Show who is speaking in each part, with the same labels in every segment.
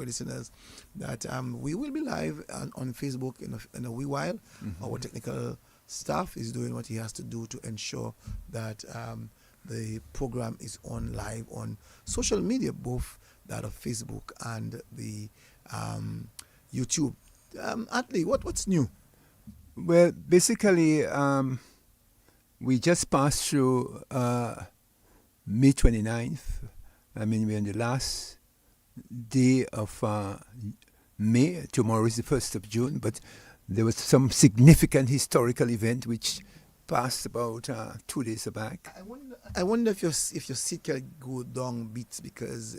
Speaker 1: our listeners that we will be live on Facebook in a wee while. Our technical staff is doing what he has to do to ensure that the program is on live on social media, both that of Facebook and the YouTube. Hartly, what's new?
Speaker 2: Well, basically, we just passed through May 29th. I mean, we're on the last day of May. Tomorrow is the 1st of June, but there was some significant historical event which passed about 2 days back.
Speaker 1: I wonder if your seat can go down bits because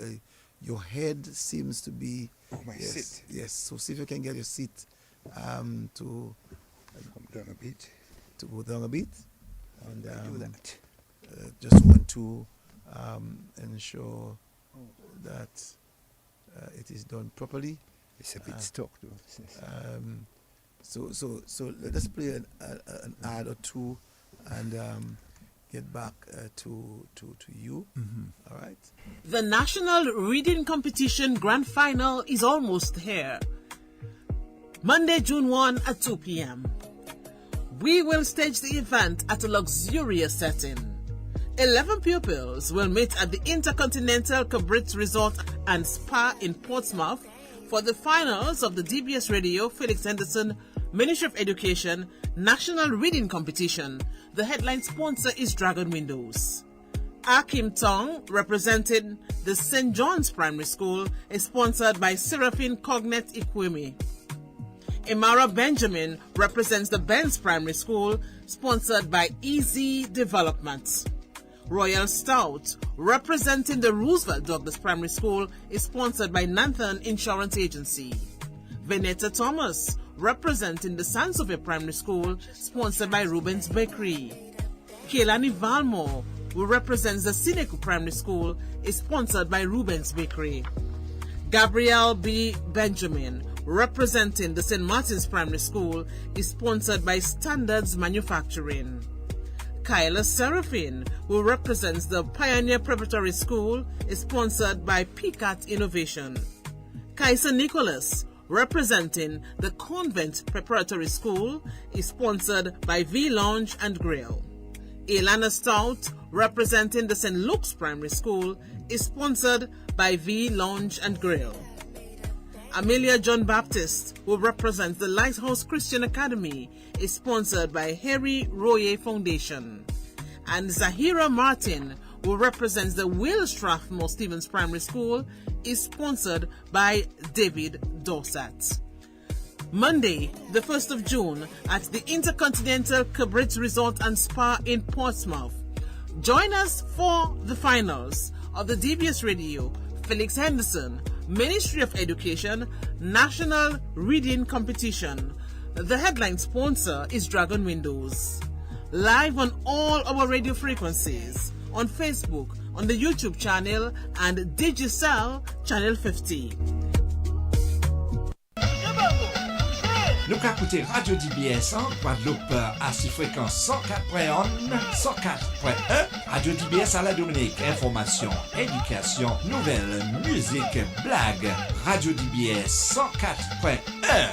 Speaker 1: your head seems to be...
Speaker 2: Oh, my seat.
Speaker 1: Yes, so see if you can get your seat to...
Speaker 2: Come down a bit.
Speaker 1: To go down a bit. And
Speaker 2: do that.
Speaker 1: Just want to ensure that it is done properly.
Speaker 2: It's a bit stuck though.
Speaker 1: So let's play an ad or two and get back to you. All right.
Speaker 3: The National Reading Competition Grand Final is almost here. Monday, June 1 at 2 p.m. We will stage the event at a luxurious setting. 11 pupils will meet at the Intercontinental Cabrit Resort and Spa in Portsmouth for the finals of the DBS Radio Felix Henderson Ministry of Education National Reading Competition. The headline sponsor is Dragon Windows. Akim Tong, representing the St. John's Primary School, is sponsored by Seraphine Cognet Ikwemi. Imara Benjamin represents the Benz Primary School, sponsored by Easy Development. Royal Stout, representing the Roosevelt Douglas Primary School, is sponsored by Nathan Insurance Agency. Veneta Thomas, representing the Sansovia Primary School, sponsored by Rubens Bakery. Kaylani Valmore, who represents the Sineku Primary School, is sponsored by Rubens Bakery. Gabrielle B. Benjamin, representing the St. Martin's Primary School, is sponsored by Standards Manufacturing. Kyla Seraphine, who represents the Pioneer Preparatory School, is sponsored by PCAT Innovation. Kaisa Nicholas, representing the Convent Preparatory School, is sponsored by V Lounge and Grill. Ilana Stout, representing the St. Luke's Primary School, is sponsored by V Lounge and Grill. Amelia John Baptist, who represents the Lighthouse Christian Academy, is sponsored by Harry Royer Foundation. And Zahira Martin, who represents the Will Strathmore Stevens Primary School, is sponsored by David Dorset. Monday, the 1st of June, at the Intercontinental Cabrit Resort and Spa in Portsmouth. Join us for the finals of the DBS Radio Felix Henderson Ministry of Education National Reading Competition. The headline sponsor is Dragon Windows. Live on all our radio frequencies, on Facebook, on the YouTube channel, and Digicel Channel 50.
Speaker 4: Nous ka écouter Radio DBS en Guadeloupe à si fréquence 104.1, 104.1. Radio DBS à la Dominique. Information, éducation, nouvelles, musique, blagues. Radio DBS 104.1.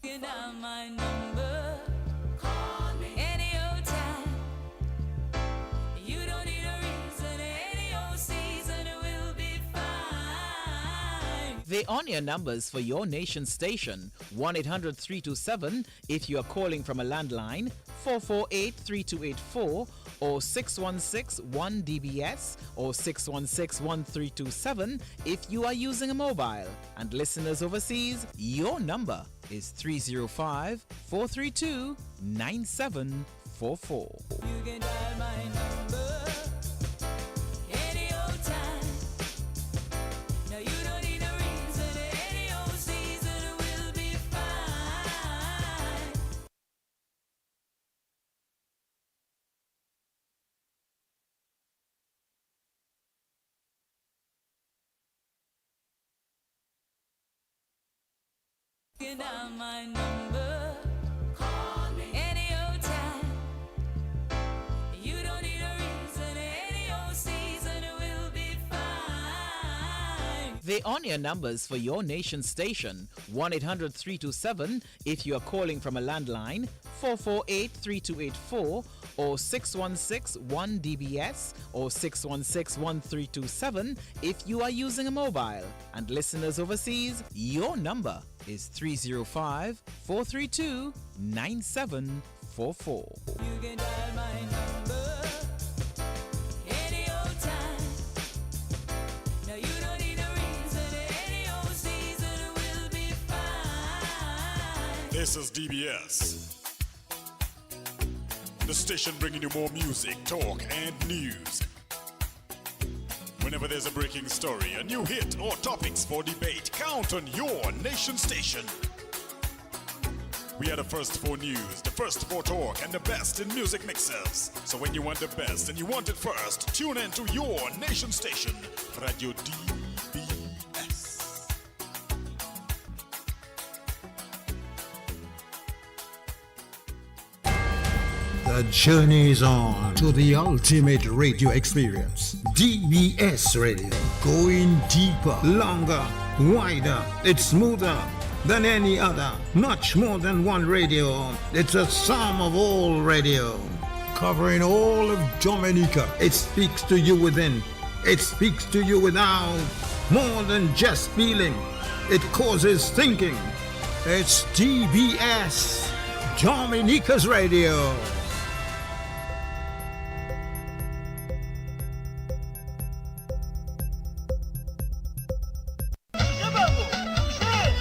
Speaker 5: You got my number. Call me any old time. You don't need a reason. Any old season will be fine.
Speaker 6: They on your numbers for your nation station. 1-800-327 if you are calling from a landline, 448-3284 or 616-1DBS or 616-1327 if you are using a mobile. And listeners overseas, your number is 305-432-9744.
Speaker 5: You can dial my number. can dial my number. Call me any old time. You don't need a reason. Any old season will be fine.
Speaker 6: The on-air numbers for your nation station: 1-800-327 if you are calling from a landline, 448-3284, or 616-1DBS, or 616-1327 if you are using a mobile. And listeners overseas, your number is 305-432-9744.
Speaker 5: You can dial my number any old time. No, you don't need a reason. Any old season will be fine.
Speaker 7: This is DBS. The station bringing you more music, talk, and news. Whenever there's a breaking story, a new hit, or topics for debate, count on your nation station. We are the first for news, the first for talk, and the best in music mixers. So when you want the best and you want it first, tune in to your nation station, Radio DBS.
Speaker 8: The journey is on to the ultimate radio experience. DBS Radio. Going deeper, longer, wider. It's smoother than any other. Much more than one radio. It's a sum of all radio. Covering all of Dominica. It speaks to you within. It speaks to you without. More than just feeling. It causes thinking. It's DBS. Dominica's Radio.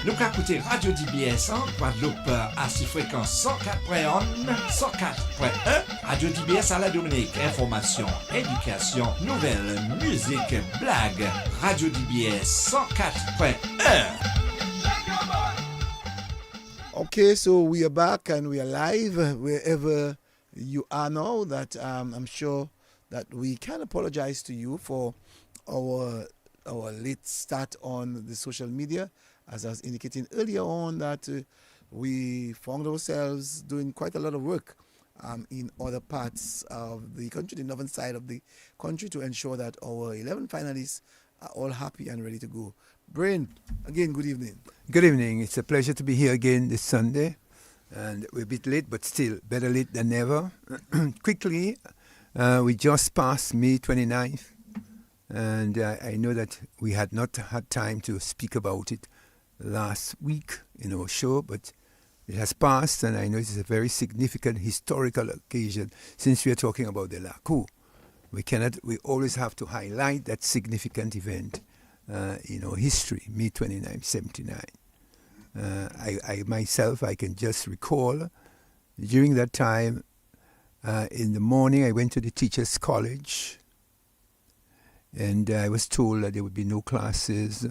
Speaker 4: Nous qu'à écouter Radio DBS en Guadeloupe à ses fréquences 104.1, 104.1. Radio DBS à la Dominique. Information, éducation, nouvelles, musique, blagues. Radio DBS 104.1.
Speaker 1: Okay, so we are back and we are live wherever you are now. That I'm sure that we can apologize to you for our late start on the social media. As I was indicating earlier on, that we found ourselves doing quite a lot of work in other parts of the country, the northern side of the country, to ensure that our 11 finalists are all happy and ready to go. Brain, again, good evening.
Speaker 2: Good evening. It's a pleasure to be here again this Sunday. And we're a bit late, but still better late than never. Quickly, we just passed May 29th. And I know that we had not had time to speak about it last week in our show, but it has passed, and I know it's a very significant historical occasion since we are talking about the Lakou. We always have to highlight that significant event in our history, May 29, 79. I myself, I can just recall, during that time, in the morning, I went to the Teachers' College, and I was told that there would be no classes.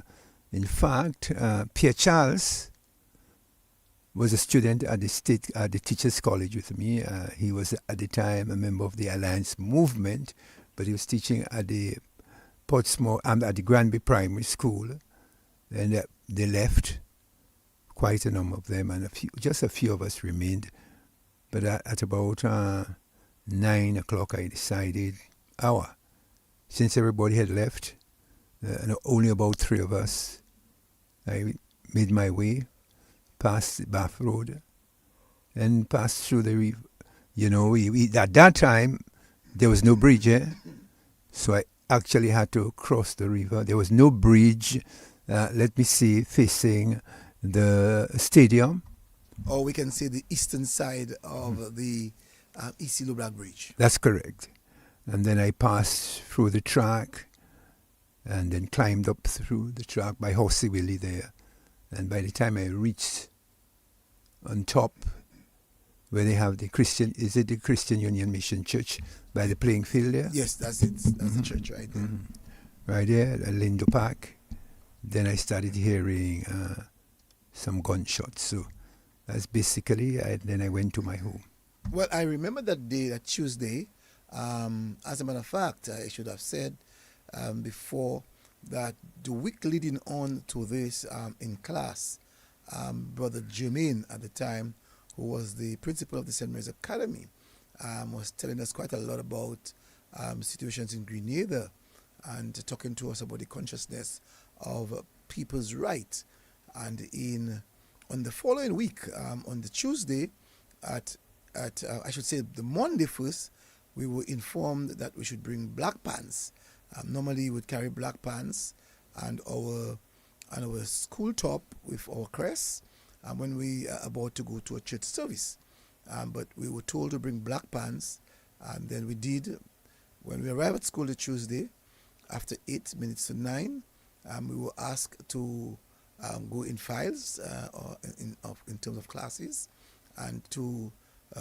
Speaker 2: In fact, Pierre Charles was a student at the Teachers' College with me. He was at the time a member of the Alliance movement, but he was teaching at the Portsmouth, at the Granby Primary School. And they left, quite a number of them, and just a few of us remained. But at about 9 o'clock, I decided, since everybody had left, and only about 3 of us, I made my way past the Bath Road and passed through the river. You know, at that time, there was no bridge, so I actually had to cross the river. There was no bridge, facing the stadium.
Speaker 1: Or we can say the eastern side of the Issy Black Bridge.
Speaker 2: That's correct. And then I passed through the track and then climbed up through the track by Horsey Willie there. And by the time I reached on top, where they have the Christian Union Mission Church by the playing field there?
Speaker 1: Yes, that's it. That's the church right there.
Speaker 2: Right there at Lindo Park. Then I started hearing some gunshots. So that's basically, then I went to my home.
Speaker 1: Well, I remember that day, that Tuesday. As a matter of fact, I should have said before that the week leading on to this in class, Brother Jermaine at the time, who was the principal of the St. Mary's Academy, was telling us quite a lot about situations in Grenada and talking to us about the consciousness of people's right. And on the following week, on the Tuesday, I should say the Monday first, we were informed that we should bring black pants. Normally, we would carry black pants and our school top with our crest when we are about to go to a church service. But we were told to bring black pants, and then we did. When we arrived at school the Tuesday, after 8 minutes to 9, we were asked to go in files or in terms of classes, and to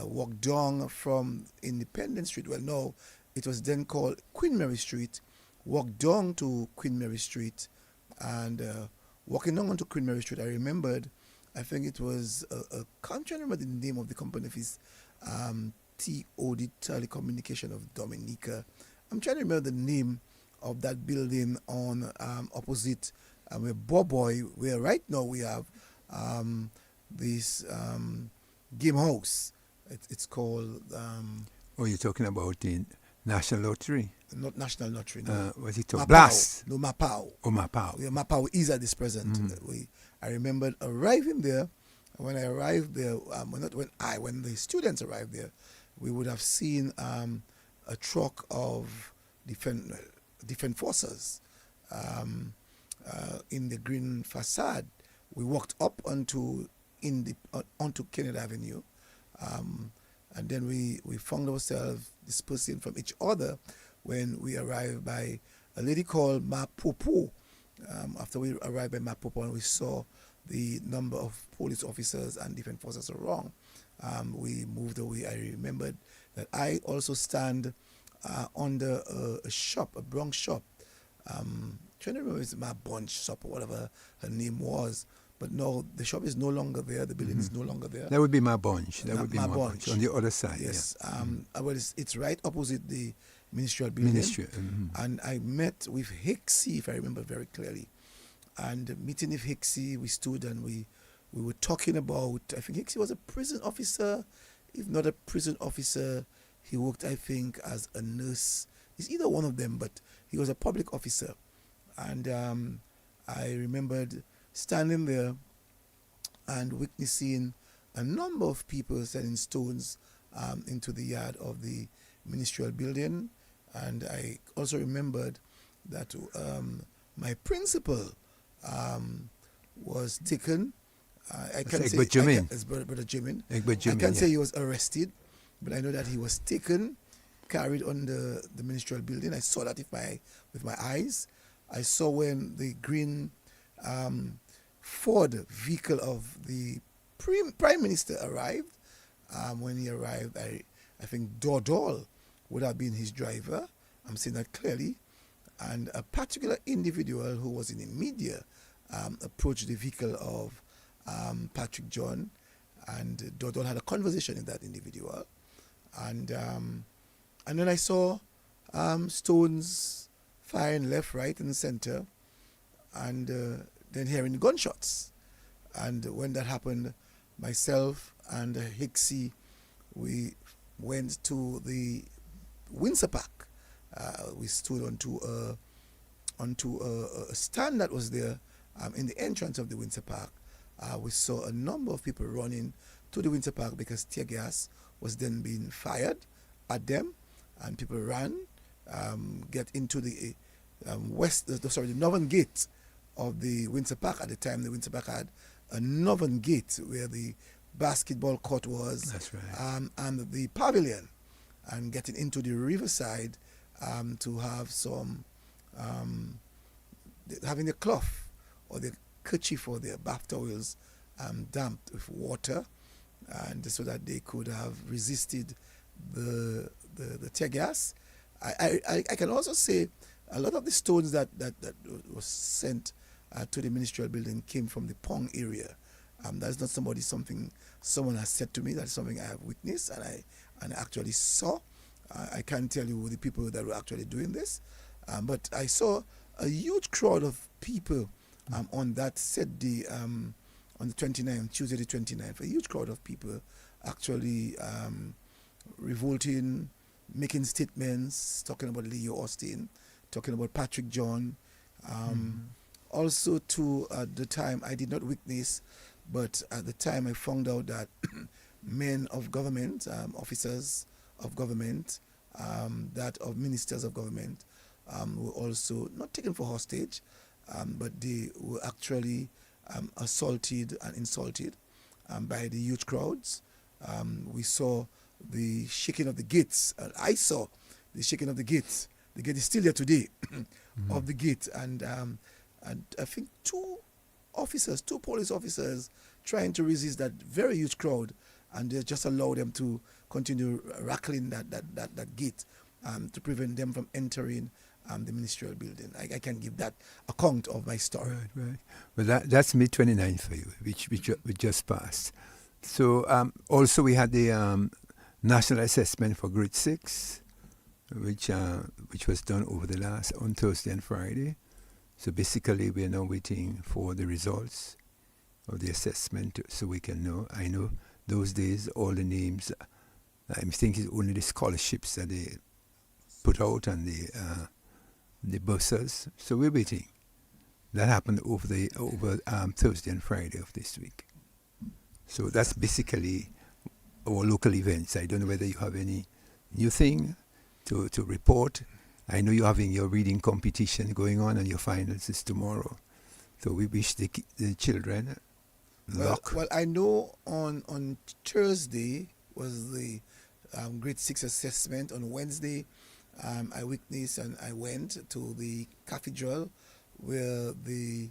Speaker 1: walk down from Independence Street. Well, no, it was then called Queen Mary Street. Walk down to Queen Mary Street, and walking down onto Queen Mary Street, I remembered, I think it was, I can't remember the name of the company, if it's TOD, Telecommunication of Dominica. I'm trying to remember the name of that building on opposite where Boboy, where right now we have this game house. It's called...
Speaker 2: you're talking about the National Lottery?
Speaker 1: Not National Lottery, no.
Speaker 2: What's it called?
Speaker 1: Mapao.
Speaker 2: Blast.
Speaker 1: No, Mapao.
Speaker 2: Oh, Mapao.
Speaker 1: Yeah, Mapao is at this present. I remember arriving there. When I arrived there, when the students arrived there, we would have seen a truck of different forces in the green facade. We walked up onto Kennedy Avenue, and then we found ourselves dispersing from each other when we arrived by a lady called Ma Popo. After we arrived by Ma Popo and we saw the number of police officers and different forces around, we moved away. I remembered that I also stand under a shop, a Bronx shop. Trying to remember if it's Ma Bunch shop or whatever her name was. But no, the shop is no longer there. The building is no longer there.
Speaker 2: That would be my bunch. That would be
Speaker 1: Ma
Speaker 2: my bunch on the other side.
Speaker 1: Yes.
Speaker 2: Yeah.
Speaker 1: Well, it's right opposite the ministerial building. And I met with Hicksy, if I remember very clearly. And meeting with Hicksy, we stood and we were talking about, I think Hicksy was a prison officer. If not a prison officer, he worked, I think, as a nurse. He's either one of them, but he was a public officer. And I remembered standing there and witnessing a number of people selling stones into the yard of the ministerial building. And I also remembered that my principal was taken. I can't say it's Brother Jimin. I can't say he was arrested, but I know that he was taken, carried on the ministerial building. I saw that with my eyes. I saw when the green Ford vehicle of the Prime Minister arrived. When he arrived, I think Dordal would have been his driver. I'm saying that clearly. And a particular individual who was in the media approached the vehicle of Patrick John, and Dordal had a conversation with that individual. And then I saw stones firing left, right, and center, and then hearing gunshots. And when that happened, myself and Hicksy, we went to the Windsor Park. We stood onto a stand that was there in the entrance of the Windsor Park. We saw a number of people running to the Windsor Park because tear gas was then being fired at them, and people ran, get into the the northern gate of the Windsor Park. At the time, the Windsor Park had a northern gate where the basketball court was. That's right. And the pavilion, and getting into the riverside to have some, having the cloth or the kerchief or their bath towels damped with water, and so that they could have resisted the tear gas. I can also say a lot of the stones that was sent to the ministerial building came from the Pong area. That's not something someone has said to me. That's something I have witnessed and I actually saw. I can't tell you the people that were actually doing this, but I saw a huge crowd of people on that said day on the 29th, Tuesday the 29th, a huge crowd of people actually revolting, making statements, talking about Leo Austin, talking about Patrick John. Also, to the time, I did not witness, but at the time I found out that men of government, officers of government, that of ministers of government, were also not taken for hostage, but they were actually assaulted and insulted by the huge crowds. We saw the shaking of the gates. I saw the shaking of the gates. The gate is still there today, of the gate, and I think two police officers, trying to resist that very huge crowd, and they just allowed them to continue rattling that gate to prevent them from entering the ministerial building. I can give that account of my story.
Speaker 2: Right. Well, that's May 29th for you, which we just passed. So also we had the national assessment for grade 6, which was done on Thursday and Friday. So basically we are now waiting for the results of the assessment so we can know. I know those days all the names, I think it's only the scholarships that they put out and the bursars. So we're waiting. That happened over Thursday and Friday of this week. So that's basically our local events. I don't know whether you have any new thing to report. I know you're having your reading competition going on and your finals is tomorrow. So we wish the children luck.
Speaker 1: Well, I know on Thursday was the grade 6 assessment. On Wednesday, I witnessed and I went to the cathedral where the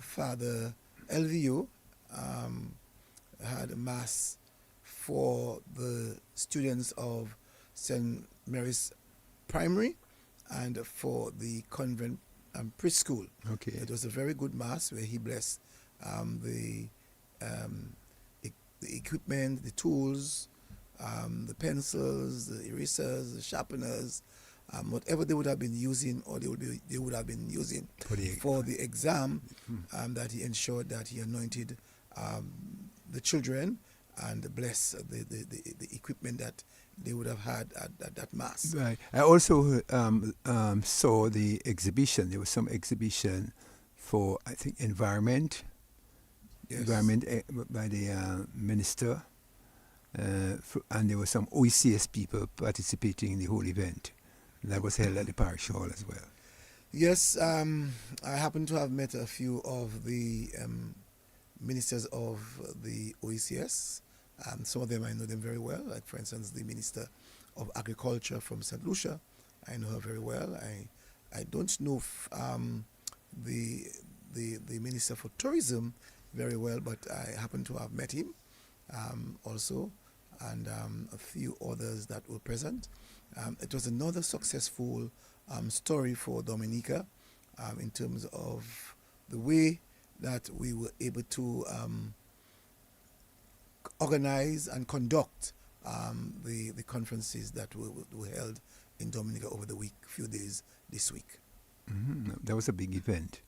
Speaker 1: Father LVO had a mass for the students of St. Mary's Primary and for the convent preschool.
Speaker 2: Okay.
Speaker 1: It was a very good mass where he blessed the equipment, the tools, the pencils, the erasers, the sharpeners, whatever they would have been using or they would have been using for the exam, that he ensured that he anointed the children and blessed the equipment that they would have had at that mass.
Speaker 2: Right. I also saw the exhibition. There was some exhibition for, I think, environment.
Speaker 1: Yes.
Speaker 2: Environment by the minister. And there were some OECS people participating in the whole event. That was held at the parish hall as well.
Speaker 1: Yes, I happen to have met a few of the ministers of the OECS. Some of them I know them very well, like for instance the Minister of Agriculture from St. Lucia. I know her very well. I don't know the Minister for Tourism very well, but I happen to have met him also, and a few others that were present. It was another successful story for Dominica in terms of the way that we were able to organize and conduct the conferences that were held in Dominica over the few days this week.
Speaker 2: Mm-hmm. That was a big event,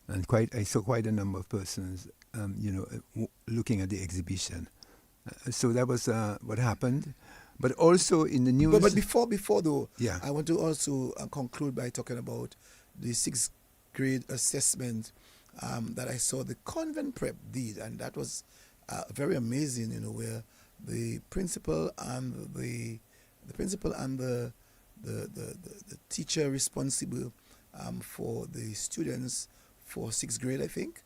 Speaker 2: and I saw quite a number of persons, looking at the exhibition. So that was what happened. But also in the news.
Speaker 1: But before though,
Speaker 2: yeah.
Speaker 1: I want to also conclude by talking about the 6th grade assessment that I saw the convent prep did, and that was very amazing. Where the principal and the teacher responsible for the students for 6th grade, I think,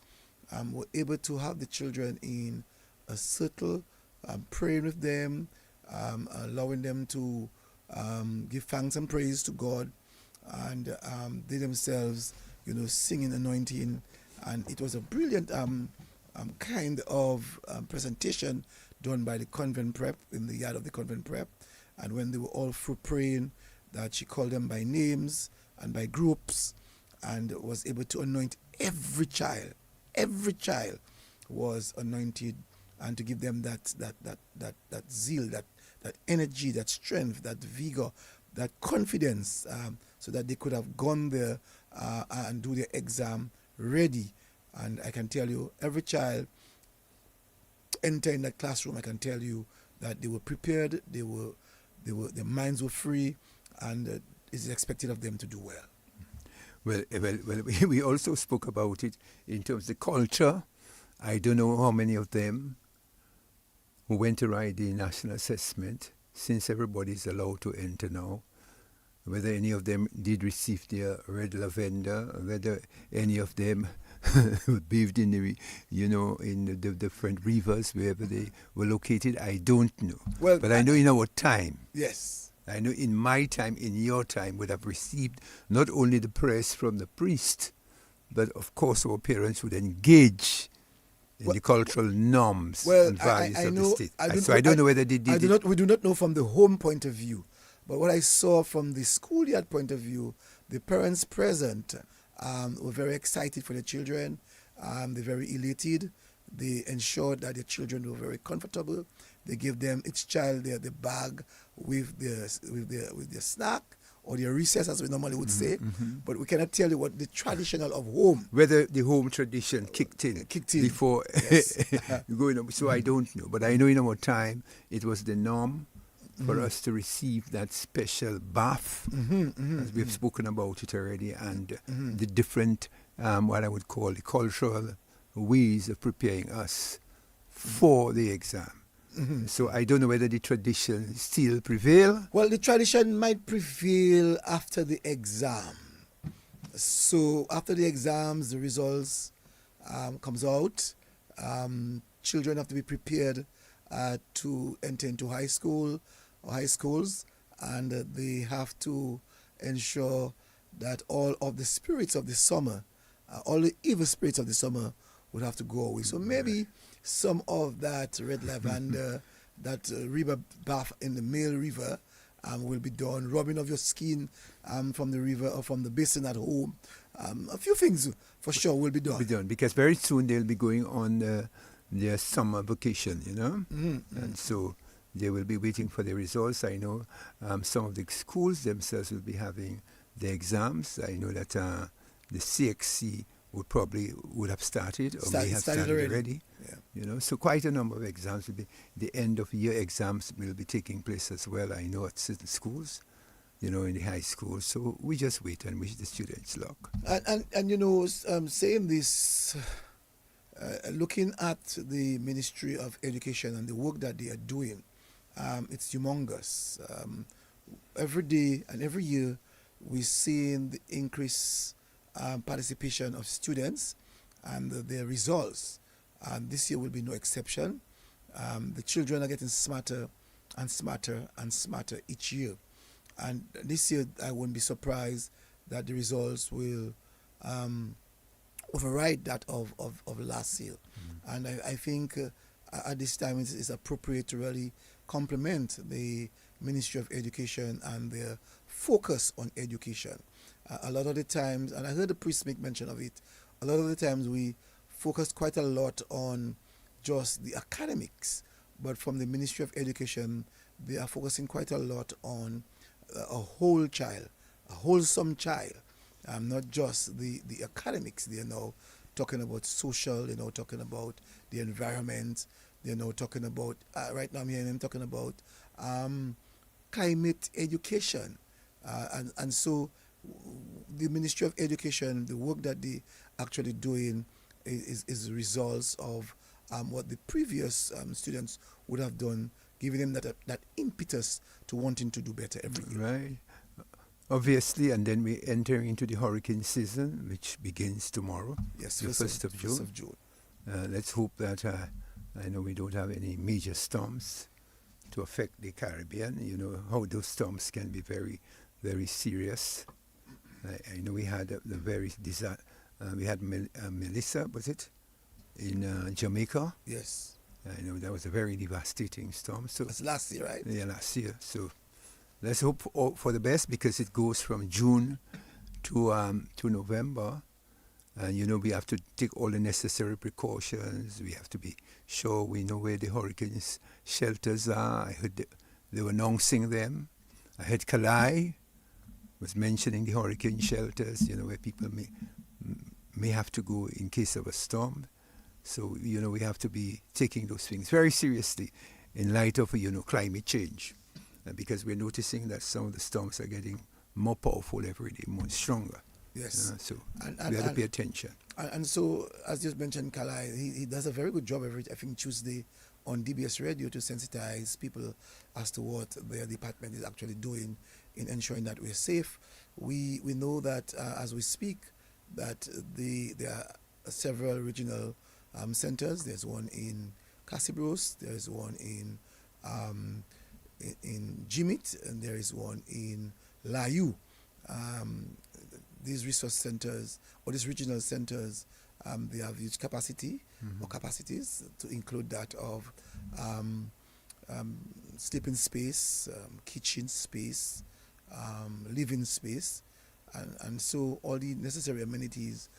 Speaker 1: were able to have the children in a circle, praying with them, allowing them to give thanks and praise to God, and they themselves, singing, anointing, and it was a brilliant kind of presentation done by the convent prep in the yard of the convent prep. And when they were all through praying, that she called them by names and by groups, and was able to anoint every child. Every child was anointed, and to give them that zeal, that energy, that strength, that vigor, that confidence, so that they could have gone there and do their exam ready. And I can tell you, every child enter in that classroom, I can tell you that they were prepared, their minds were free, and it's expected of them to do well.
Speaker 2: Well, we also spoke about it in terms of the culture. I don't know how many of them who went to write the national assessment, since everybody is allowed to enter now, whether any of them did receive their red lavender, whether any of them bathed in the different rivers wherever they were located, I don't know.
Speaker 1: Well,
Speaker 2: but I know in our time.
Speaker 1: Yes.
Speaker 2: I know in my time, in your time, would have received not only the prayers from the priest, but of course our parents would engage in the cultural norms and values of the state. I don't know whether they did it.
Speaker 1: We do not know from the home point of view, but what I saw from the schoolyard point of view, the parents present were very excited for their children. They're very elated. They ensured that their children were very comfortable. They gave them each child the bag with their snack or their recess, as we normally would say. But we cannot tell you what the traditional of home.
Speaker 2: Whether the home tradition kicked in before going up. So I don't know. But I know in our time it was the norm for us to receive that special bath, as we've spoken about it already, and the different, what I would call the cultural ways of preparing us for the exam. So I don't know whether the tradition still prevail.
Speaker 1: Well, the tradition might prevail after the exam. So after the exams, the results comes out. Children have to be prepared to enter into high school or high schools, and they have to ensure that all of the spirits of the summer, all the evil spirits of the summer would have to go away. So maybe some of that red lavender, that river bath in the male river will be done, rubbing of your skin from the river or from the basin at home. A few things for sure will be done.
Speaker 2: Because very soon they'll be going on their summer vacation, and so they will be waiting for the results. I know some of the schools themselves will be having the exams. I know that the CXC would have started or may have started already. Yeah. So quite a number of exams will be, the end of year exams will be taking place as well. I know at certain schools, in the high schools. So we just wait and wish the students luck.
Speaker 1: And saying this, looking at the Ministry of Education and the work that they are doing, it's humongous. Every day and every year, we're seeing the increase participation of students and their results. And this year will be no exception. The children are getting smarter and smarter and smarter each year. And this year, I wouldn't be surprised that the results will override that of last year. And I think at this time it's appropriate to really compliment the Ministry of Education and their focus on education. A lot of the times, and I heard the priest make mention of it, a lot of the times we focus quite a lot on just the academics, but from the Ministry of Education, they are focusing quite a lot on a whole child, a wholesome child, not just the academics. They are now talking about social, talking about the environment, talking about, right now I'm hearing them talking about climate education. And so the Ministry of Education, the work that they actually doing is results of what the previous students would have done, giving them that impetus to wanting to do better every year.
Speaker 2: Right. Obviously, and then we enter into the hurricane season, which begins tomorrow,
Speaker 1: yes,
Speaker 2: the 1st of June.
Speaker 1: 1st of June.
Speaker 2: Let's hope that, I know we don't have any major storms to affect the Caribbean. You know how those storms can be very, very serious. I know we had we had Melissa, was it, in Jamaica?
Speaker 1: Yes.
Speaker 2: I know that was a very devastating storm. So
Speaker 1: that's last year, right?
Speaker 2: Yeah, last year. So let's hope for the best, because it goes from June to November. And, we have to take all the necessary precautions. We have to be sure we know where the hurricane shelters are. I heard they were announcing them. I heard Kalai was mentioning the hurricane shelters, where people may have to go in case of a storm. So, we have to be taking those things very seriously in light of, climate change. Because we're noticing that some of the storms are getting more powerful every day, more stronger.
Speaker 1: Yes.
Speaker 2: So
Speaker 1: And-
Speaker 2: we have to
Speaker 1: and-
Speaker 2: pay attention.
Speaker 1: And so, as just mentioned, Kalai, he does a very good job every, I think, Tuesday on DBS Radio to sensitize people as to what their department is actually doing in ensuring that we're safe. We know that as we speak, that there are several regional centers. There's one in Casibros, there's one in Jimit, and there is one in Layu. These resource centers or these regional centers, they have huge capacity or capacities to include that of sleeping space, kitchen space, living space, and so all the necessary amenities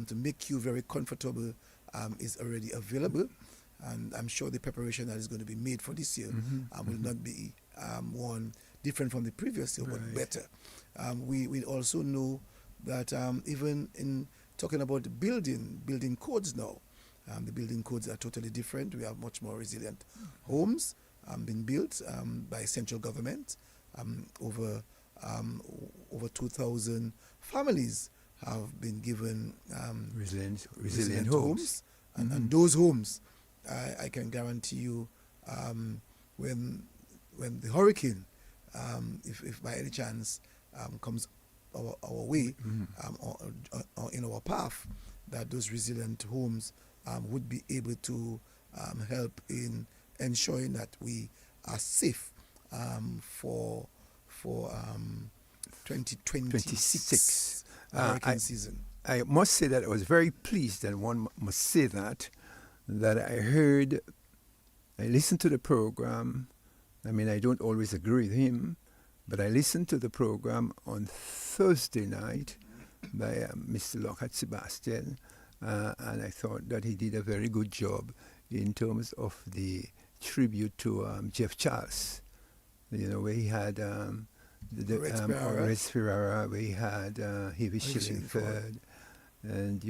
Speaker 1: to make you very comfortable is already available. And I'm sure the preparation that is going to be made for this year will not be one different from the previous year, but better. We also know that even in talking about the building codes now, the building codes are totally different. We have much more resilient homes being built by central government. Over 2,000 families have been given
Speaker 2: resilient homes.
Speaker 1: And those homes, I can guarantee you, when the hurricane, if by any chance comes our way or in our path, that those resilient homes would be able to help in ensuring that we are safe for 2026 hurricane season.
Speaker 2: I must say that I was very pleased, and one must say that I listened to the program. I mean, I don't always agree with him, but I listened to the program on Thursday night by Mr. Lakou Sebastian, and I thought that he did a very good job in terms of the tribute to Jeff Charles, where he had Rex Ferrara, where he had Heavy Shillingford, and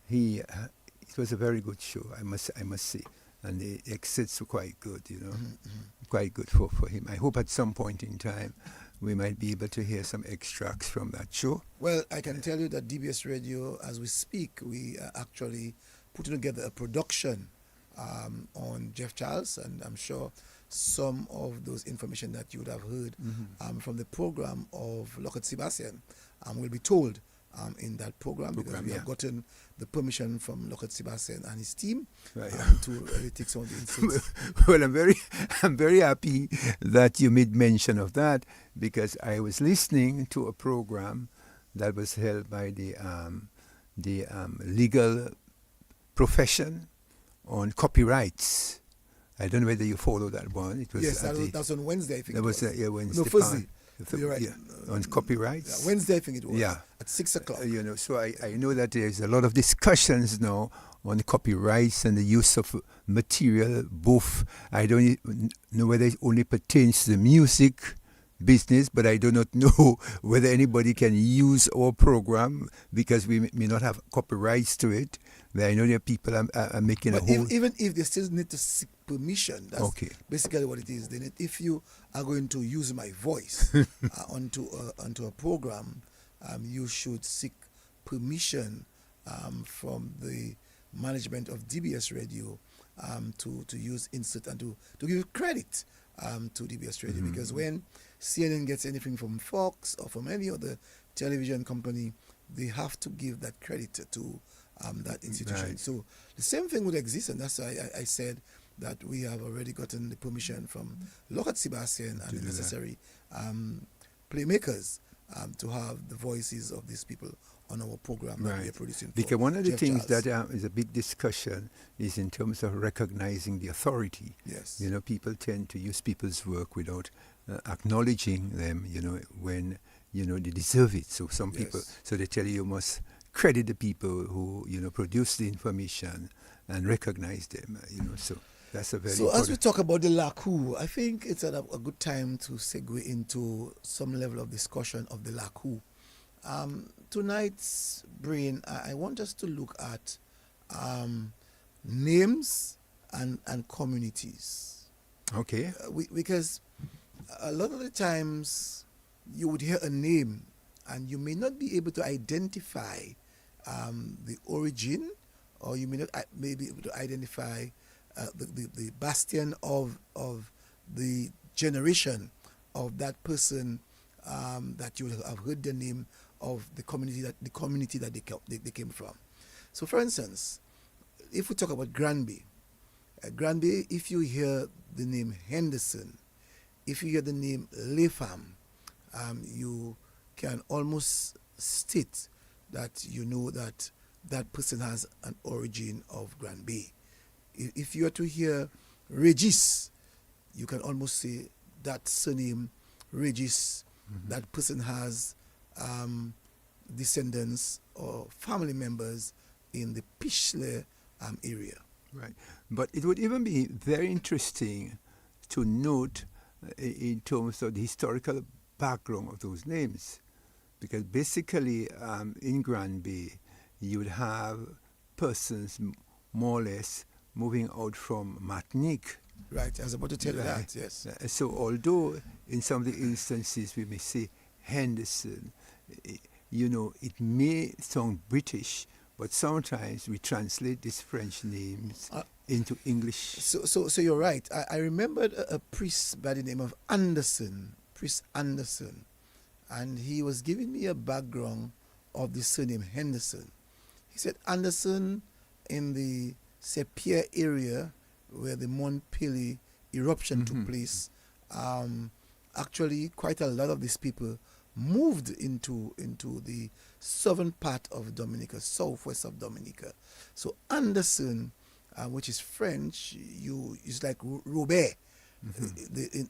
Speaker 2: it was a very good show, I must say, and the exits were quite good, quite good for him. I hope at some point in time we might be able to hear some extracts from that show.
Speaker 1: Well, I can tell you that DBS Radio, as we speak, we are actually putting together a production on Jeff Charles, and I'm sure some of those information that you would have heard from the program of Lakou Sebastian will be told in that program because we have gotten the permission from Lakou Sebastian and his team to really take some of the insights.
Speaker 2: Well, I'm very happy that you made mention of that, because I was listening to a program that was held by the legal profession on copyrights. I don't know whether you follow that one. It was
Speaker 1: that's on Wednesday, I think.
Speaker 2: That was Wednesday.
Speaker 1: No, Thursday. You're right.
Speaker 2: On copyrights.
Speaker 1: Yeah, Wednesday, I think it was.
Speaker 2: Yeah.
Speaker 1: At 6 o'clock.
Speaker 2: So I know that there's a lot of discussions now on copyrights and the use of material. Both, I don't know whether it only pertains to the music business, but I do not know whether anybody can use our program because we may not have copyrights to it. But I know that people are making
Speaker 1: but
Speaker 2: a whole...
Speaker 1: even if they still need to seek permission, that's basically what it is. Then if you are going to use my voice onto a program, you should seek permission from the management of DBS Radio to use insert and to give credit to DBS Radio, because when CNN gets anything from Fox or from any other television company, they have to give that credit to that institution.
Speaker 2: Right.
Speaker 1: So the same thing would exist, and that's why I said that we have already gotten the permission from Lakou Sebastian and the necessary playmakers to have the voices of these people on our program that we are producing.
Speaker 2: Because one of the
Speaker 1: Jeff
Speaker 2: things
Speaker 1: Charles.
Speaker 2: that is a big discussion is in terms of recognizing the authority.
Speaker 1: Yes.
Speaker 2: People tend to use people's work without acknowledging them, when, they deserve it. So some people, so they tell you must credit the people who, produce the information and recognize them, so that's a very important.
Speaker 1: As we talk about the Lakou, I think it's a good time to segue into some level of discussion of the Lakou. Tonight's brain, I want us to look at names and communities.
Speaker 2: Okay.
Speaker 1: Because a lot of the times you would hear a name and you may not be able to identify the origin, or you may not be able to identify the bastion of the generation of that person that you have heard the name of the community that they came from. So, for instance, if we talk about Granby, if you hear the name Henderson, if you hear the name Latham, you can almost state that you know that that person has an origin of Granby. If you are to hear Regis, you can almost say that surname Regis, that person has descendants or family members in the Pishley area.
Speaker 2: Right. But it would even be very interesting to note in terms of the historical background of those names. Because basically in Granby, you would have persons more or less moving out from Martinique.
Speaker 1: Right, I was about to tell you that, yes.
Speaker 2: So although in some of the instances we may say Henderson, it may sound British, but sometimes we translate these French names into English.
Speaker 1: So you're right. I remembered a priest by the name of Anderson, Priest Anderson, and he was giving me a background of the surname Henderson. He said Anderson in the Sepier area where the Montpellier eruption took place, actually quite a lot of these people moved into the southern part of Dominica, southwest of Dominica. So Anderson, which is French, is like Robert.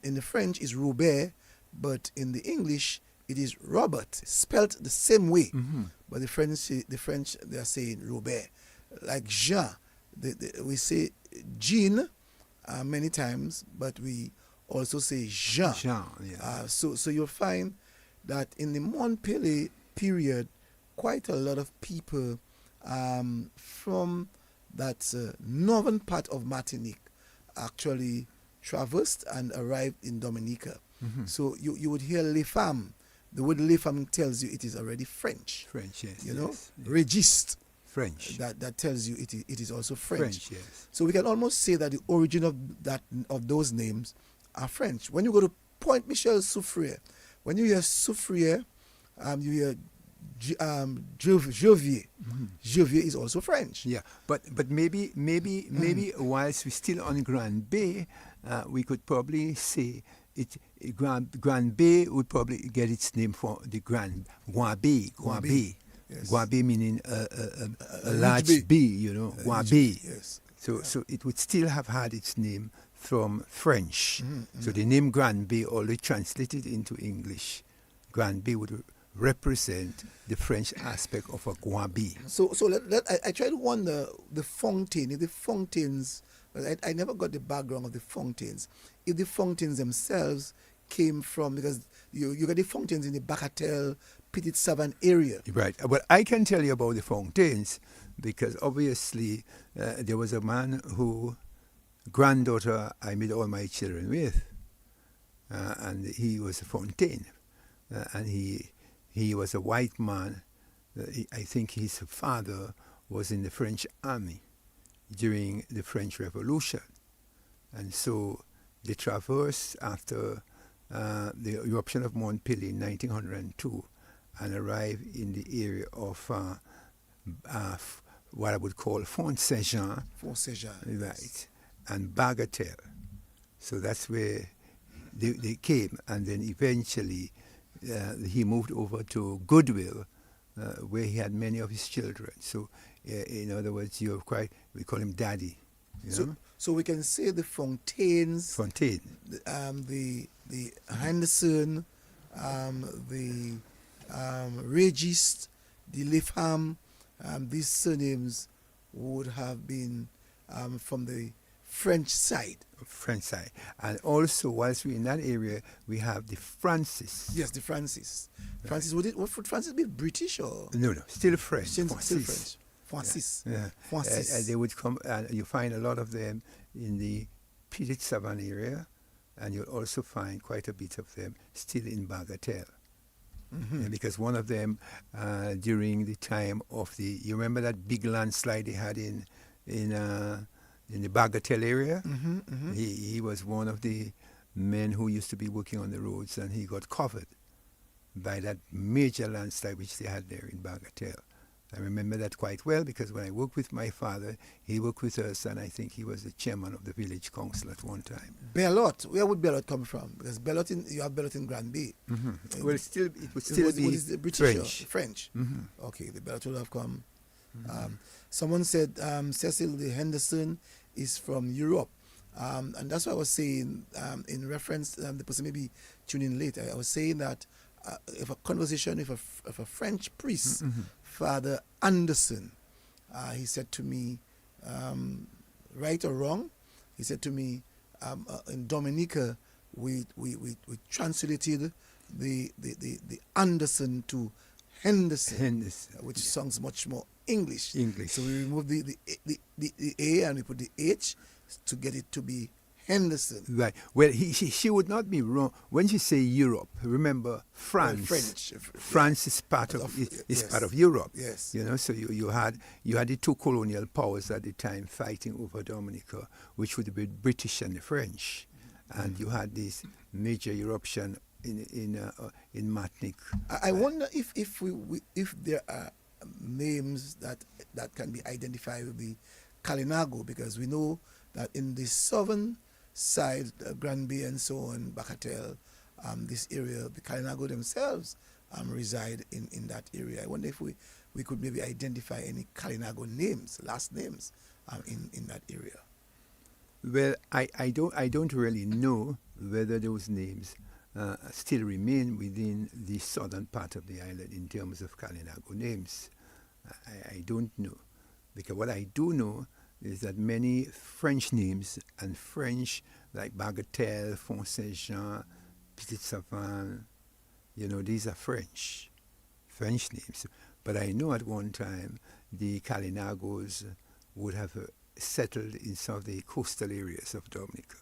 Speaker 1: In the French is Robert, but in the English it is Robert, spelt the same way. But the French they are saying Robert. Like Jean, we say Jean many times, but we also say Jean.
Speaker 2: Jean, yeah.
Speaker 1: So you'll find that in the Montpellier period, quite a lot of people from that northern part of Martinique actually traversed and arrived in Dominica. So you would hear Les Femmes. The word Les Femmes tells you it is already French.
Speaker 2: French, yes.
Speaker 1: Yes. Registre.
Speaker 2: French.
Speaker 1: That tells you it is also French.
Speaker 2: French, yes.
Speaker 1: So we can almost say that the origin of those names are French. When you go to Point Michel Soufrière, when you hear Soufrière, you hear Jovier. Jovier is also French.
Speaker 2: Yeah, but maybe whilst we're still on Grand Bay, we could probably say Grand Bay would probably get its name for the Guabe.
Speaker 1: Yes.
Speaker 2: Guabe meaning a large bee, Guabe.
Speaker 1: Yes.
Speaker 2: So it would still have had its name from French. So the name Grand Bay, although translated into English, Grand Bay would represent the French aspect of a Guabe.
Speaker 1: So I try to wonder the Fontaine, if the Fontaines, but I never got the background of the Fontaines. If the Fontaines themselves came from, because you got the Fontaines in the Bacatel, Petit Savane area.
Speaker 2: Right. Well, I can tell you about the Fontaines because obviously there was a man who, granddaughter, I made all my children with, and he was a Fontaine, and he was a white man. I think his father was in the French army during the French Revolution, and so they traversed after the eruption of Montpellier in 1902 and arrived in the area of what I would call Font Saint-Jean.
Speaker 1: Font Saint-Jean.
Speaker 2: Right. And Bagatelle. So that's where they came. And then eventually he moved over to Goodwill, where he had many of his children. So in other words, we call him Daddy.
Speaker 1: So we can say the Fontaines.
Speaker 2: Fontaine.
Speaker 1: The Henderson, the Regis, the Lefham, these surnames would have been from the French side.
Speaker 2: French side. And also, whilst we're in that area, we have the Francis.
Speaker 1: Yes, the Francis.
Speaker 2: Right.
Speaker 1: Francis, would Francis be British or?
Speaker 2: No, still French.
Speaker 1: Still French. Francis.
Speaker 2: Yeah.
Speaker 1: Francis.
Speaker 2: They would come, and you find a lot of them in the Petite Savane area, and you'll also find quite a bit of them still in Bagatelle. Yeah, because one of them, during the time of you remember that big landslide they had in the Bagatelle area? He was one of the men who used to be working on the roads, and he got covered by that major landslide which they had there in Bagatelle. I remember that quite well because when I worked with my father, he worked with us, and I think he was the chairman of the village council at one time.
Speaker 1: Bellot, where would Bellot come from? Because you have Bellot in Granby.
Speaker 2: Well, it would still be
Speaker 1: the British
Speaker 2: French.
Speaker 1: French. Okay, the Bellot would have come. Someone said Cecil the Henderson is from Europe. And that's what I was saying in reference, the person may be tuning in late. I was saying that if a conversation with a French priest, Father Anderson, he said to me, right or wrong, he said to me, in Dominica, we translated the Anderson to Henderson, which sounds much more English. So we removed the A and we put the H to get it to be Henderson.
Speaker 2: Right. Well, she would not be wrong when she say Europe. Remember, France.
Speaker 1: French.
Speaker 2: France is part of part of Europe.
Speaker 1: Yes.
Speaker 2: You know, so you had the two colonial powers at the time fighting over Dominica, which would be British and the French, and you had this major eruption in Martinique.
Speaker 1: I wonder if there are names that can be identified with the Kalinago, because we know that in the southern side, Granby and so on, Bagatelle, this area, the Kalinago themselves reside in that area. I wonder if we could maybe identify any Kalinago names, last names, in that area.
Speaker 2: Well, I don't really know whether those names still remain within the southern part of the island in terms of Kalinago names. I don't know. Because what I do know is that many French names and French like Bagatelle, Font Saint-Jean, Petite Savane, these are French names. But I know at one time the Kalinagos would have settled in some of the coastal areas of Dominica.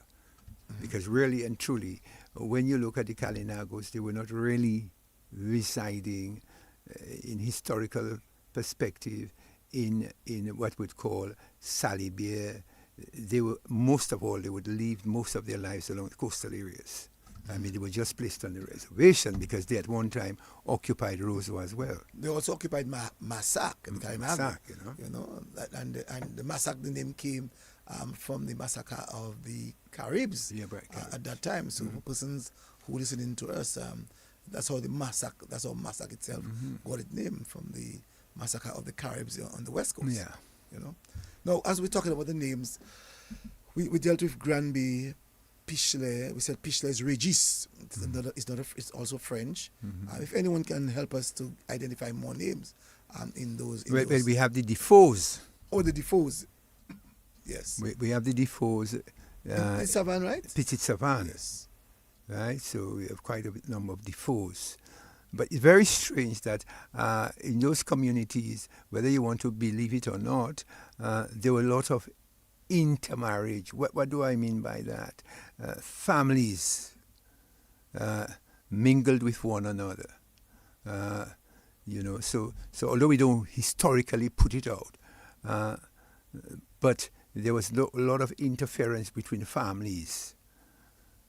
Speaker 2: Because really and truly, when you look at the Kalinagos, they were not really residing in historical perspective in what we'd call Salibier. They would live most of their lives along the coastal areas. I mean, they were just placed on the reservation because they at one time occupied Roseau as well.
Speaker 1: They also occupied Massac, and
Speaker 2: Massac,
Speaker 1: and the Massac, the name came from the massacre of the Caribs at that time. So for persons who listening to us, that's how Massac itself got its name, from the massacre of the Caribs on the West Coast.
Speaker 2: Yeah.
Speaker 1: Now, as we're talking about the names, we dealt with Granby, Pichelet. We said Pichelet is Regis. It's also French. If anyone can help us to identify more names in those.
Speaker 2: Well, we have the Defoes.
Speaker 1: Oh, the Defoes. Yes.
Speaker 2: We have the Defoes.
Speaker 1: Petite Savane, right?
Speaker 2: Petite Savane.
Speaker 1: Yes.
Speaker 2: Right, so we have quite a number of Defoes. But it's very strange that in those communities, whether you want to believe it or not, there were a lot of intermarriage. What do I mean by that? Families mingled with one another. So although we don't historically put it out, but there was a lot of interference between families.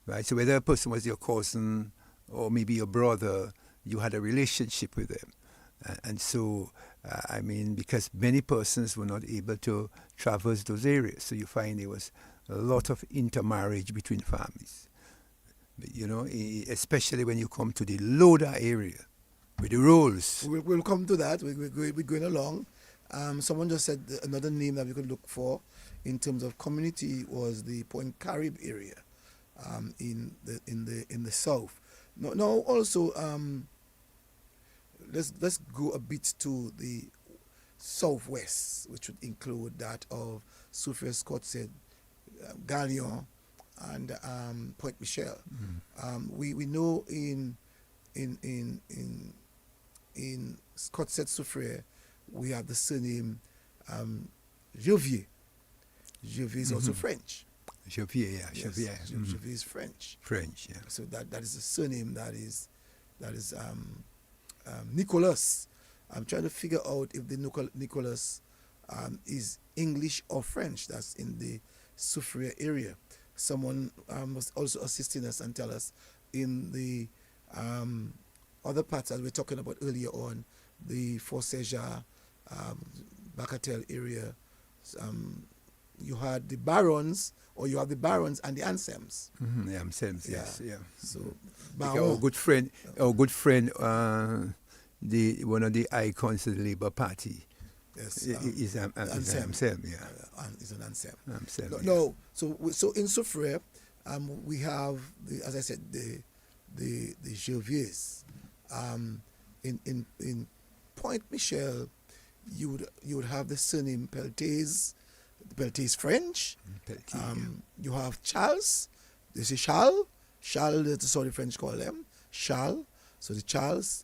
Speaker 2: Right? So whether a person was your cousin or maybe your brother, you had a relationship with them. And so, because many persons were not able to traverse those areas, so you find there was a lot of intermarriage between families. Especially when you come to the Loda area, with the roles.
Speaker 1: We'll come to that. We're going along. Someone just said another name that we could look for in terms of community was the Point Carib area in the south. Now also, let's go a bit to the southwest, which would include that of Soufrière, Scott said, Galion, and Point Michel. We know in Scott said Soufrière, we have the surname Jovier. Jovier is also French.
Speaker 2: Jovier, yeah,
Speaker 1: Yes,
Speaker 2: Jovier.
Speaker 1: Jovier is French.
Speaker 2: French, yeah.
Speaker 1: So that is a surname that is Nicolas. I'm trying to figure out if the Nicolas is English or French. That's in the Soufrière area. Someone was also assisting us and tell us in the other parts that we were talking about earlier on, the Forceja, Bacatel area. You had the barons, or you have the barons and the Anselms.
Speaker 2: Mm-hmm, the Anselms, yes, yeah.
Speaker 1: So,
Speaker 2: Like
Speaker 1: Baron,
Speaker 2: our good friend, the one of the icons of the Labour Party
Speaker 1: yes,
Speaker 2: is
Speaker 1: Anselm.
Speaker 2: Anselm, yeah.
Speaker 1: Is an Anselm.
Speaker 2: Anselm,
Speaker 1: No,
Speaker 2: yes.
Speaker 1: no, so in Soufrière, we have as I said, the Joviers. In Point Michel, you would have the surname Peltiz. Peltiz is French.
Speaker 2: Peltiz, yeah.
Speaker 1: You have Charles. This is Charles. Charles, that's how the French call them. Charles. So the Charles.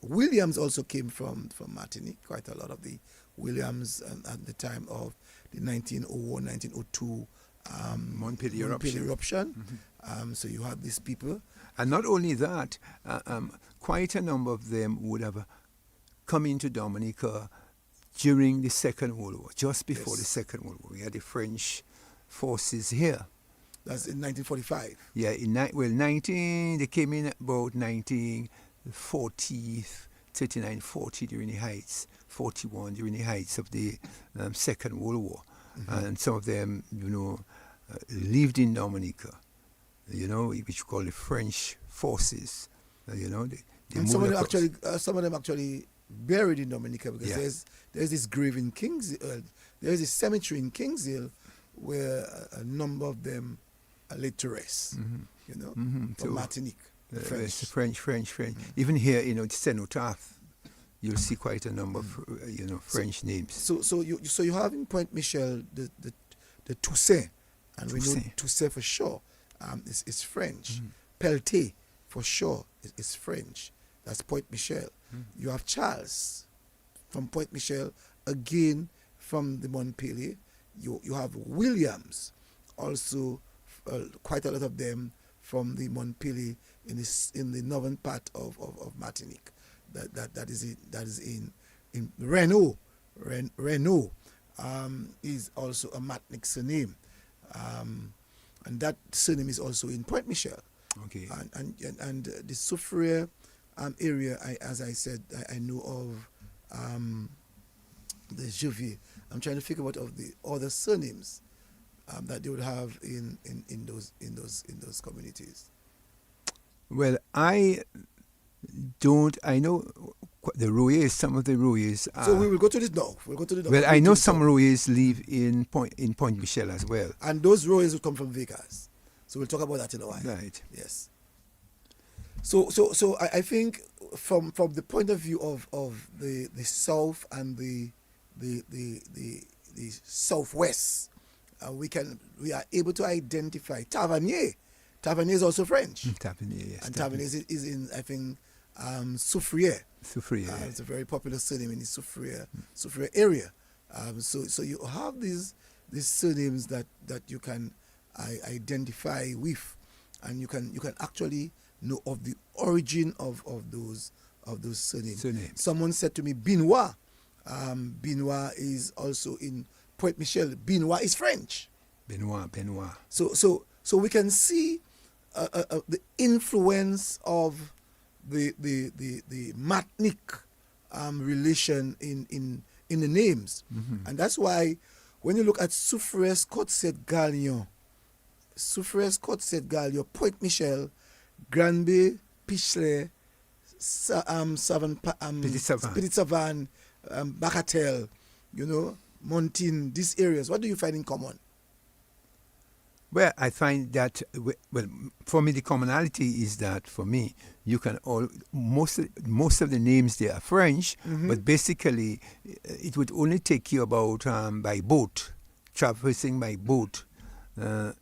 Speaker 1: Williams also came from Martinique. Quite a lot of the Williams at the time of the 1901, 1902
Speaker 2: Montpellier
Speaker 1: eruption. So you have these people.
Speaker 2: And not only that, quite a number of them would have come into Dominica during the Second World War, just before
Speaker 1: Yes.
Speaker 2: the Second World War. We had the French forces here.
Speaker 1: That's in 1945.
Speaker 2: Yeah, they came in about 1940, 39, 40 during the heights, 41 during the heights of the Second World War. And some of them, lived in Dominica, which we call the French forces. They
Speaker 1: And
Speaker 2: moved
Speaker 1: some of them
Speaker 2: across.
Speaker 1: actually buried in Dominica, because
Speaker 2: Yeah.
Speaker 1: there's this grave in Kingshill. There's this cemetery in Kingshill where a number of them are laid to rest. From
Speaker 2: So,
Speaker 1: Martinique. The
Speaker 2: It's
Speaker 1: French.
Speaker 2: French. Even here, the cenotaph, you'll see quite a number of, French names.
Speaker 1: So you have in Point Michel the Toussaint, and we know
Speaker 2: Toussaint.
Speaker 1: Toussaint for sure. It's French. Peltier for sure is French. That's Point Michel. You have Charles from Point Michel, again from the Montpellier. You have Williams, also quite a lot of them from the Montpellier in the northern part of Martinique. That is in Renault. Renault is also a Martinique surname, and that surname is also in Point Michel.
Speaker 2: Okay.
Speaker 1: And the Soufrière area, as I said, I know of the Jovier. I'm trying to figure out of the other surnames that they would have in those communities.
Speaker 2: Well, I know the Rouillés, some of the Rouillés are...
Speaker 1: So we will go to this now. We'll go to the.
Speaker 2: Well, I know some Rouillés live in Point Michel as well.
Speaker 1: And those Rouillés will come from Vegas. So we'll talk about that in a while.
Speaker 2: Right.
Speaker 1: Yes. So I think from the point of view of the south and the southwest, we are able to identify Tavernier. Tavernier is also French.
Speaker 2: Tavernier, yes.
Speaker 1: And Tavernier is in, I think, Soufrière.
Speaker 2: Soufrière.
Speaker 1: It's a very popular surname in the Soufrière area. So you have these surnames that you can identify with, and you can actually know of the origin of those surnames. Someone said to me, Benoit. Benoit is also in Point Michel. Benoit is French.
Speaker 2: Benoit.
Speaker 1: So we can see the influence of the Martinique relation in the names, and that's why when you look at Soufrière Côte-Saint-Galion, Point Michel, Granby, Pichelet, Petit Savan, Bacatel, Montine, these areas. What do you find in common?
Speaker 2: Well, I find that, for me, the commonality is that, for me, you can most of the names there are French, but basically, it would only take you about by boat, traversing by boat.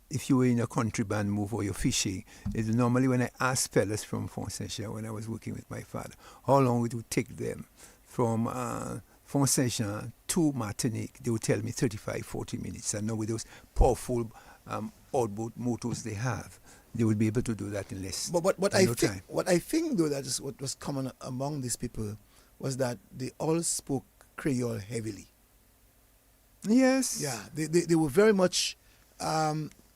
Speaker 2: If you were in a country band move or you're fishing, normally when I asked fellas from Fonseca when I was working with my father, how long it would take them from from Saint-Jean to Martinique, they would tell me 35, 40 minutes. And now with those powerful outboard motors they have, they would be able to do that in less
Speaker 1: But
Speaker 2: in no time.
Speaker 1: what I think though that is what was common among these people was that they all spoke Creole heavily.
Speaker 2: Yes.
Speaker 1: Yeah, they were very much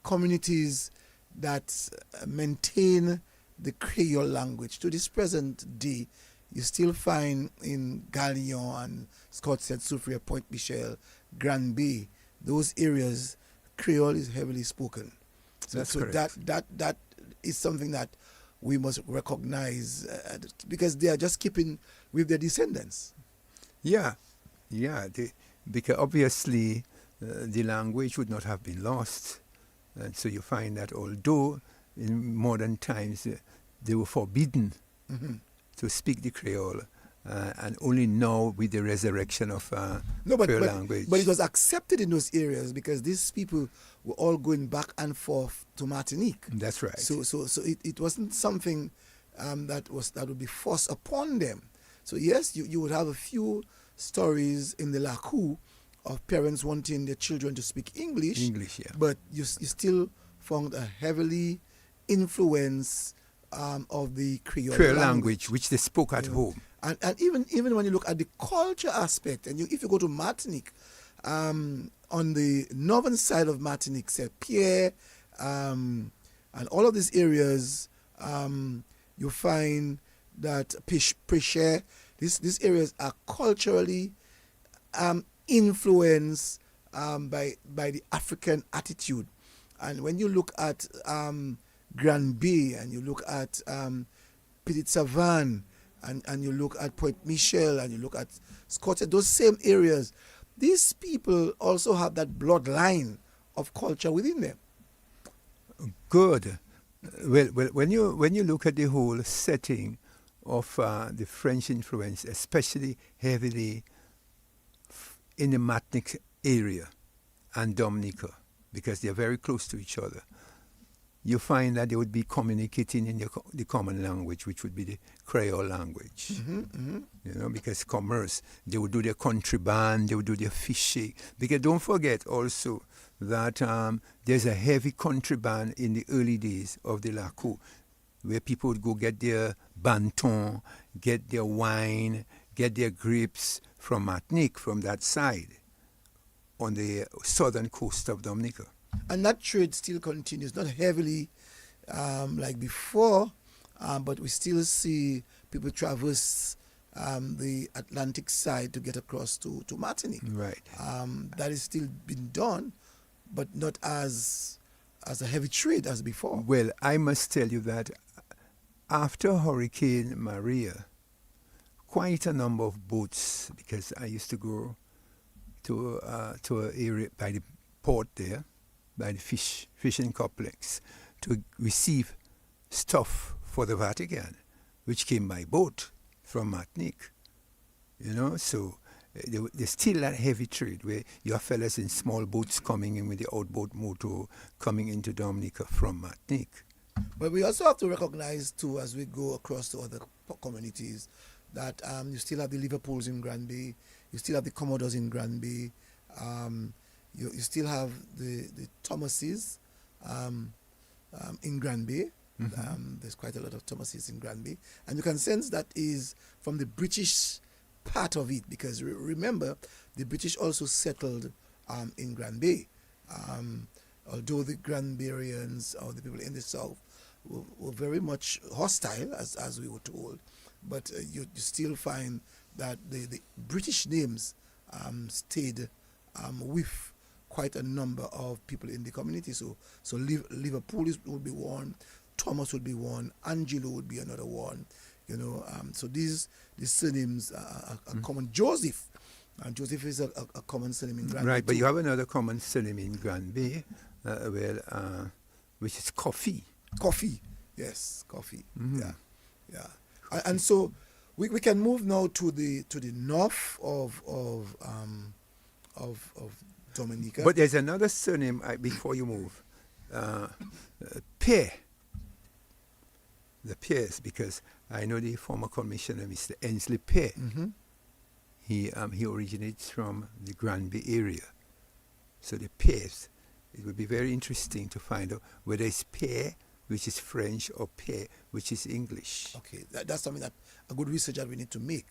Speaker 1: communities that maintain the Creole language. To this present day, you still find in Galion and Scott said Soufriere, Point Michel, Grand Bay, those areas, Creole is heavily spoken.
Speaker 2: That's
Speaker 1: so
Speaker 2: correct.
Speaker 1: that is something that we must recognize because they are just keeping with their descendants.
Speaker 2: Yeah. Because obviously the language would not have been lost. And so you find that although in modern times they were forbidden to speak the Creole, and only now with the resurrection of Creole language.
Speaker 1: But it was accepted in those areas because these people were all going back and forth to Martinique.
Speaker 2: That's right.
Speaker 1: So it wasn't something that would be forced upon them. So yes, you would have a few stories in the Lakou of parents wanting their children to speak English.
Speaker 2: English, yeah.
Speaker 1: But you still found a heavily influence of the Creole
Speaker 2: language, which they spoke at home.
Speaker 1: And even when you look at the culture aspect, and if you go to Martinique, on the northern side of Martinique, say Pierre, and all of these areas, you find that Péché, these areas are culturally influenced by the African attitude. And when you look at Grand Bay and you look at Petit Savan and you look at Point Michel and you look at Scotland, those same areas, these people also have that bloodline of culture within them.
Speaker 2: Good. Well, when you look at the whole setting of the French influence, especially heavily in the Martinique area and Dominica, because they're very close to each other, you find that they would be communicating in the common language, which would be the Creole language. You know, because commerce, they would do their contraband, they would do their fishing. Because don't forget also that there's a heavy contraband in the early days of the Lakou, where people would go get their banton, get their wine, get their grapes from Martinique, from that side, on the southern coast of Dominica.
Speaker 1: And that trade still continues, not heavily like before, but we still see people traverse the Atlantic side to get across to Martinique.
Speaker 2: Right.
Speaker 1: That is still being done, but not as a heavy trade as before.
Speaker 2: Well, I must tell you that after Hurricane Maria, quite a number of boats, because I used to go to an area by the port there, by the fishing complex, to receive stuff for the Vatican, which came by boat from Martinique. You know, so there's still that heavy trade where you have fellas in small boats coming in with the outboard motor coming into Dominica from Martinique.
Speaker 1: But we also have to recognize too, as we go across to other communities, that you still have the Liverpools in Grand Bay, you still have the Commodores in Grand Bay, you still have the Thomases in Grand Bay. There's quite a lot of Thomases in Grand Bay. And you can sense that is from the British part of it, because remember, the British also settled in Grand Bay. Although the Granbarians or the people in the south were very much hostile, as we were told, but you still find that the British names stayed with quite a number of people in the community. So Liverpool would be one, Thomas would be one, Angelo would be another one. You know, so these surnames are common. Joseph, Joseph is a common surname in Grand Bay.
Speaker 2: Right, but
Speaker 1: too.
Speaker 2: you have another common surname in Grand Bay, which is Coffee.
Speaker 1: Coffee, yes, coffee. Yeah. And so we can move now to the north of Dominica.
Speaker 2: But there's another surname before you move, Pear. The Pears, because I know the former commissioner, Mr. Ensley Pear. he originates from the Granby area. So the pairs, it would be very interesting to find out whether it's pair, which is French, or pair, which is English.
Speaker 1: Okay, that's something that a good research that we need to make,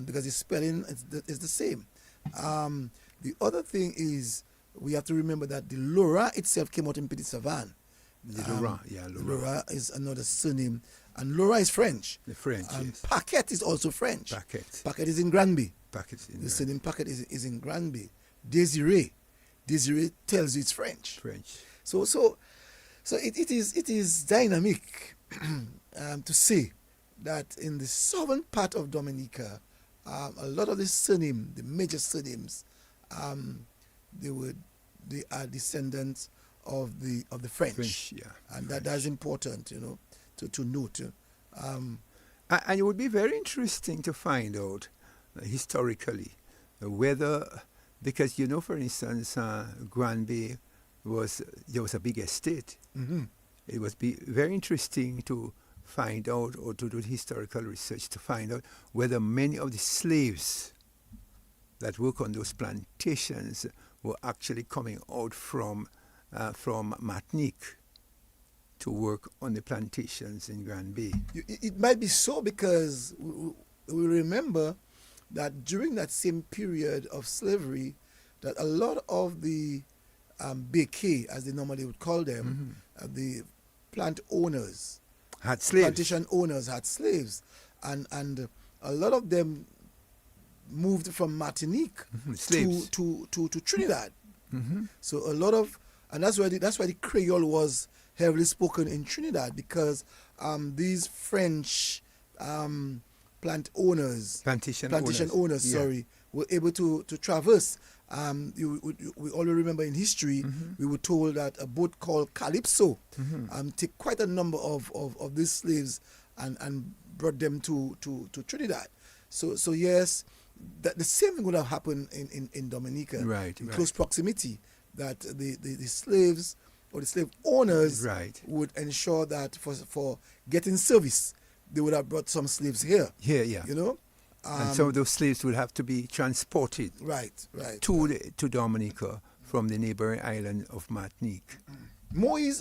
Speaker 1: because the spelling is the same. The other thing is we have to remember that the Laura itself came out in Petit Savan.
Speaker 2: The Laura,
Speaker 1: Laura is another surname, and Laura is French.
Speaker 2: The French, yes.
Speaker 1: Paquette is also French.
Speaker 2: Paquette.
Speaker 1: Paquette is in Granby.
Speaker 2: Paquette in
Speaker 1: The surname Paquette is in Granby. Desiree tells you it's French.
Speaker 2: French.
Speaker 1: So it is dynamic to say that in the southern part of Dominica, a lot of the major surnames, they are descendants of the French.
Speaker 2: French, yeah.
Speaker 1: And that's important, to note.
Speaker 2: And it would be very interesting to find out historically whether, because for instance, Granby there was a big estate.
Speaker 1: Mm-hmm.
Speaker 2: It would be very interesting to find out, or to do historical research to find out whether many of the slaves that work on those plantations were actually coming out from Martinique to work on the plantations in Granby.
Speaker 1: It might be so, because we remember that during that same period of slavery, that a lot of the béquets, as they normally would call them, the plant owners,
Speaker 2: Had slaves.
Speaker 1: plantation owners had slaves, and a lot of them moved from Martinique
Speaker 2: Slaves.
Speaker 1: to Trinidad.
Speaker 2: Mm-hmm.
Speaker 1: So a lot of, and that's why the Creole was heavily spoken in Trinidad, because these French plantation owners,
Speaker 2: yeah.
Speaker 1: were able to traverse. We all remember in history, we were told that a boat called Calypso took quite a number of these slaves and brought them to Trinidad. So yes, that the same thing would have happened in Dominica, in close proximity, that the slaves or the slave owners would ensure that for getting service, they would have brought some slaves here.
Speaker 2: Here, yeah. And some of those slaves would have to be transported to Dominica from the neighboring island of Martinique.
Speaker 1: Moise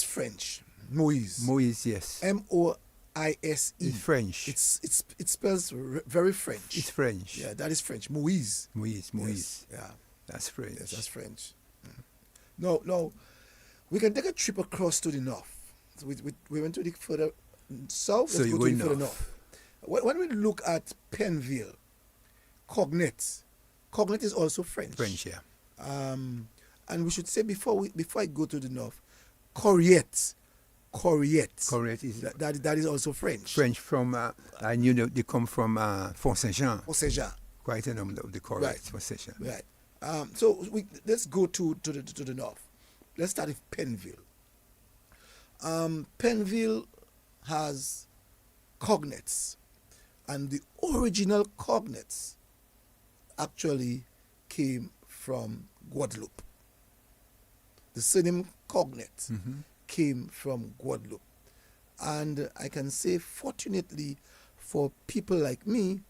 Speaker 1: French. Moise,
Speaker 2: yes.
Speaker 1: Moise.
Speaker 2: It's French.
Speaker 1: It spells very French.
Speaker 2: It's French.
Speaker 1: Yeah, that is French. Moise.
Speaker 2: Yes,
Speaker 1: yeah.
Speaker 2: That's French.
Speaker 1: Yes, that's French. No, we can take a trip across to the north. So we went to the further south.
Speaker 2: So
Speaker 1: Let's
Speaker 2: you
Speaker 1: go
Speaker 2: go
Speaker 1: to the further
Speaker 2: north.
Speaker 1: north. When we look at Penville, Cognet is also French.
Speaker 2: French, yeah.
Speaker 1: And we should say before I go to the north, Coriette
Speaker 2: is
Speaker 1: that is also French.
Speaker 2: French from, I knew they come from Fort Saint-Jean. Quite a number of the Coriettes, Fort Saint-Jean.
Speaker 1: Right. So let's go to the north. Let's start with Penville. Penville has cognates, and the original cognates actually came from Guadeloupe. The surname Cognet came from Guadeloupe. And I can say, fortunately for people like me,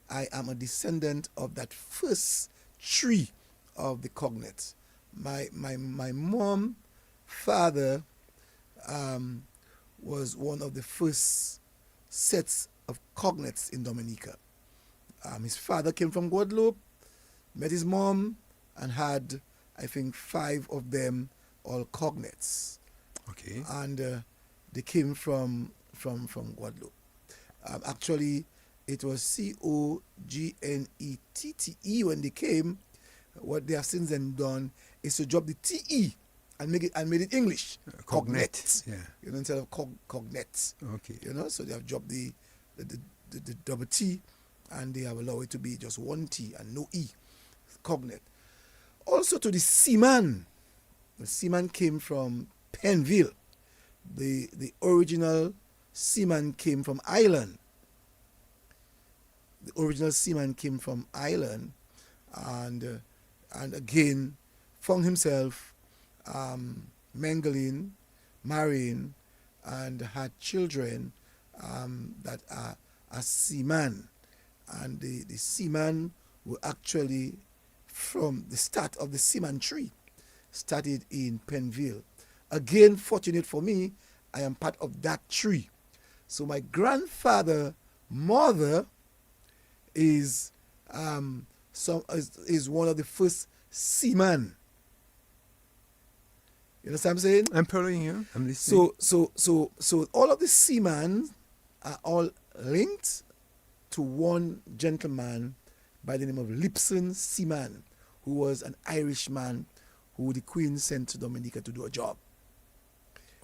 Speaker 1: I am a descendant of that first tree of the Cognet. My mom, father was one of the first sets of Cognets in Dominica. His father came from Guadeloupe, met his mom, and had, I think, 5 of them all Cognets.
Speaker 2: Okay.
Speaker 1: And they came from Guadeloupe. Actually, it was Cognette when they came. What they have since then done is to drop the TE and made it English.
Speaker 2: Cognet. Yeah.
Speaker 1: Instead of Cognet.
Speaker 2: Okay.
Speaker 1: So they have dropped the double T, and they have allowed it to be just one T and no E. Cognet. Also to the seaman. The seaman came from Penville. The original seaman came from Ireland. The original seaman came from Ireland, and again found himself mingling, marrying, and had children that are seamen. and the seaman were actually from the start of the seaman tree, started in Penville. Again, fortunate for me, I am part of that tree. So my grandfather, mother, is is one of the first seamen. You know what I'm saying?
Speaker 2: I'm following you. I'm listening.
Speaker 1: So all of the seamen are all linked to one gentleman by the name of Lipson Seaman, who was an Irishman who the Queen sent to Dominica to do a job.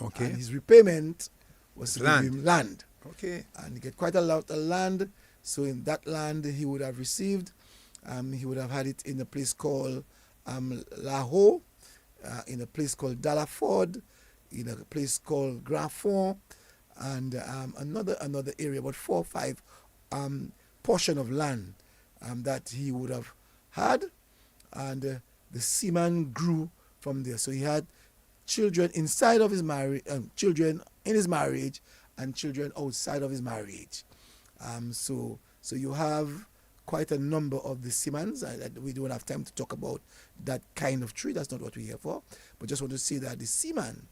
Speaker 2: Okay.
Speaker 1: And his repayment was to give
Speaker 2: Land.
Speaker 1: him land.
Speaker 2: Okay.
Speaker 1: And he get quite a lot of land. So in that land he would have received, he would have had it in a place called Lakou, in a place called Dalaford, in a place called Grafon, and another area, about 4 or 5 portion of land that he would have had, and the seaman grew from there. So he had children inside of his marriage, children in his marriage, and children outside of his marriage. So you have quite a number of the seamans. We don't have time to talk about that kind of tree. That's not what we're here for. But just want to say that the seaman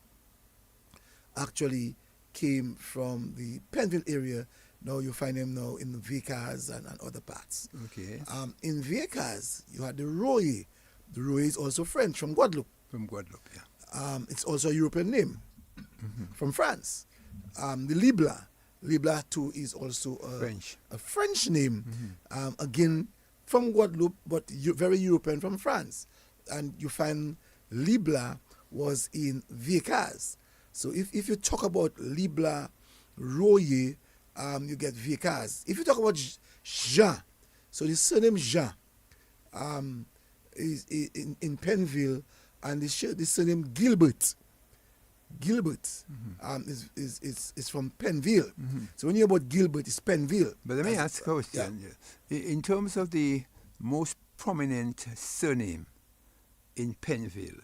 Speaker 1: actually came from the Penville area. Now you find them now in the Vickers and other parts.
Speaker 2: Okay.
Speaker 1: In Vickers, you had the Royer. The Royer is also French, from Guadeloupe.
Speaker 2: From Guadeloupe, yeah.
Speaker 1: It's also a European name, from France. The Libla. Libla too is also a French name, again from Guadeloupe, but very European, from France. And you find Libla was in Vickers. So if you talk about Libla, Royer, you get Vickers. If you talk about Jean, so the surname Jean is in Penville, and the surname Gilbert. Gilbert is from Penville. So when you hear about Gilbert, it's Penville.
Speaker 2: But let me ask a question. Yeah. In terms of the most prominent surname in Penville,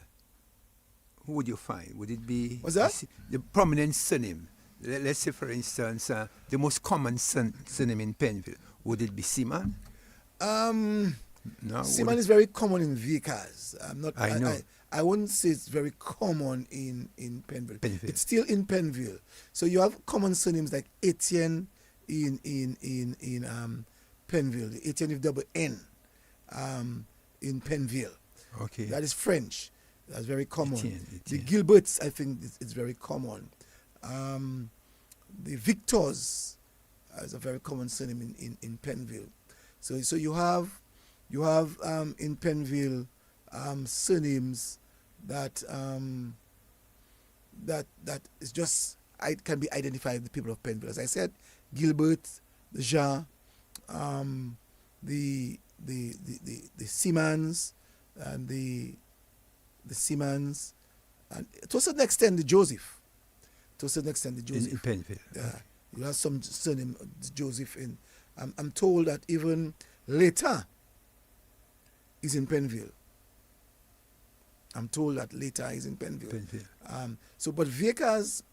Speaker 2: who would you find? Would it be...
Speaker 1: What's that?
Speaker 2: The prominent surname. Let's say, for instance, the most common surname in Penville. Would it be Seaman? No.
Speaker 1: Seaman is very common in Vickers.
Speaker 2: I know.
Speaker 1: I wouldn't say it's very common in Penville.
Speaker 2: Penville.
Speaker 1: It's still in Penville. So you have common surnames like Etienne in Penville. The Etienne with double N in Penville.
Speaker 2: Okay.
Speaker 1: That is French. That's very common.
Speaker 2: Etienne.
Speaker 1: The Gilberts, I think, it's very common. The Victors is a very common surname in Penville. So you have in Penville surnames that is just can be identified with the people of Penville. As I said, Gilbert, the Jean, the Seamans, and the Seamans, and to a certain extent the Joseph.
Speaker 2: In Penville.
Speaker 1: Yeah, you have some surname Joseph in. I'm told that even later is in Penville. I'm told that later is in Penville. But Vickers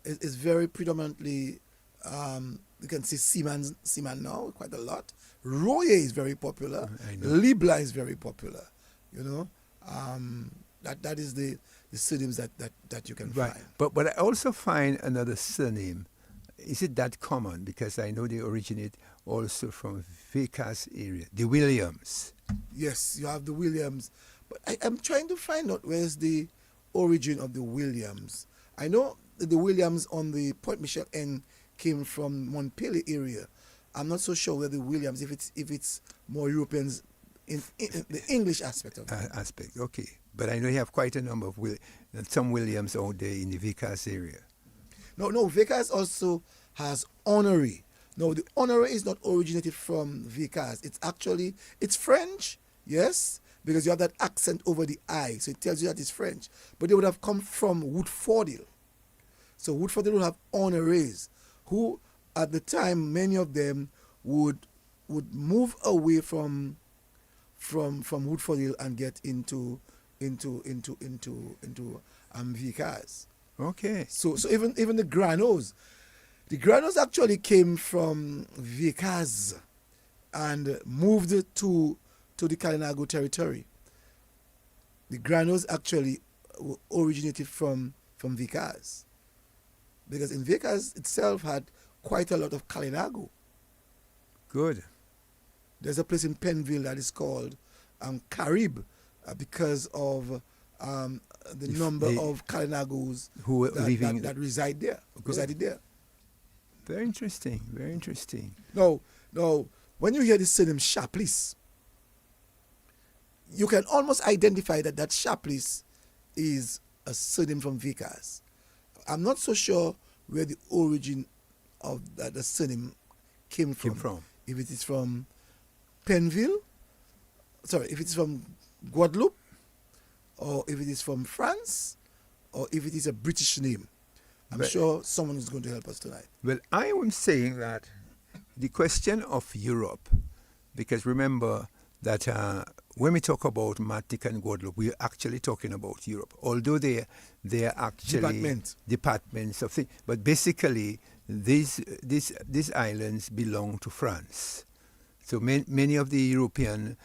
Speaker 1: is very predominantly, you can see Seaman now quite a lot. Royer is very popular. Libla is very popular. You know, that is the surnames that you can find.
Speaker 2: But I also find another surname. Is it that common? Because I know they originate also from Vickers area. The Williams.
Speaker 1: Yes, you have the Williams. But I'm trying to find out where's the origin of the Williams. I know that the Williams on the Point Michel end came from Montpellier area. I'm not so sure where the Williams, if it's more Europeans in the English aspect of it.
Speaker 2: Okay. But I know you have quite a number of some Williams out there in the Vickers area.
Speaker 1: No, Vickers also has honorary. No, the honorary is not originated from Vickers. It's French, yes, because you have that accent over the I, so it tells you that it's French. But they would have come from Woodfordale. So Woodfordale would have honorees, who at the time, many of them would move away from Woodfordale and get into Vickers.
Speaker 2: Okay.
Speaker 1: So even the Granos, The Granos actually came from Vikas and moved to the Kalinago territory. The Granos actually originated from Vikas, because in Vikas itself had quite a lot of Kalinago.
Speaker 2: Good.
Speaker 1: There's a place in Penville that is called Carib, because of the number of Kalinagos
Speaker 2: who were living
Speaker 1: that reside there. Resided there.
Speaker 2: Very interesting. Very interesting.
Speaker 1: Now, when you hear the surname Shaplis, you can almost identify that Shaplis is a surname from Vikas. I'm not so sure where the origin of the surname came from. If it is from Penville, if it's from Guadeloupe, or if it is from France, or if it is a British name. I'm sure someone is going to help us tonight.
Speaker 2: Well, I am saying that the question of Europe, because remember that when we talk about Martinique and Guadeloupe, we're actually talking about Europe, although they are actually departments of things. But basically, these islands belong to France. So many of the European,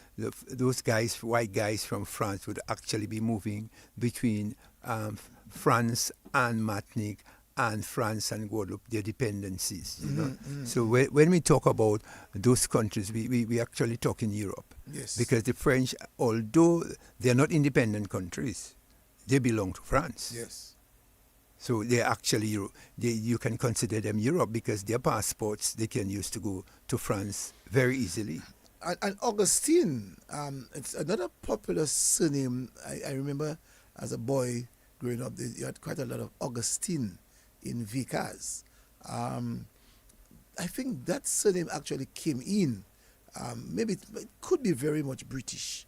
Speaker 2: those guys, white guys from France, would actually be moving between France and Martinique and France and Guadeloupe, their dependencies. You know? So when we talk about those countries, we actually talk in Europe.
Speaker 1: Yes.
Speaker 2: Because the French, although they're not independent countries, they belong to France.
Speaker 1: Yes.
Speaker 2: So they're actually, you can consider them Europe, because their passports they can use to go to France very easily.
Speaker 1: And Augustine, it's another popular surname. I remember as a boy growing up, you had quite a lot of Augustine in Vikas. I think that surname actually came in. Maybe it could be very much British.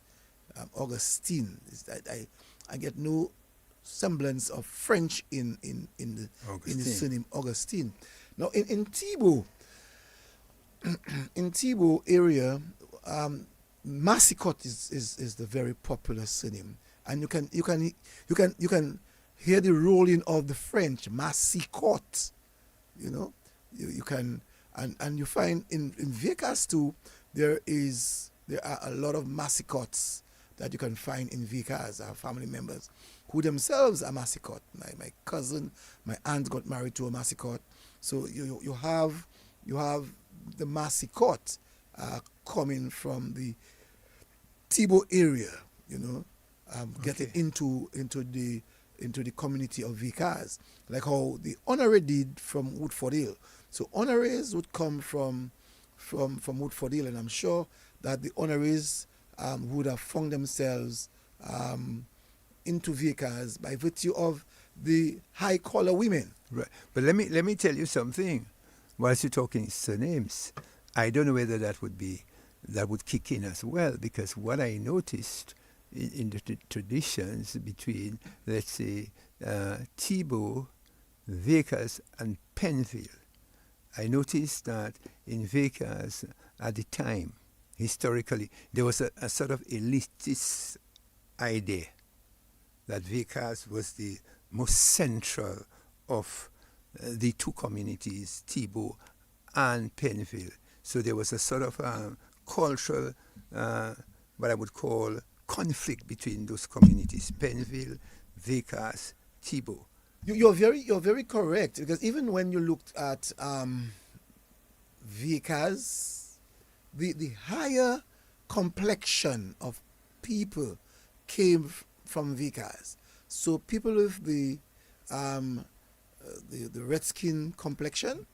Speaker 1: Augustine. I get no semblance of French in the surname Augustine. Now in Thibault, in Thibault area, Massicotte is the very popular surname, and you can hear the rolling of the French Massicotte. You know, you can and you find in Vikas too there are a lot of Massicottes that you can find in Vikas, our family members who themselves are Massicotte. My cousin, my aunt got married to a Massicotte. So you have the Massicotte coming from the Thibault area, you know, getting into the community of Vikas, like how the Honoré did from Woodford Hill. So Honorés would come from Woodford Hill, and I'm sure that the Honorés would have found themselves into Vikas by virtue of the high collar women.
Speaker 2: Right. But let me tell you something. Whilst you're talking surnames, I don't know whether that would kick in as well, because what I noticed in the traditions between, let's say, Thibault, Vikas, and Penville, I noticed that in Vikas at the time, historically, there was a sort of elitist idea that Vikas was the most central of the two communities, Thibault and Penville. So there was a sort of cultural, what I would call, conflict between those communities, Penville, Vikas, Thibault.
Speaker 1: You're very correct, because even when you looked at Vikas, the higher complexion of people came from Vikas. So people with the red skin complexion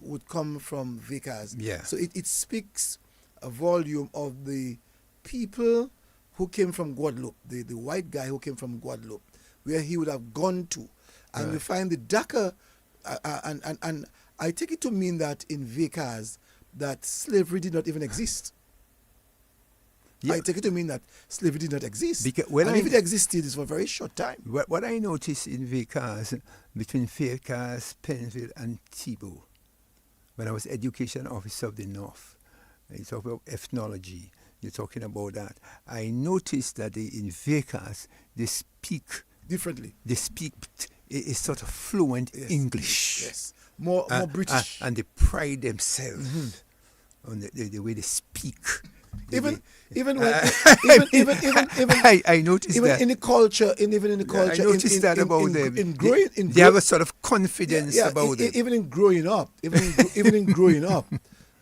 Speaker 1: would come from Vikas.
Speaker 2: Yeah.
Speaker 1: So it speaks a volume of the people who came from Guadeloupe, the white guy who came from Guadeloupe, where he would have gone to. And
Speaker 2: Right.
Speaker 1: you find the darker, and I take it to mean that in Vikas, that slavery did not even exist.
Speaker 2: Yeah.
Speaker 1: I take it to mean that slavery did not exist.
Speaker 2: Because
Speaker 1: and if it existed, it's for a very short time.
Speaker 2: What I noticed in Vikas, between Vikas, Penville, and Thibault, when I was education officer of the North, you talk about ethnology, you're talking about that. I noticed that in Vikas, they speak
Speaker 1: Differently.
Speaker 2: a sort of fluent
Speaker 1: Yes.
Speaker 2: English.
Speaker 1: Yes. more British.
Speaker 2: And they pride themselves on the way they speak.
Speaker 1: Even when
Speaker 2: I noticed
Speaker 1: even
Speaker 2: that.
Speaker 1: in the culture, I
Speaker 2: noticed that about them.
Speaker 1: They
Speaker 2: have a sort of confidence about them.
Speaker 1: Even in growing up, even in growing up,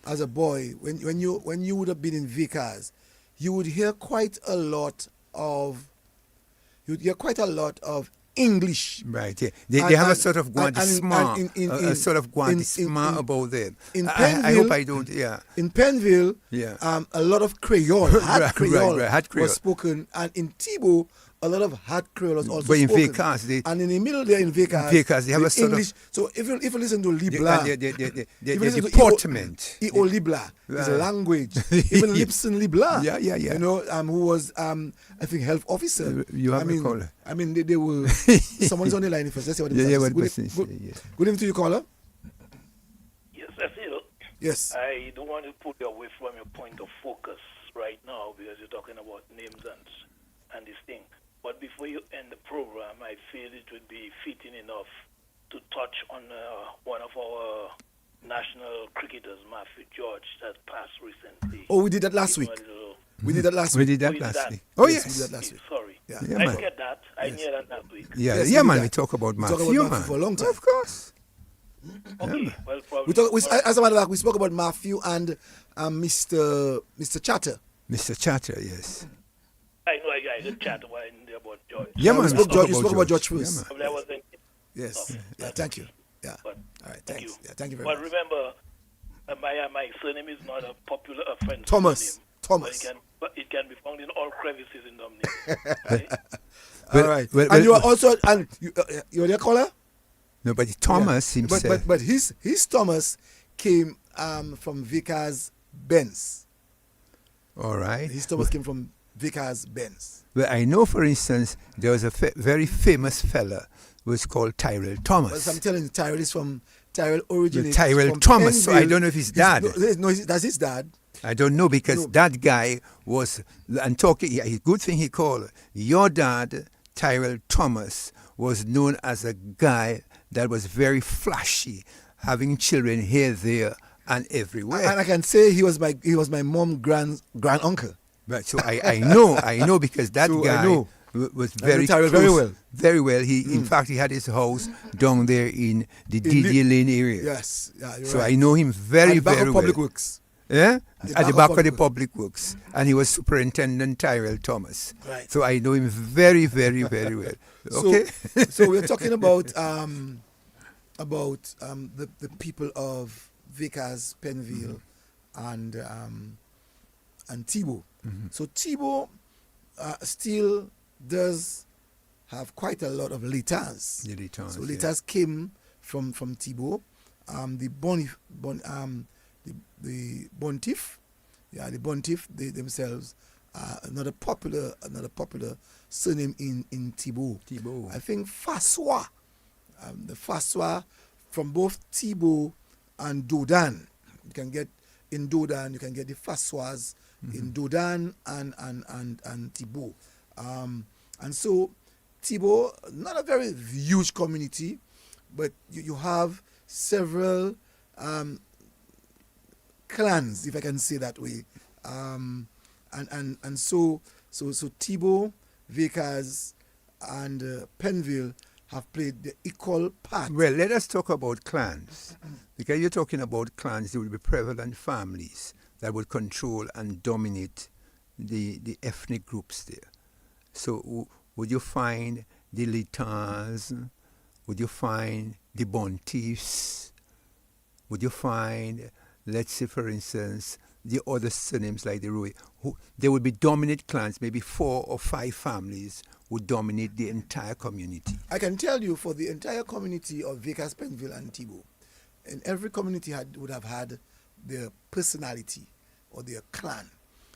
Speaker 1: as a boy, when you would have been in Vickers, you would hear quite a lot of English.
Speaker 2: Right, yeah. They have a sort of guandisma, a sort of guandisma about them.
Speaker 1: In
Speaker 2: I
Speaker 1: Penville,
Speaker 2: hope I don't, yeah.
Speaker 1: In Penville, a lot of Creole, hard Creole, was spoken, and in Thibault, a lot of hard Creole was also spoken.
Speaker 2: But in Vickers,
Speaker 1: and in the middle there in Vickers,
Speaker 2: they have a sort
Speaker 1: English. So if you listen to Libla,
Speaker 2: the deportment.
Speaker 1: E.O. Libla is a language. Even Lipson Libla, you know, who was I think health officer.
Speaker 2: You have a caller.
Speaker 1: I mean, they were. Someone's on the line first. Let's see what
Speaker 2: good
Speaker 1: evening to you, caller.
Speaker 9: Yes, Cecil.
Speaker 1: Yes.
Speaker 9: I don't want to put you away from your point of focus right now because you're talking about names and this thing. But before you end the program, I feel it would be fitting enough to touch on one of our national cricketers, Matthew George, that passed recently.
Speaker 1: Oh, we did that last week. We did that last week.
Speaker 2: We did that last week. Oh, yes.
Speaker 1: We did that last week.
Speaker 9: Sorry.
Speaker 1: Yeah.
Speaker 9: I get that. I knew that last week.
Speaker 2: Yeah, man. We talk about Matthew, man.
Speaker 1: For a long time.
Speaker 2: Of course.
Speaker 9: Okay. Well, probably.
Speaker 1: As a matter of fact, we spoke about Matthew and Mr. Chatter.
Speaker 2: Mr. Chatter, yes.
Speaker 9: I know I could chat about George.
Speaker 2: Yeah, man.
Speaker 1: You spoke about George first.
Speaker 2: Yeah,
Speaker 1: Yes. Yeah, thank you. Yeah.
Speaker 9: But
Speaker 1: all right, thanks.
Speaker 9: you.
Speaker 1: Yeah, thank you very
Speaker 9: But
Speaker 1: much.
Speaker 9: remember, my surname is not a popular friend.
Speaker 1: Thomas.
Speaker 9: But it can be found in all crevices in Dominic. Right?
Speaker 1: All right. And you are also you're their caller?
Speaker 2: No, but Thomas himself.
Speaker 1: But his Thomas came from Vickers Benz.
Speaker 2: All right.
Speaker 1: His Thomas came from Vickers Benz.
Speaker 2: Well, I know, for instance, there was a very famous fella who was called Tyrell Thomas.
Speaker 1: Well, I'm telling you, Tyrell originates
Speaker 2: Tyrell
Speaker 1: from
Speaker 2: Thomas, so I
Speaker 1: Penville.
Speaker 2: don't know if his dad.
Speaker 1: No, that's his dad.
Speaker 2: I don't know because that guy was, and talking, good thing he called, your dad, Tyrell Thomas, was known as a guy that was very flashy, having children here, there, and everywhere.
Speaker 1: And I can say he was my mom's grand uncle.
Speaker 2: Right, so I know because that guy was very close, very well. He in fact he had his house down there in the Didier Lane area.
Speaker 1: Yes,
Speaker 2: so right. I know him very well.
Speaker 1: Public Works.
Speaker 2: Yeah, at the back of the Public Works, and he was Superintendent Tyrell Thomas.
Speaker 1: Right.
Speaker 2: So I know him very, very, very well. Okay.
Speaker 1: So we're talking about the people of Vickers, Penville, and Thibault. Mm-hmm. So Thibault still does have quite a lot of Letans. So Letans came from Thibault. The Bontif, they themselves another popular surname in Thibault. I think Fassois, the Fassois from both Thibault and Dodan. You can get in Dodan, you can get the Fassois in Dodan and Thibault. And so Thibault, not a very huge community, but you have several clans, if I can say that way, and so Thibault, Vickers, and Penville have played the equal part.
Speaker 2: Well, let us talk about clans, because you're talking about clans. There will be prevalent families that would control and dominate the ethnic groups there. So would you find the Letans? Would you find the Bontifs? Would you find, let's say, for instance, the other surnames like the Roy? There would be dominant clans, maybe 4 or 5 families would dominate the entire community.
Speaker 1: I can tell you, for the entire community of Vickers, Penville, and Thibault, and every community would have had their personality or their clan.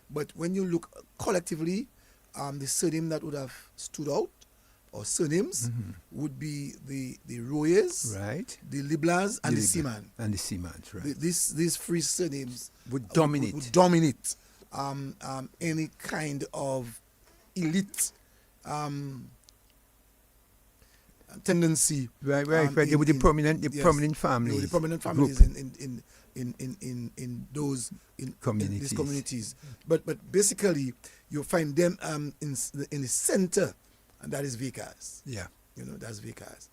Speaker 1: But when you look collectively, the surname that would have stood out, or surnames, would be the Royers,
Speaker 2: right,
Speaker 1: the Liblans, and the Seaman.
Speaker 2: And the Seamans, right.
Speaker 1: These 3 surnames
Speaker 2: would dominate.
Speaker 1: Would dominate any kind of elite tendency.
Speaker 2: Right. There were the prominent families.
Speaker 1: The prominent families in those
Speaker 2: Communities.
Speaker 1: in these communities. But basically, you find them in the center, and that is Vickers.
Speaker 2: Yeah.
Speaker 1: That's Vickers.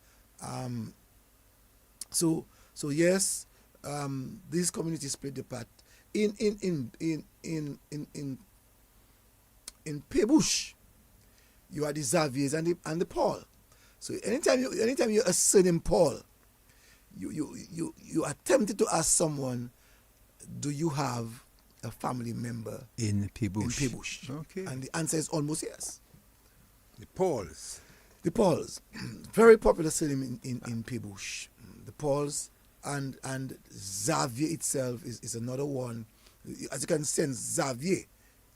Speaker 1: So yes, these communities played the part in Pebush. You are the Xaviers and the Paul. So anytime you a surname Paul, you are tempted to ask someone, do you have a family member
Speaker 2: in Pebush?
Speaker 1: In Pebush.
Speaker 2: Okay.
Speaker 1: And the answer is almost yes.
Speaker 2: The Pauls.
Speaker 1: The Pauls, very popular surname in Pebush. The Pauls and Xavier itself is another one. As you can sense, Xavier,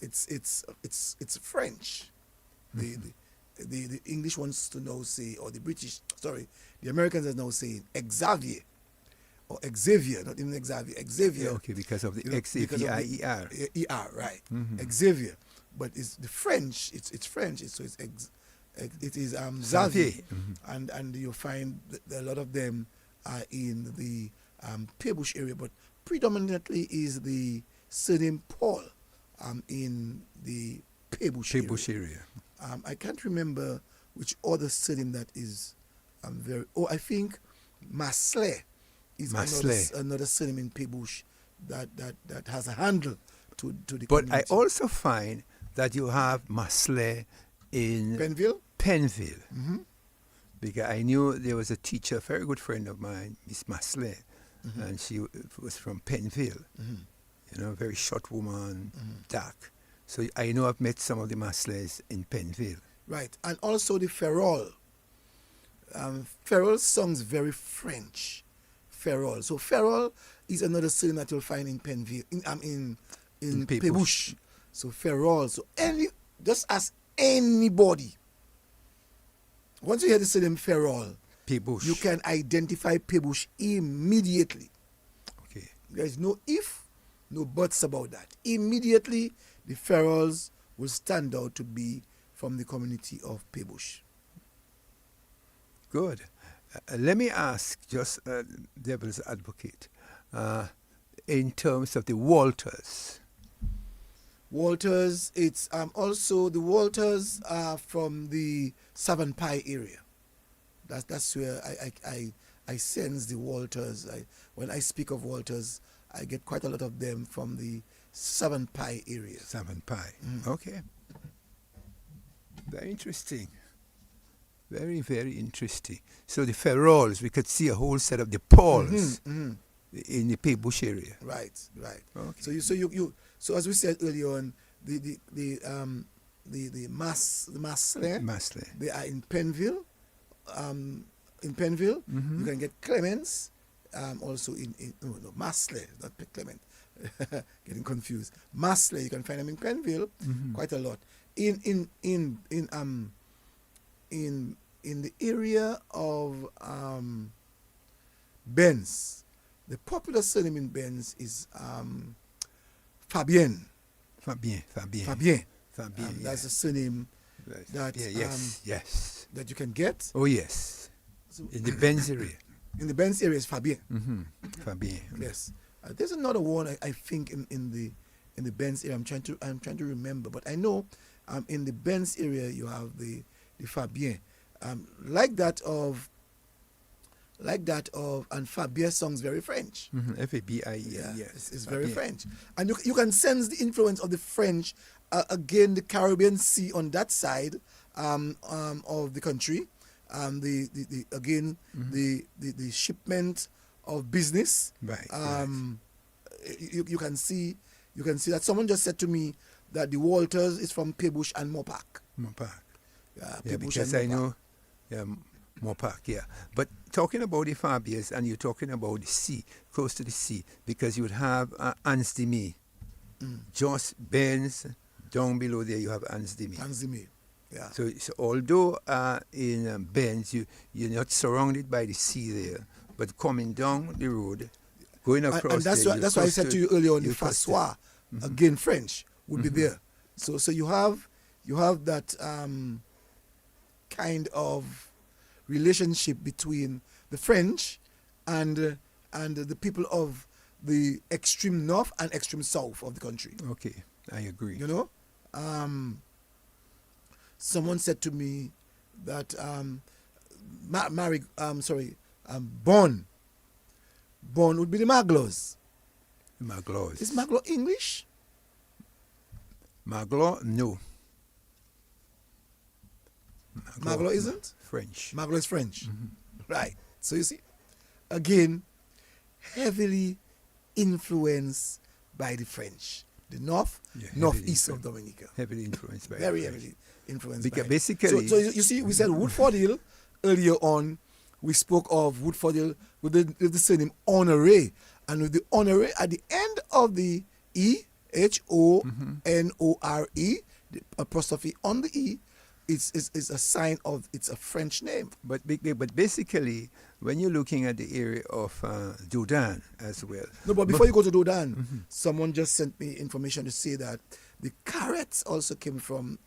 Speaker 1: it's French. The English wants to now say, or the Americans are now saying Xavier or Xavier, not even Xavier. Xavier.
Speaker 2: Okay, because of the X-A-V-I-E-R.
Speaker 1: E-R, right. Xavier. But it's the French, it's French, it is Xavier. And you'll find that a lot of them are in the Pebush area, but predominantly is the surname Paul in the Pebush area. I can't remember which other surname that is I think Masley is another surname in Pebush that has a handle to the
Speaker 2: But
Speaker 1: community.
Speaker 2: I also find that you have Masley in
Speaker 1: Penville.
Speaker 2: Mm-hmm. Because I knew there was a teacher, a very good friend of mine, Miss Masley, and she was from Penville. Very short woman, dark. So I know I've met some of the Masleys in Penville.
Speaker 1: Right, and also the Ferrol. Ferrol sounds very French. Ferrol. So Ferrol is another surname that you'll find in Penville, in Pebush. So Ferrol. So just ask anybody. Once you hear the surname Ferrol,
Speaker 2: Pebush,
Speaker 1: you can identify Pebush immediately.
Speaker 2: Okay.
Speaker 1: There's no if, no buts about that. Immediately, the Ferrols will stand out to be from the community of Pebush.
Speaker 2: Good. Let me ask, just devil's advocate, in terms of the Walters.
Speaker 1: Walters, it's also the Walters are from the Savon Pie area. That's where I sense the Walters. When I speak of Walters, I get quite a lot of them from the Savon Pie area.
Speaker 2: Savon Pie. Okay. Very interesting. Very, very interesting. So the Ferrols, we could see a whole set of the Pauls in the Pebush area.
Speaker 1: Right.
Speaker 2: Okay.
Speaker 1: So as we said earlier on, the Masley, they are in Penville. You can get Clements. Also Masley, not Clement. Getting confused. Masley, you can find them in Penville quite a lot. In the area of Benz, the popular surname in Benz is Fabien. That's a surname that
Speaker 2: yes
Speaker 1: that you can get.
Speaker 2: Oh yes, in the Benz area.
Speaker 1: In the Benz area is Fabien.
Speaker 2: Fabien.
Speaker 1: Yes. There's another one I think in the Benz area. I'm trying to remember, but I know in the Benz area you have the Fabien. Like that of and Fabien sounds very French.
Speaker 2: F-A-B-I-E.
Speaker 1: Yes, it's very French, and you can sense the influence of the French. Again, the Caribbean Sea on that side of the country. The shipment of business.
Speaker 2: Right.
Speaker 1: You can see that someone just said to me that the Walters is from Pebush and Mopak.
Speaker 2: Yeah, because I know Mopak, yeah. But talking about the Fabians, and you're talking about the sea, close to the sea, because you would have Ansdimi, just Benz, down below there you have Ansdimi.
Speaker 1: Yeah.
Speaker 2: So although in Benz you're not surrounded by the sea there, but coming down the road, going across
Speaker 1: and that's why I said to you earlier on the Fassois, again French, would be there. So you have that kind of relationship between the French and the people of the extreme north and extreme south of the country.
Speaker 2: Okay, I agree.
Speaker 1: You know, someone said to me that Born would be the Maglos.
Speaker 2: Maglos.
Speaker 1: Is Maglo English?
Speaker 2: Maglo, no.
Speaker 1: Maglo isn't?
Speaker 2: French.
Speaker 1: Maglo is French. Right. So you see, again, heavily influenced by the French. The northeast of Dominica.
Speaker 2: Heavily influenced by
Speaker 1: Very
Speaker 2: the French.
Speaker 1: heavily influenced
Speaker 2: Because
Speaker 1: by
Speaker 2: basically...
Speaker 1: So you see, we said Woodford Hill earlier on. We spoke of Woodford Hill with the surname Honoré. And with the Honoré at the end of the E, H-O-N-O-R-E, the apostrophe on the E, it's a sign of, it's a French name.
Speaker 2: But basically, when you're looking at the area of Doudan as well.
Speaker 1: No, but before you go to Doudan, someone just sent me information to say that the carrots also came from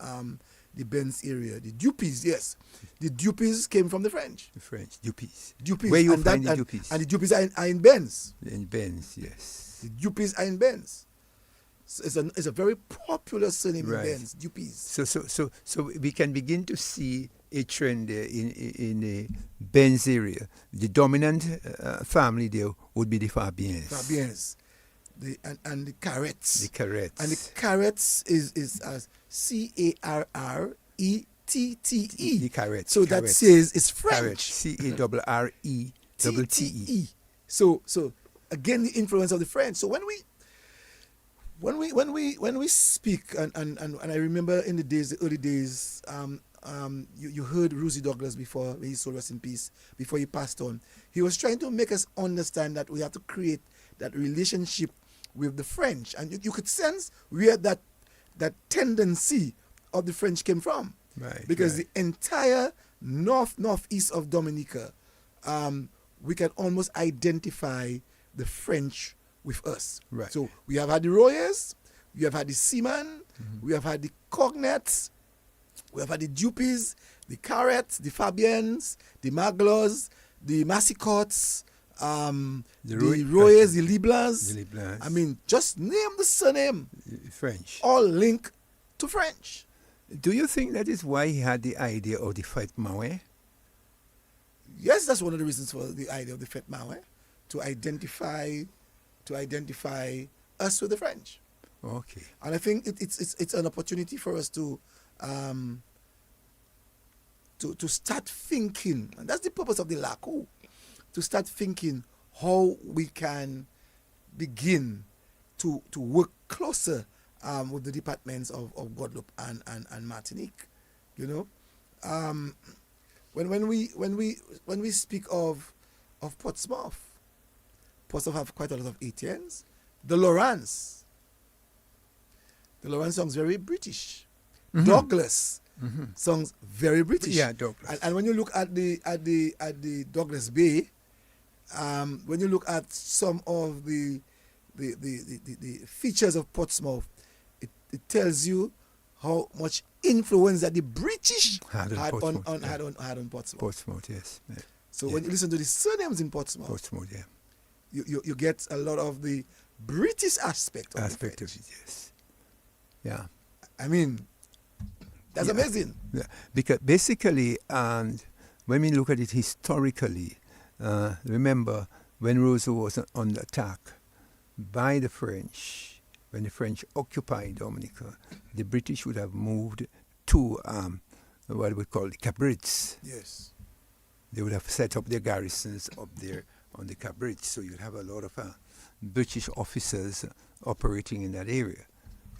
Speaker 1: the Benz area. The Dupies, yes. The Dupies came from the French.
Speaker 2: The French, Dupies.
Speaker 1: Dupies.
Speaker 2: Where you
Speaker 1: and
Speaker 2: find
Speaker 1: that,
Speaker 2: the Dupies?
Speaker 1: And the Dupies are in Benz.
Speaker 2: In Benz, yes.
Speaker 1: The Dupies are in Benz. So it's a very popular surname
Speaker 2: Right.
Speaker 1: in Benz, Dupies.
Speaker 2: So we can begin to see a trend there in the Benz area. The dominant family there would be the Fabiens.
Speaker 1: Fabiens. And the Carrettes.
Speaker 2: The Carrettes.
Speaker 1: And the Carrettes is as Carrette.
Speaker 2: The Carrettes.
Speaker 1: So that
Speaker 2: Carrettes.
Speaker 1: says it's French.
Speaker 2: Carrettes. Carrette.
Speaker 1: So again, the influence of the French. So when we speak, and I remember in the early days, you heard Rosie Douglas before, may his soul rest in peace, before he passed on. He was trying to make us understand that we have to create that relationship with the French, and you could sense where that tendency of the French came from,
Speaker 2: Right,
Speaker 1: because
Speaker 2: right.
Speaker 1: the entire northeast of Dominica, we can almost identify the French with us.
Speaker 2: Right.
Speaker 1: So we have had the Royers, we have had the Seaman, we have had the Cognets, we have had the Dupies, the Carrettes, the Fabiens, the Maglos, the Massicots, the Royers, the Liblans.
Speaker 2: The Liblans.
Speaker 1: I mean, just name the surname.
Speaker 2: French.
Speaker 1: All linked to French.
Speaker 2: Do you think that is why he had the idea of the Fête Maouin?
Speaker 1: Yes, that's one of the reasons for the idea of the Fête Maouin, to identify us with the French.
Speaker 2: Okay.
Speaker 1: And I think it's an opportunity for us to start thinking, and that's the purpose of the Lakou, to start thinking how we can begin to work closer with the departments of Guadeloupe and Martinique. You know, when we speak of Portsmouth have quite a lot of ATNs. The Lawrence sounds very British. Douglas sounds very British.
Speaker 2: Yeah, Douglas.
Speaker 1: And when you look at the Douglas Bay, when you look at some of the features of Portsmouth, it tells you how much influence that the British had on Portsmouth.
Speaker 2: Portsmouth, yes. Yeah.
Speaker 1: So when you listen to the surnames in Portsmouth,
Speaker 2: yeah.
Speaker 1: You get a lot of the British aspect of
Speaker 2: it, yes. Yeah.
Speaker 1: I mean, that's amazing.
Speaker 2: Yeah. Because basically, and when we look at it historically, remember when Roseau was under attack by the French, when the French occupied Dominica, the British would have moved to what we call the Cabrits.
Speaker 1: Yes.
Speaker 2: They would have set up their garrisons up there on the Cabrits, so you'd have a lot of British officers operating in that area.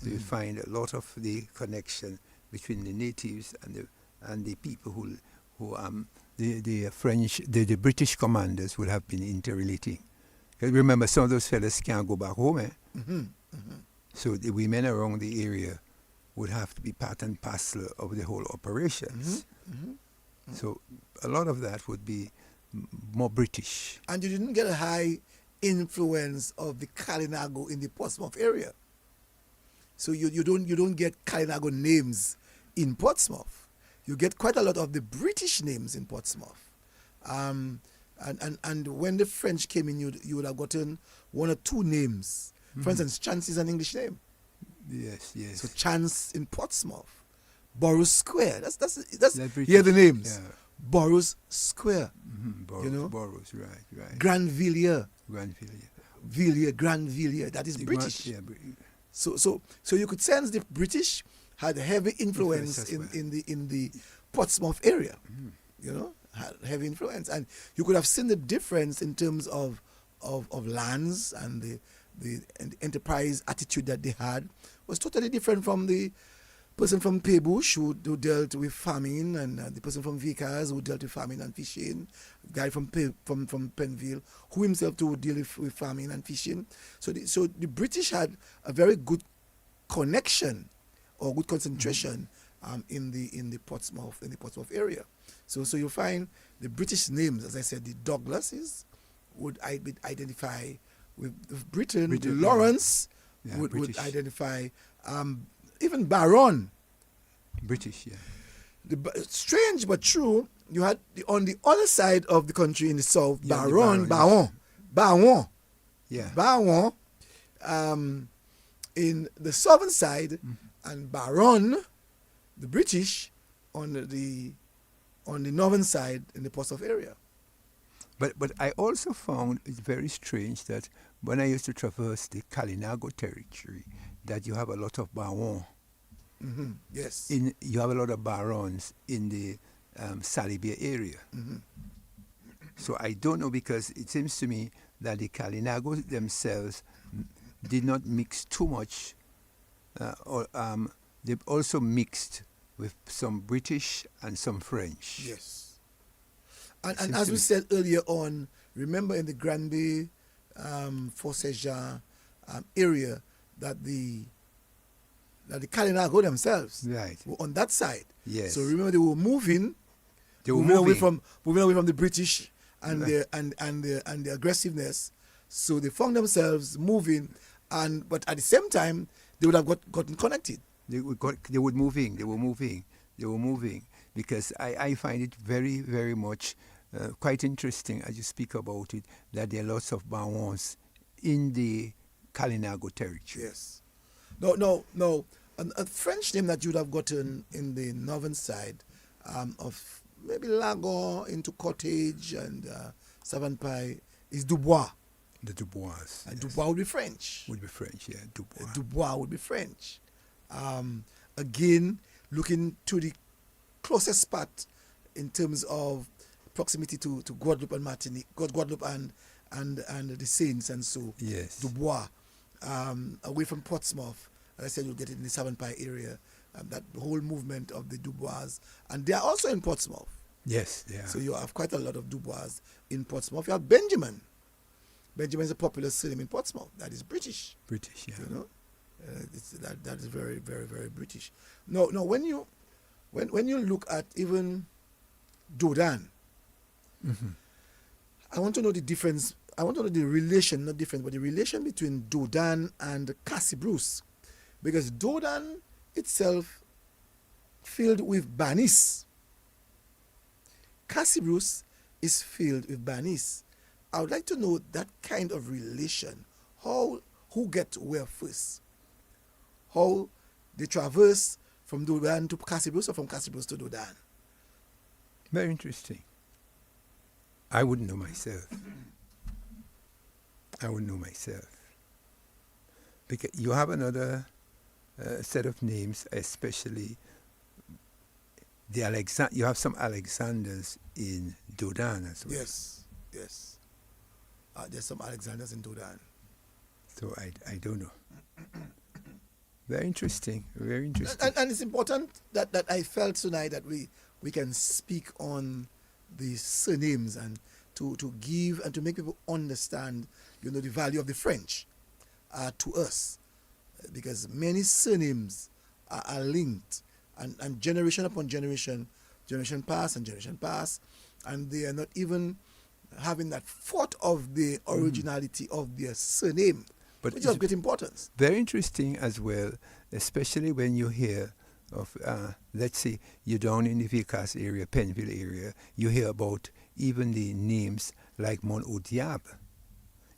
Speaker 2: So you find a lot of the connection between the natives and the people who the French, the British commanders would have been interrelating. Because remember, some of those fellas can't go back home, So the women around the area would have to be part and parcel of the whole operations. So a lot of that would be more British.
Speaker 1: And you didn't get a high influence of the Kalinago in the Portsmouth area. So you don't get Kalinago names in Portsmouth. you get quite a lot of the British names in Portsmouth. And when the French came in, you would have gotten one or two names. For instance, Chance is an English name.
Speaker 2: Yes, yes.
Speaker 1: So Chance in Portsmouth. Burroughs Square. That's
Speaker 2: British.
Speaker 1: here are the names.
Speaker 2: Yeah.
Speaker 1: Burroughs Square.
Speaker 2: Burroughs,
Speaker 1: You know?
Speaker 2: Burroughs, right.
Speaker 1: Granville.
Speaker 2: Granville.
Speaker 1: Granville. That is British.
Speaker 2: Yeah,
Speaker 1: So you could sense the British had a heavy influence in the Portsmouth area. You know, had heavy influence, and you could have seen the difference in terms of lands and the enterprise attitude that they had was totally different from the person from Paybush who dealt with farming, and the person from Vickers who dealt with farming and fishing, guy from Penville who himself too would deal with farming and fishing. So the British had a very good connection or good concentration in the Portsmouth area. So you find the British names, as I said, the Douglases would identify with Britain. The Lawrence would identify even Baron.
Speaker 2: British, yeah.
Speaker 1: Strange but true, you had on the other side of the country in the south,
Speaker 2: Yeah,
Speaker 1: Baron.
Speaker 2: Yeah.
Speaker 1: Baron in the southern side, and Baron, the British, on the northern side in the Portsmouth area.
Speaker 2: But I also found it very strange that when I used to traverse the Kalinago territory, that you have a lot of barons.
Speaker 1: Yes.
Speaker 2: You have a lot of barons in the Sally Bay area. So I don't know, because it seems to me that the Kalinagos themselves did not mix too much. They've also mixed with some British and some French.
Speaker 1: Yes. And as we said earlier on, remember in the Granby, Fort Saint-Jean area, that the Kalinago themselves were on that side.
Speaker 2: Yes.
Speaker 1: So remember, they were moving.
Speaker 2: moving
Speaker 1: away from the British and their aggressiveness. So they found themselves moving, but at the same time they would have gotten connected.
Speaker 2: They were moving because I find it very, very much quite interesting as you speak about it, that there are lots of barons in the Kalinago territory.
Speaker 1: Yes. No. A French name that you would have gotten in the northern side of maybe Lago into Cottage and Savanpai is Dubois.
Speaker 2: The Dubois.
Speaker 1: And Dubois would be French.
Speaker 2: Dubois.
Speaker 1: Dubois would be French. Again, looking to the closest spot in terms of proximity to Guadeloupe and Martinique, Guadeloupe and the Saints, and so
Speaker 2: yes.
Speaker 1: Dubois, away from Portsmouth. As I said, you'll get it in the Savanpai area. That whole movement of the Dubois, and they are also in Portsmouth.
Speaker 2: Yes, yeah.
Speaker 1: So you have quite a lot of Dubois in Portsmouth. You have Benjamin. Benjamin is a popular surname in Portsmouth. That is British.
Speaker 2: British, yeah.
Speaker 1: You know, that is very, very, very British. No. When you look at even Dodan, I want to know the difference. I want to know the relation, not difference, but the relation between Dodan and Cassie Bruce, because Dodan itself filled with Banis. Cassie Bruce is filled with Banis. I would like to know that kind of relation. Who get where first? How they traverse from Dodan to Cassie Bruce or from Cassie Bruce to Dodan?
Speaker 2: Very interesting. I wouldn't know myself. Because you have another set of names, especially you have some Alexanders in Dodan as well.
Speaker 1: Yes. There's some Alexanders in Dodan.
Speaker 2: So I don't know. Very interesting.
Speaker 1: And it's important that I felt tonight that we can speak on the surnames and to give and to make people understand, the value of the French to us, because many surnames are linked, and generation upon generation pass, and they are not even having that thought of the originality of their surname, which is of great importance.
Speaker 2: Very interesting as well, especially when you hear let's say, you're down in the Vicas area, Penville area, you hear about even the names like Mont au Diable.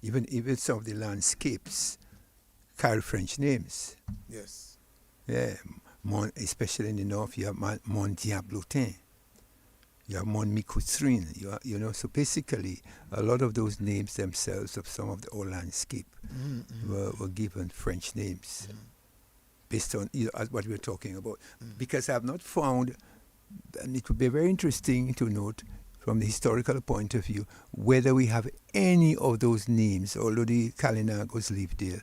Speaker 2: Even some of the landscapes carry French names.
Speaker 1: Yes.
Speaker 2: Yeah, especially in the north, you have Mont Diablotin. You have Mont Micoutrin. You know, so basically, a lot of those names themselves of some of the old landscape were given French names based on what we're talking about. Because I have not found, and it would be very interesting to note from the historical point of view, whether we have any of those names, although the Kalinagos live there,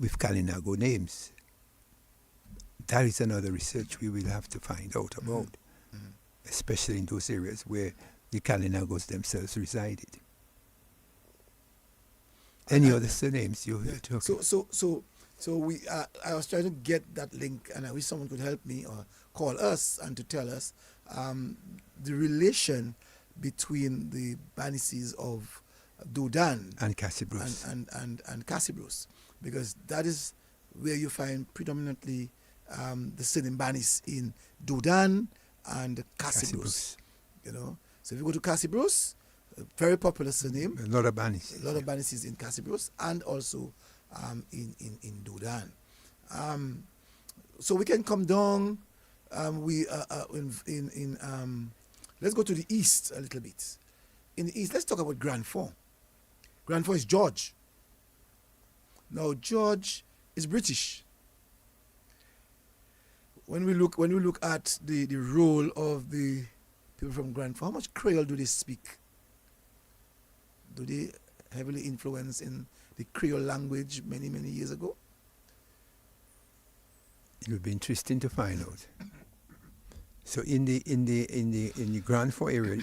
Speaker 2: with Kalinago names. That is another research we will have to find out about, especially in those areas where the Kalinagos themselves resided. Any other surnames you heard? Okay.
Speaker 1: So we. I was trying to get that link, and I wish someone could help me or call us and to tell us the relation between the Banises of Doudan
Speaker 2: And Cassibros.
Speaker 1: and Cassibros, because that is where you find predominantly the surname Banis in Doudan and Cassibros. You know, so if you go to Cassibros, a very popular surname.
Speaker 2: A lot of Banis.
Speaker 1: A lot of Banises in Cassibros and also in Doudan. So we can come down. Let's go to the east a little bit. In the east, let's talk about Grand Fond. Grand Fond is George. Now George is British. When we look at the role of the people from Grand Fond, how much Creole do they speak? Do they heavily influence in the Creole language many years ago?
Speaker 2: It would be interesting to find out. So in the Grand Fond area,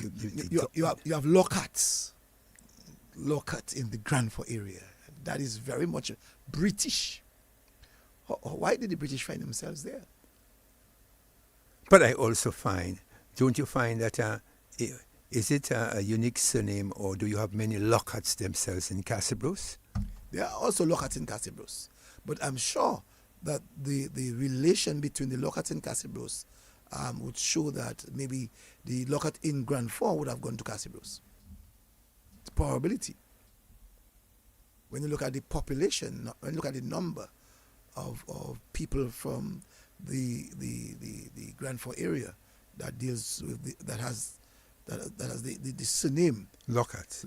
Speaker 1: you have Lockhart in the Grand Fond area. That is very much British. Why did the British find themselves there?
Speaker 2: But I also find, don't you find that is it a unique surname, or do you have many Lockharts themselves in Cassibros?
Speaker 1: There are also Lockharts in Cassibros, but I'm sure that the relation between the Lockhart and Cassibros would show that maybe the Lockhart in Grand Fond would have gone to Cassibros. It's a probability. When you look at the population, when you look at the number of people from the Grand Fond area that deals with that has the surname Lockhart,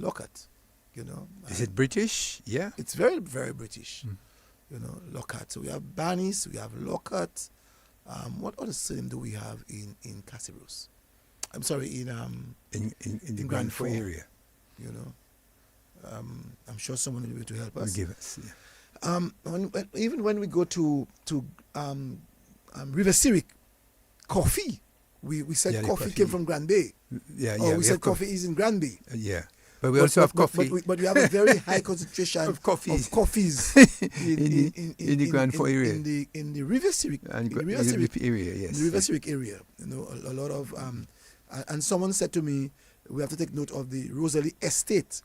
Speaker 1: you know.
Speaker 2: Is it British? Yeah.
Speaker 1: It's very, very British. You know, Lockhart. So we have Banis, we have Lockhart. What other surname do we have in Cassibros? I'm sorry, in
Speaker 2: the Grand Fond area.
Speaker 1: You know, I'm sure someone will be able to help us.
Speaker 2: Give us.
Speaker 1: Yeah. Even when we go to River Syriac, coffee. We said coffee came from Grand Bay. We said coffee is in Grand Bay.
Speaker 2: But we also have coffee.
Speaker 1: But we have a very high concentration of coffees in
Speaker 2: the Grand Fond area.
Speaker 1: In the River Syriac
Speaker 2: area, yes.
Speaker 1: In the River Syriac area. You know, a lot of and someone said to me, we have to take note of the Rosalie Estate.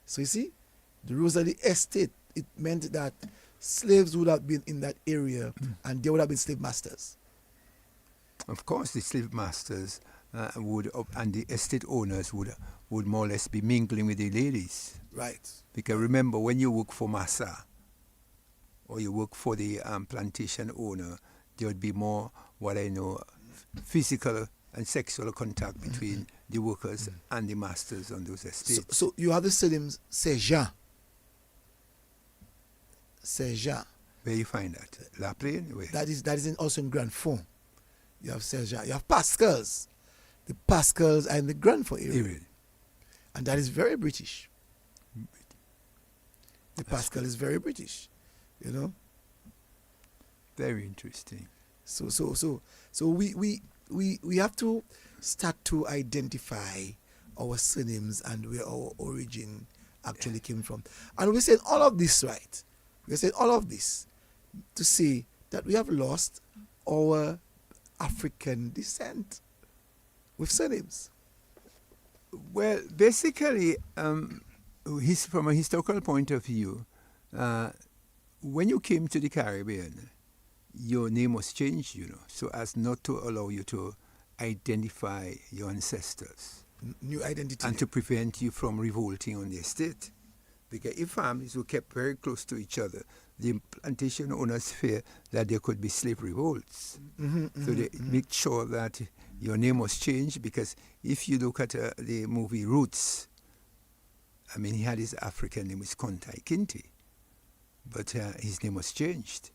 Speaker 1: So you see, the Rosalie Estate, it meant that slaves would have been in that area and they would have been slave masters.
Speaker 2: Of course, the slave masters would, and the estate owners would more or less be mingling with the ladies.
Speaker 1: Right.
Speaker 2: Because remember, when you work for Massa or you work for the plantation owner, there would be more, what I know, physical and sexual contact between the workers and the masters on those estates.
Speaker 1: So you have the surnames Sergent. Sergent.
Speaker 2: Where you find that? La Plaine? Where?
Speaker 1: That is also in Grand Fond. You have Sergent. You have Pascals. The Pascals are in the Grand Fond area. And that is very British. The Pascal is very British, you know.
Speaker 2: Very interesting.
Speaker 1: So we have to start to identify our surnames and where our origin actually came from. And we said all of this, right? We said all of this to say that we have lost our African descent with surnames.
Speaker 2: Well, basically, from a historical point of view, when you came to the Caribbean, your name was changed, so as not to allow you to identify your ancestors.
Speaker 1: New identity.
Speaker 2: And to prevent you from revolting on the estate. Because if families were kept very close to each other, the plantation owners fear that there could be slave revolts. So they make sure that your name was changed, because if you look at the movie Roots, I mean, he had his African name was Kontai Kinte, but his name was changed,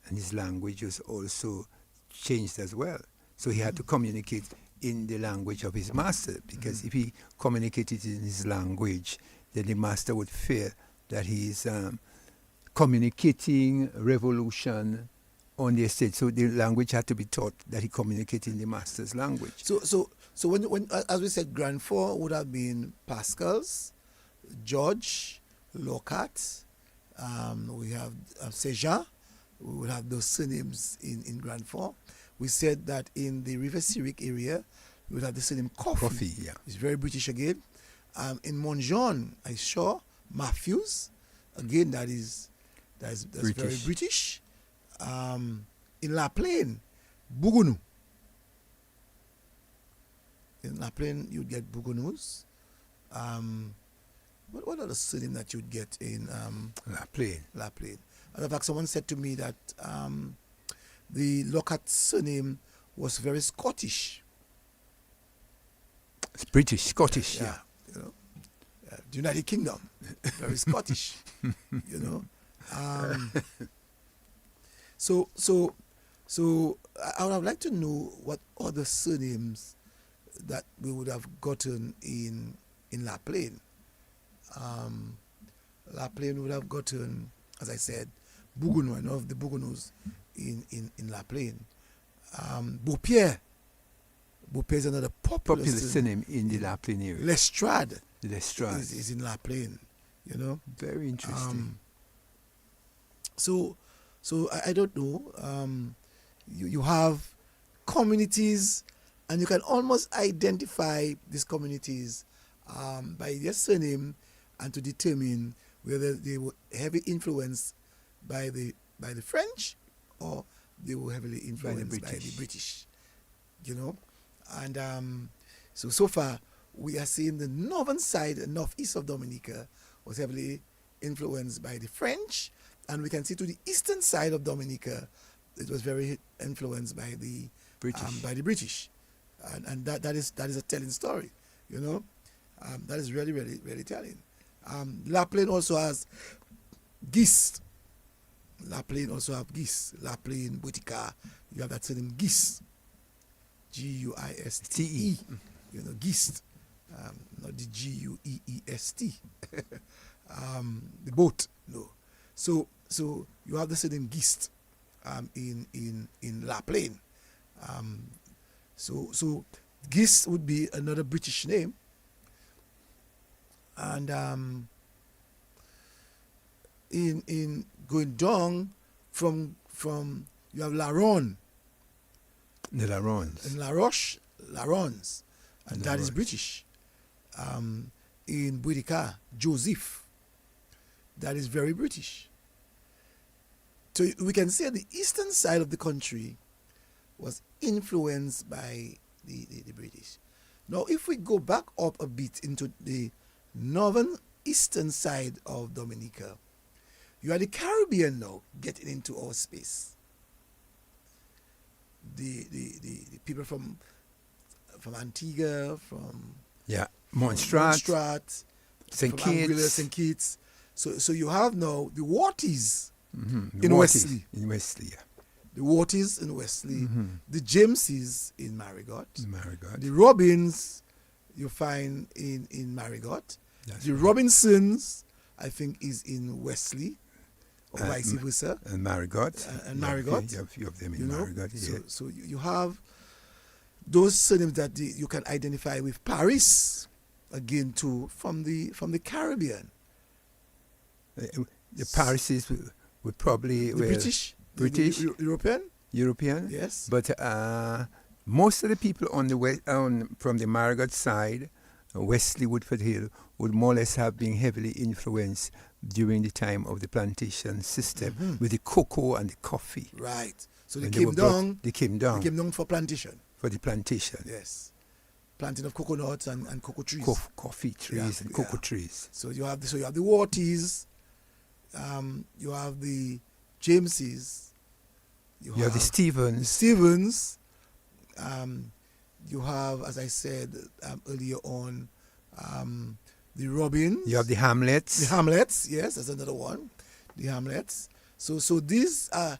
Speaker 2: and his language was also changed as well. So he had to communicate in the language of his master, because if he communicated in his language, then the master would fear that he is communicating revolution on the estate. So the language had to be taught that he communicated in the master's language.
Speaker 1: So when as we said, Grand Four would have been Pascal's, George, Locat, we have Seja, we would have those surnames in Grand Four. We said that in the River Syriac area, we would have the surname Coffee.
Speaker 2: Coffee, yeah.
Speaker 1: It's very British again. In Montjean, I saw Matthews. Again, that's
Speaker 2: British.
Speaker 1: very British. In La Plaine, Bougonou. In La Plaine, you'd get Bougonous. What are the surname that you'd get in
Speaker 2: La Plaine?
Speaker 1: La Plaine. In fact, someone said to me that the Lockhart surname was very Scottish.
Speaker 2: It's British, Scottish, yeah.
Speaker 1: You know, the United Kingdom, very Scottish. You know, so I would have liked to know what other surnames that we would have gotten in La Plaine. La Plaine would have gotten, as I said, Bougonou, one of the Bougonous in La Plaine. Beaupierre is another popular
Speaker 2: surname in the La Plaine area.
Speaker 1: Lestrade is in La Plaine, you know.
Speaker 2: Very interesting.
Speaker 1: So I don't know. You have communities, and you can almost identify these communities by their surname, and to determine whether they were heavily influenced by the French or they were heavily influenced by the British. You know, and so far we are seeing the northern side, northeast of Dominica, was heavily influenced by the French, and we can see to the eastern side of Dominica, it was very influenced by the British, and that is a telling story, you know. That is really, really, really telling. La Plaine also has Gist. La Plaine also have Gist. La Plaine, Boutica, you have that surname Gist. Guiste. You know, Gist. Not the Gueest. The boat, no. So you have the surname Gist in La Plaine. So Gist would be another British name. And in going down from you have Laron.
Speaker 2: The Larons.
Speaker 1: And La Roche, Larons. And that is British. In Boudica, Joseph. That is very British. So we can say the eastern side of the country was influenced by the British. Now, if we go back up a bit into the northern eastern side of Dominica, you are the Caribbean now getting into our space. The people from Antigua, from
Speaker 2: Montserrat, St. Kitts.
Speaker 1: St. Kitts. So you have now the Watties
Speaker 2: in
Speaker 1: Wesley.
Speaker 2: In Wesley, yeah.
Speaker 1: The Watties in Wesley. The Jameses in Marigot.
Speaker 2: Marigot.
Speaker 1: The Robins you find in Marigot.
Speaker 2: That's
Speaker 1: the
Speaker 2: right.
Speaker 1: Robinsons, I think, is in Wesley, or vice versa.
Speaker 2: And Marigot.
Speaker 1: And Marigot.
Speaker 2: You have a few of them in Marigot. Yeah.
Speaker 1: So you have those surnames that you can identify with Paris, again, too, from the Caribbean.
Speaker 2: The Parises would probably...
Speaker 1: British? European?
Speaker 2: Yes. But most of the people on the west, from the Marigot side Wesley, Woodford Hill would more or less have been heavily influenced during the time of the plantation system with the cocoa and the coffee.
Speaker 1: Right. So they
Speaker 2: When
Speaker 1: came
Speaker 2: were brought-
Speaker 1: down.
Speaker 2: They came down
Speaker 1: They came down for plantation.
Speaker 2: for the plantation.
Speaker 1: Yes. Planting of coconuts and cocoa trees.
Speaker 2: Coffee trees and cocoa trees.
Speaker 1: So you have the Warties, you have the Jameses,
Speaker 2: You have the Stevens.
Speaker 1: Stevens, you have, as I said earlier on, the Robins.
Speaker 2: You have the Hamlets.
Speaker 1: The Hamlets, yes, that's another one. The Hamlets. So these are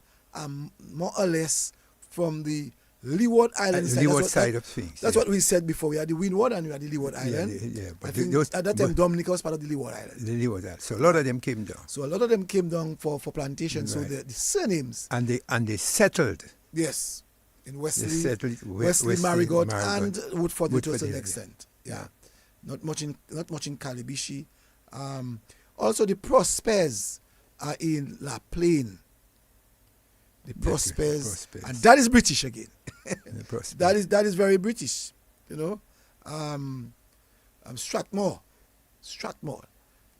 Speaker 1: more or less from the Leeward Island side.
Speaker 2: Leeward side of things.
Speaker 1: That's what we said before. We had the Windward and we had the Leeward Island.
Speaker 2: But
Speaker 1: I think
Speaker 2: those,
Speaker 1: at that time Dominica was part of the Leeward Island.
Speaker 2: the Leeward Island. So a lot of them came down.
Speaker 1: So a lot of them came down for plantation. So
Speaker 2: Right.
Speaker 1: the surnames,
Speaker 2: And they settled.
Speaker 1: yes, in Wesley,
Speaker 2: They settled
Speaker 1: Wesley, Marigot, and Woodford to a
Speaker 2: Woodford
Speaker 1: certain
Speaker 2: Hill,
Speaker 1: extent. Yeah. Not much in Calibishi. Also the Prospers are in La Plaine. The Prospers, and that is British again. that is very British, you know. Strathmore.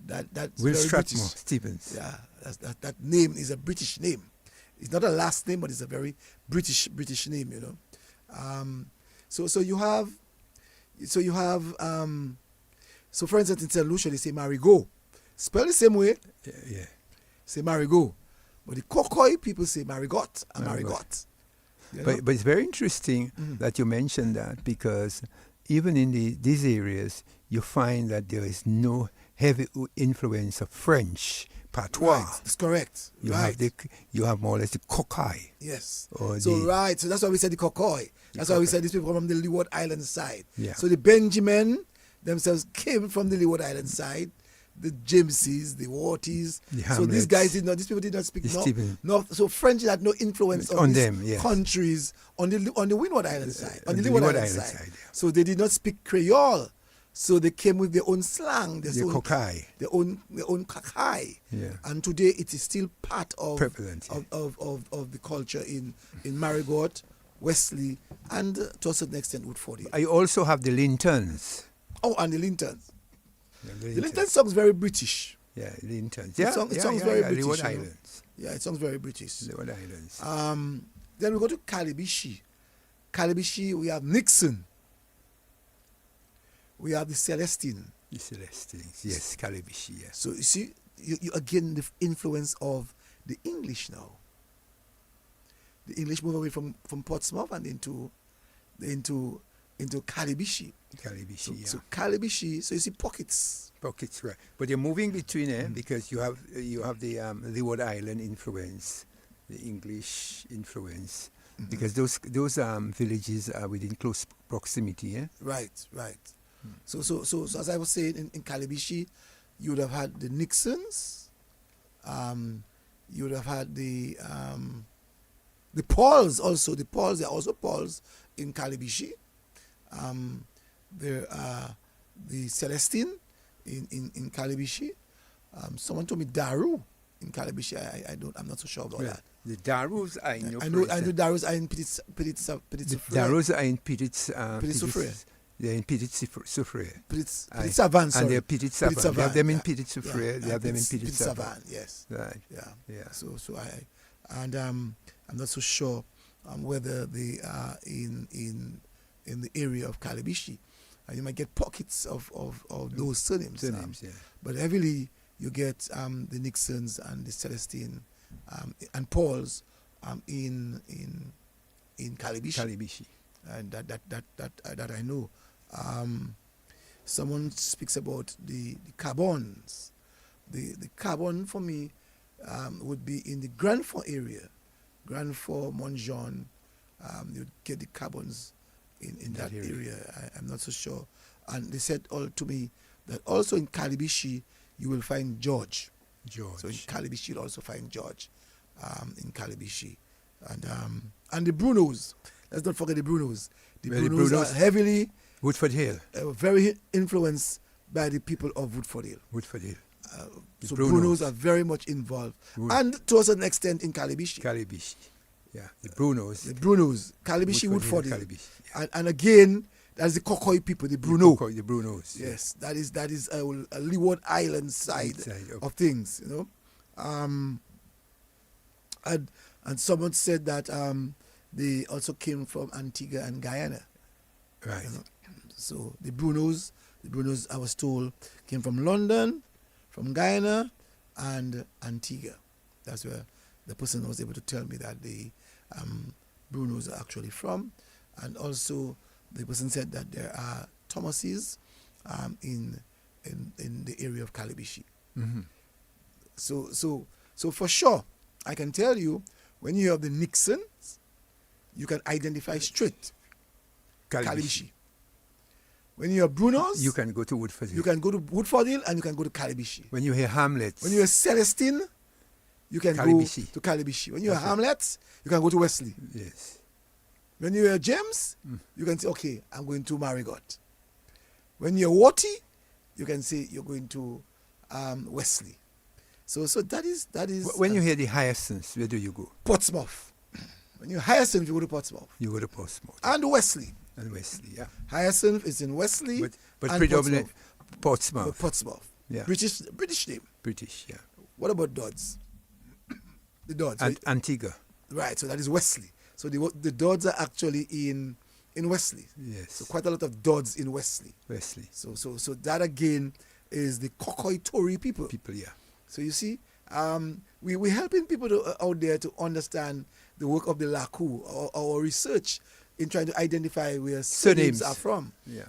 Speaker 1: That's
Speaker 2: Will
Speaker 1: very
Speaker 2: Strathmore
Speaker 1: British.
Speaker 2: Stevens.
Speaker 1: Yeah, that name is a British name. It's not a last name, but it's a very British name, you know. So you have so for instance in St. Lucia they say Marigot. Spell the same way.
Speaker 2: Yeah.
Speaker 1: Say Marigot. But the Cocoy people say Marigot and Marigot. You know?
Speaker 2: But it's very interesting that you mentioned that, because even in these areas, you find that there is no heavy influence of French, patois.
Speaker 1: Right, that's correct.
Speaker 2: You
Speaker 1: right.
Speaker 2: have more or less the cockeye.
Speaker 1: Yes.
Speaker 2: Or
Speaker 1: So that's why we said the Cocoy. That's why we said these people from the Leeward Island side.
Speaker 2: Yeah.
Speaker 1: So the Benjamin themselves came from the Leeward Island side. The Jameses, the Warties. So these people did not speak North. So French had no influence on these
Speaker 2: them, yes.
Speaker 1: countries on the Windward Island side, on the
Speaker 2: Leeward
Speaker 1: Leeward
Speaker 2: Island
Speaker 1: Island side.
Speaker 2: yeah.
Speaker 1: So they did not speak Creole. So they came with their own slang, their own
Speaker 2: cockeye.
Speaker 1: their own cockeye.
Speaker 2: Yeah.
Speaker 1: And today it is still part of
Speaker 2: Prevalent,
Speaker 1: of the culture in Marigot, Wesley, and to a certain extent Woodford Hill.
Speaker 2: I also have the Lintons.
Speaker 1: Oh, and the Lintons.
Speaker 2: Yeah,
Speaker 1: The Linton song's very British.
Speaker 2: Yeah, Lintons.
Speaker 1: It sounds very British.
Speaker 2: Leeward
Speaker 1: you know.
Speaker 2: Islands.
Speaker 1: Yeah, it sounds very British.
Speaker 2: Leeward Islands.
Speaker 1: Then we go to Calibishi. Calibishi, we have Nixon. We have the Celestine.
Speaker 2: The Celestines. Yes, Calibishi. Yes.
Speaker 1: So you see, you again the influence of the English now. The English move away from Portsmouth and into Calibishi.
Speaker 2: Calibishi.
Speaker 1: So Calibishi. So you see pockets.
Speaker 2: Pockets, right? But you're moving between them because you have the Leeward Island influence, the English influence, because those villages are within close proximity. Eh?
Speaker 1: Right. So as I was saying, in Calibishi, you would have had the Nixons, you would have had the Pauls also. The Pauls, there are also Pauls in Calibishi. There are the Celestine in Calibishi. Someone told me Daru in Calibishi. I'm not so sure about that.
Speaker 2: The Darus are in
Speaker 1: I know Darus are in Petit
Speaker 2: Darus are in Petit
Speaker 1: Soufrière.
Speaker 2: They're in Petit Soufrière.
Speaker 1: Petit Savane, sorry.
Speaker 2: And they're Petit Savane. They have them in Petit
Speaker 1: Yeah.
Speaker 2: Soufrière. They have them in Petit Savane.
Speaker 1: Savane. Yes.
Speaker 2: Right.
Speaker 1: Yeah. So I'm not so sure whether they are in the area of Calibishi. And you might get pockets of those surnames.
Speaker 2: Yeah.
Speaker 1: But heavily you get the Nixons and the Celestine and Pauls in Calibishi.
Speaker 2: Calibishi.
Speaker 1: And that I know. Someone speaks about the Carbons. The Carbon for me would be in the Grand Fort area. Grand Fort, Montjean, you get the Carbons in that area. I'm not so sure. And they said all to me that also in Calibishi you will find George. So in Calibishi you'll also find George in Calibishi. And the Brunos. Let's not forget the Brunos. The Brunos are heavily
Speaker 2: Woodford Hill.
Speaker 1: Very influenced by the people of Woodford Hill.
Speaker 2: Woodford Hill.
Speaker 1: So Brunos are very much involved. And to a certain extent in Calibishi.
Speaker 2: Calibishi. Yeah. The Brunos.
Speaker 1: Calibishi, Woodford Hill.
Speaker 2: Calibishi. Yeah.
Speaker 1: And again, That's the Kokoi people, the Bruno.
Speaker 2: The Brunos.
Speaker 1: Yes, that is a Leeward Island side of things, you know. And someone said that they also came from Antigua and Guyana.
Speaker 2: Right.
Speaker 1: You know? So the Brunos, I was told, came from London, from Guyana, and Antigua. That's where the person was able to tell me that the Brunos are actually from. And also, the person said that there are Thomases in the area of Calibishi.
Speaker 2: Mm-hmm.
Speaker 1: So for sure, I can tell you, when you have the Nixons, you can identify straight Calibishi. When you have Brunos,
Speaker 2: you can go to Woodford Hill.
Speaker 1: You can go to Woodford Hill and you can go to Calibishi.
Speaker 2: When you hear Hamlets.
Speaker 1: When you hear Celestine, you can
Speaker 2: Calibishi.
Speaker 1: go to Calibishi. When you hear Hamlets, you can go to Wesley.
Speaker 2: Yes.
Speaker 1: When you hear James, you can say, okay, I'm going to Marigot. When you're Watty, you can say you're going to Wesley. So that is.
Speaker 2: When you hear the Hyacinths, where do you go?
Speaker 1: Portsmouth. When you're Hyacinth, you go to Portsmouth.
Speaker 2: You go to Portsmouth.
Speaker 1: And Wesley.
Speaker 2: And Wesley, yeah.
Speaker 1: Hyacinth is in Wesley.
Speaker 2: But
Speaker 1: and
Speaker 2: predominant Portsmouth.
Speaker 1: But Portsmouth.
Speaker 2: Yeah.
Speaker 1: British name.
Speaker 2: British, yeah.
Speaker 1: What about Dodds? The Dodds.
Speaker 2: And
Speaker 1: right?
Speaker 2: Antigua.
Speaker 1: Right, so that is Wesley. So the Dodds are actually in Wesley.
Speaker 2: Yes.
Speaker 1: So quite a lot of Dodds in Wesley.
Speaker 2: Wesley.
Speaker 1: So that again is the Kokoi Tory people.
Speaker 2: People, yeah.
Speaker 1: So you see, we're helping people out there to understand the work of the Lakou, our research in trying to identify where surnames are from.
Speaker 2: Yeah.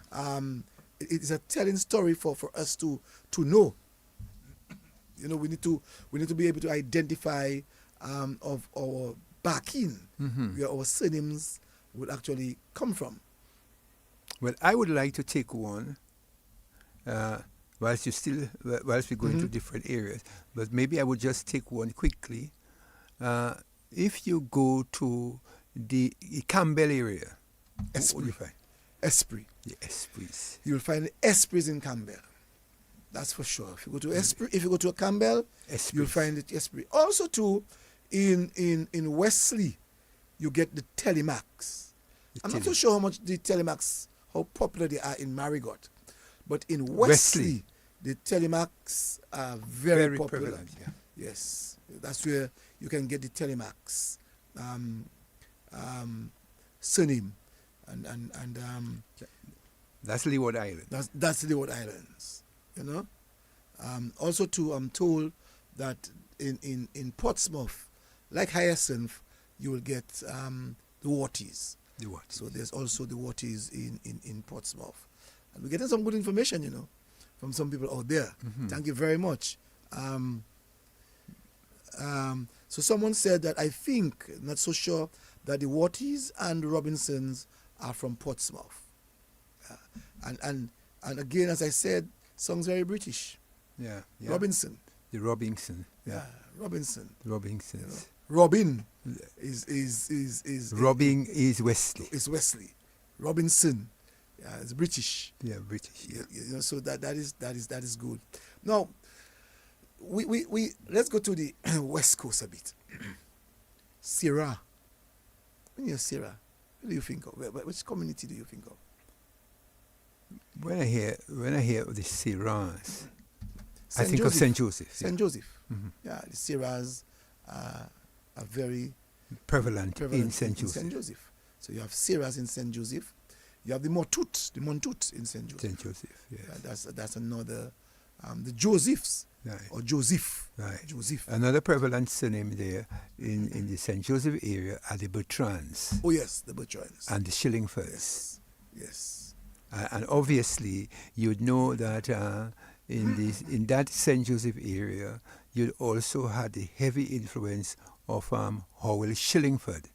Speaker 1: It is a telling story for us to know. You know, we need to be able to identify of our backing where our surnames would actually come from.
Speaker 2: Well, I would like to take one whilst we go into different areas, but maybe I would just take one quickly. If you go to the Campbell area, what will you find?
Speaker 1: Esprit.
Speaker 2: The Esprits.
Speaker 1: You'll find the Esprits in Campbell. That's for sure. If you go to Esprit, if you go to a Campbell, you'll find the Esprit. Also, too, in Wesley, you get the Telemax. I'm not so sure how much the Telemax, how popular they are in Marigot, but in Wesley. The Telemax are very popular.
Speaker 2: Prevalent, yeah.
Speaker 1: Yes, that's where you can get the Telemax surname, and
Speaker 2: that's Leeward Island.
Speaker 1: That's Leeward Islands, you know. Also, too, I'm told that in Portsmouth, like Hyacinth, you will get the Watties.
Speaker 2: The Watties.
Speaker 1: So there's also the Watties in Portsmouth, and we're getting some good information, you know, from some people out there. Thank you very much. So someone said that I think, not so sure, that the Watties and Robinsons are from Portsmouth. And again, as I said, sounds very British.
Speaker 2: Yeah.
Speaker 1: Robinson.
Speaker 2: The Robinson.
Speaker 1: Yeah, Robinson.
Speaker 2: Robinsons.
Speaker 1: You know, Robin is
Speaker 2: Robin is Wesley.
Speaker 1: Is Wesley. Robinson. Yeah, it's British.
Speaker 2: Yeah, British. Yeah.
Speaker 1: You know, so that is good. Now, we let's go to the West Coast a bit. Syrah. When you're Syrah, what do you think of? Which community do you think of?
Speaker 2: When I hear of the Syrahs, I
Speaker 1: St.
Speaker 2: think of
Speaker 1: Joseph.
Speaker 2: St. Joseph.
Speaker 1: St. Joseph. Yeah, the Syrahs are very
Speaker 2: prevalent in St. Joseph.
Speaker 1: St. Joseph. So you have Syrahs in St. Joseph. You have the Montut in St. Joseph.
Speaker 2: St. Joseph, yes.
Speaker 1: That's another, the Josephs,
Speaker 2: right.
Speaker 1: Or Joseph.
Speaker 2: Right.
Speaker 1: Joseph.
Speaker 2: Another prevalent surname there in the St. Joseph area are the Bertrands.
Speaker 1: Oh, yes, the Bertrands.
Speaker 2: And the Shillingfords.
Speaker 1: Yes.
Speaker 2: And obviously, you'd know that in that St. Joseph area, you'd also had the heavy influence of Howell Shillingford.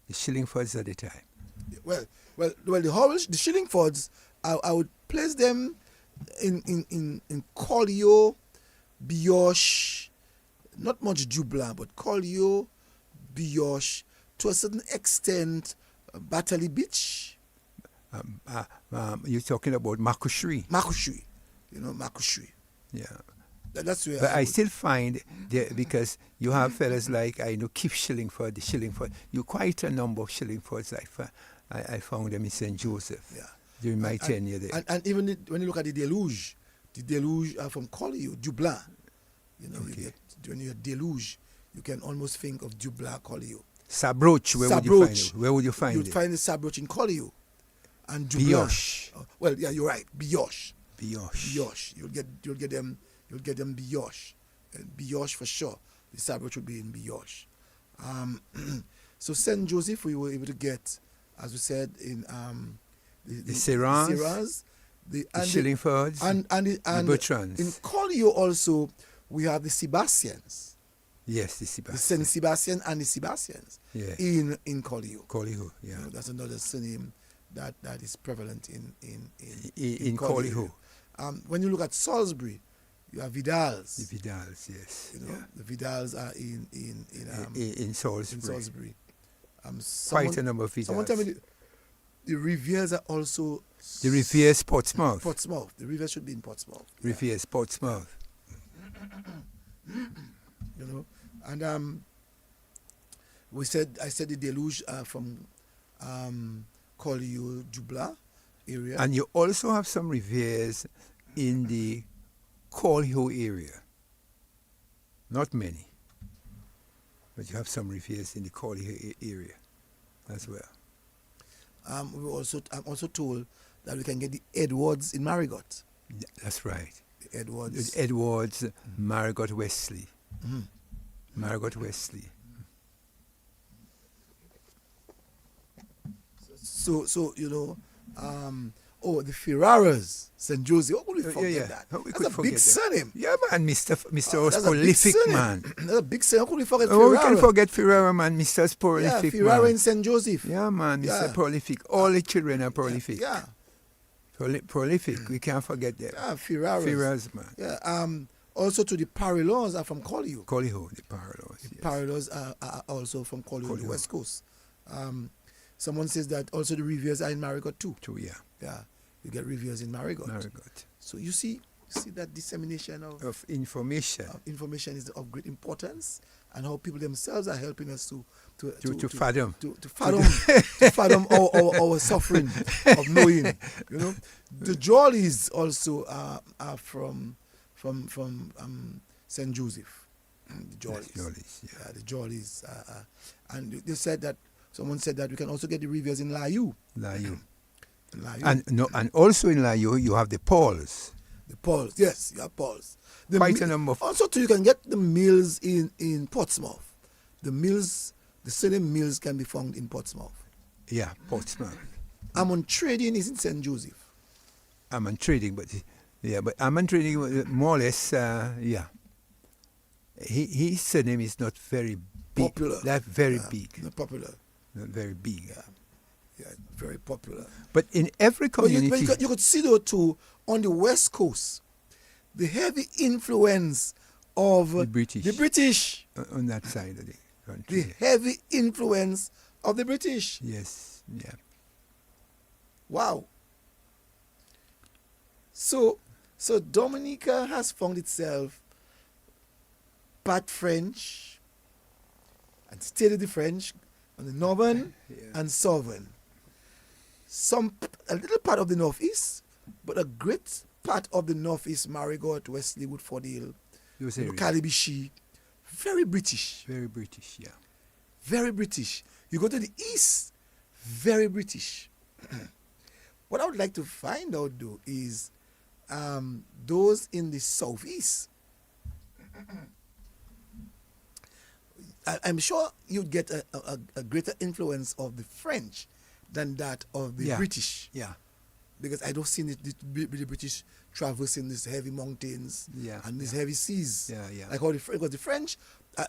Speaker 2: The Shillingfords at the time.
Speaker 1: Well, the Howell, the Shillingfords, I would place them in Collio, Bioche, not much Dublin, but Collio, Bioche, to a certain extent, Battley Beach.
Speaker 2: You're talking about Makushri.
Speaker 1: Makushri, Makushri.
Speaker 2: Yeah.
Speaker 1: That's where.
Speaker 2: But I still find there, because you have fellas like I know Keith Shillingford, the Shillingford. You quite a number of Shillingfords. I found them in St. Joseph.
Speaker 1: Yeah.
Speaker 2: during my tenure there.
Speaker 1: And even when you look at the deluge are from Collioure, Dublin. You know,
Speaker 2: Okay.
Speaker 1: when you get deluge, you can almost think of Dublin, Collioure.
Speaker 2: Sabroch, where would you find it? Where would you find
Speaker 1: You'd
Speaker 2: it?
Speaker 1: find the Sabroch in Collioure. And Dublin.
Speaker 2: Bioche.
Speaker 1: Well, yeah, you're right. Bioche.
Speaker 2: Bioche.
Speaker 1: You'll get them Bioche. And Bioche for sure. The Sabroch would be in Bioche. So St. Joseph, we were able to get, as we said, in
Speaker 2: The Syrahs,
Speaker 1: the
Speaker 2: Shillingfords,
Speaker 1: and
Speaker 2: the Bertrands.
Speaker 1: In Collioure also, we have the Sebastians.
Speaker 2: Yes, the
Speaker 1: The
Speaker 2: Sebastian.
Speaker 1: Saint Sebastian and the Sebastians
Speaker 2: Yeah.
Speaker 1: in Collioure.
Speaker 2: Collioure, yeah.
Speaker 1: You know, that's another surname that is prevalent
Speaker 2: In Collioure.
Speaker 1: When you look at Salisbury, you have Vidals.
Speaker 2: The Vidals, yes.
Speaker 1: You know,
Speaker 2: yeah.
Speaker 1: the Vidals are
Speaker 2: in Salisbury.
Speaker 1: in Salisbury.
Speaker 2: Quite a number of Vidals.
Speaker 1: Someone tell me the Riviers are also
Speaker 2: The Riviers, Portsmouth.
Speaker 1: Portsmouth. The Riviers should be in Portsmouth.
Speaker 2: Riviers, Portsmouth.
Speaker 1: You know, and I said the deluge are from Collioure, Dublin area.
Speaker 2: And you also have some Riviers in the Collioure area. Not many. But you have some Riviers in the Collioure area as well.
Speaker 1: I'm also told that we can get the Edwards in Marigot.
Speaker 2: Yeah, that's right.
Speaker 1: The Edwards.
Speaker 2: Edwards, Marigot Wesley.
Speaker 1: Mhm.
Speaker 2: Marigot Wesley.
Speaker 1: So you know, the Ferraras, St. Joseph. How could we forget that?
Speaker 2: How we
Speaker 1: That's
Speaker 2: could
Speaker 1: a
Speaker 2: forget
Speaker 1: big
Speaker 2: that?
Speaker 1: surname.
Speaker 2: Yeah, man, Mr. was
Speaker 1: That's a big
Speaker 2: prolific,
Speaker 1: surname.
Speaker 2: man.
Speaker 1: That's a big surname. How could we forget
Speaker 2: Oh, we
Speaker 1: Ferrara?
Speaker 2: can forget Ferrara, man. Mr. is
Speaker 1: Yeah,
Speaker 2: prolific,
Speaker 1: Ferrara
Speaker 2: man.
Speaker 1: in St. Joseph.
Speaker 2: Yeah, man, Mr.
Speaker 1: Yeah.
Speaker 2: Prolific. All the children are prolific.
Speaker 1: Yeah,
Speaker 2: Prolific. We can't forget them.
Speaker 1: yeah, Ferraras.
Speaker 2: Ferraras, man.
Speaker 1: Yeah. Also to the Parallels are from Collioure.
Speaker 2: Collioure, the Parallels.
Speaker 1: The
Speaker 2: Yes.
Speaker 1: Parallels are also from Collioure, the
Speaker 2: Collioure.
Speaker 1: West Coast. Someone says that also the Riviers are in Marigot too.
Speaker 2: True, yeah.
Speaker 1: Yeah, you get Riviers in Marigot.
Speaker 2: Marigot.
Speaker 1: So you see that dissemination of
Speaker 2: Of information.
Speaker 1: information is of great importance, and how people themselves are helping us to
Speaker 2: fathom.
Speaker 1: to fathom our suffering of knowing. You know, the Jollies also are from St. Joseph. The Jollies.
Speaker 2: Jollies, yeah.
Speaker 1: Yeah, the Jollies. And they said that someone said that we can also get the Riviers in Lakou.
Speaker 2: Layu.
Speaker 1: Lakou.
Speaker 2: And also in Layu, you have the Pauls.
Speaker 1: The Pauls, yes, you have Pauls.
Speaker 2: Quite a number of-
Speaker 1: Also, too, you can get the mills in Portsmouth. The surname mills can be found in Portsmouth.
Speaker 2: Yeah, Portsmouth.
Speaker 1: Ammon Trading is in St. Joseph.
Speaker 2: Ammon Trading, but Ammon Trading, more or less, yeah. His surname is not very big.
Speaker 1: Popular.
Speaker 2: That very
Speaker 1: Yeah,
Speaker 2: big.
Speaker 1: Not popular.
Speaker 2: Not very big.
Speaker 1: Yeah, very popular.
Speaker 2: But in every
Speaker 1: But
Speaker 2: community,
Speaker 1: you could see, though, too, on the West Coast, the heavy influence of
Speaker 2: The British.
Speaker 1: The British.
Speaker 2: on that side of the
Speaker 1: The
Speaker 2: country.
Speaker 1: heavy influence of the British.
Speaker 2: Yes, yeah.
Speaker 1: Wow. So Dominica has found itself part French and state of the French on the northern and southern. A little part of the northeast, but a great part of the northeast, Marigot, Wesley, Woodford Hill,
Speaker 2: Those areas.
Speaker 1: Calibishi, very British.
Speaker 2: Very British, yeah.
Speaker 1: Very British. You go to the east, very British. What I would like to find out, though, is those in the southeast. I'm sure you'd get a greater influence of the French than that of the
Speaker 2: Yeah.
Speaker 1: British.
Speaker 2: Yeah.
Speaker 1: Because I don't see the British traversing these heavy mountains
Speaker 2: Yeah,
Speaker 1: and these
Speaker 2: yeah.
Speaker 1: heavy seas.
Speaker 2: Yeah, yeah.
Speaker 1: Like how because the French,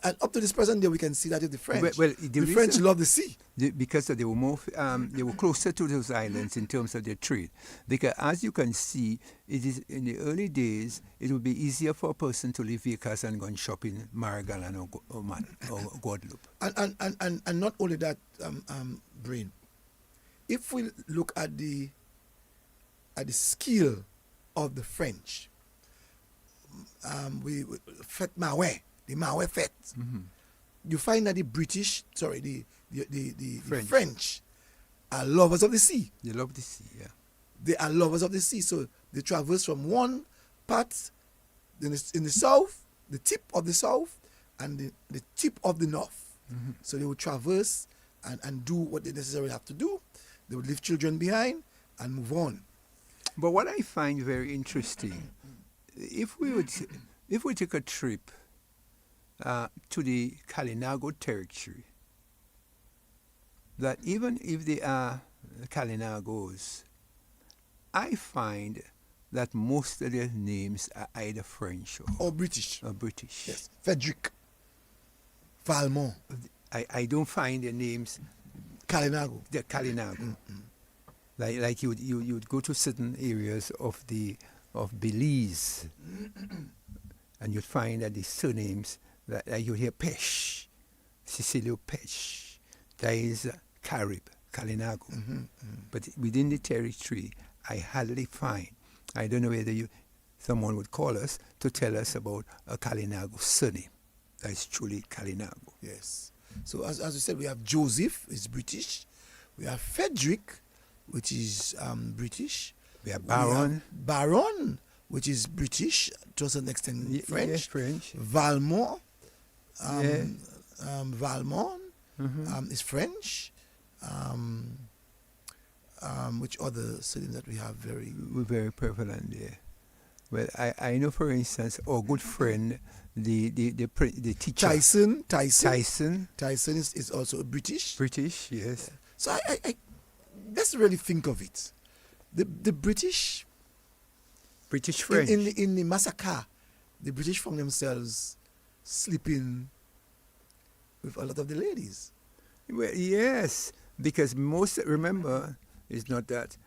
Speaker 1: and up to this present day, we can see that the French,
Speaker 2: Well,
Speaker 1: the
Speaker 2: the
Speaker 1: French
Speaker 2: reason-
Speaker 1: love the sea.
Speaker 2: Because they were more, they were closer to those islands in terms of their trade. Because as you can see, it is in the early days, it would be easier for a person to leave Vegas and go and shop in Marigalan or Guadeloupe.
Speaker 1: And not only that, Brain. If we look at the skill of the French, we Fête Maoué, the Maoué Fête.
Speaker 2: Mm-hmm.
Speaker 1: You find that the French are lovers of the sea.
Speaker 2: They love the sea, yeah.
Speaker 1: they are lovers of the sea. So they traverse from one part in the south, the tip of the south, and the tip of the north. So they would traverse and do what they necessarily have to do. They would leave children behind and move on.
Speaker 2: But what I find very interesting, if we take a trip to the Kalinago territory, that even if they are Kalinagos, I find that most of their names are either French
Speaker 1: Or British.
Speaker 2: Yes.
Speaker 1: Frederick. Valmont.
Speaker 2: I don't find their names
Speaker 1: Kalinago.
Speaker 2: they're Kalinago. Like you would go to certain areas of Belize, and you'd find that the surnames that you hear Pesh, Cecilio Pesh, that is Carib, Kalinago. But within the territory, I hardly find. I don't know whether someone would call us to tell us about a Kalinago surname. That is truly Kalinago.
Speaker 1: Yes. So as we said, we have Joseph, is British. We have Frederick, which is British.
Speaker 2: We have Baron.
Speaker 1: Baron, which is British, to a certain extent French.
Speaker 2: Yes, French.
Speaker 1: Valmont.
Speaker 2: Yeah.
Speaker 1: Valmont is French. Which other surnames that we have
Speaker 2: We're very prevalent there. Well, I know, for instance, our good friend, the teacher.
Speaker 1: Tyson is also British.
Speaker 2: British, yes.
Speaker 1: So I let's really think of it. The British
Speaker 2: French.
Speaker 1: in the massacre, the British found themselves sleeping with a lot of the ladies.
Speaker 2: Well, yes, because remember, it's not that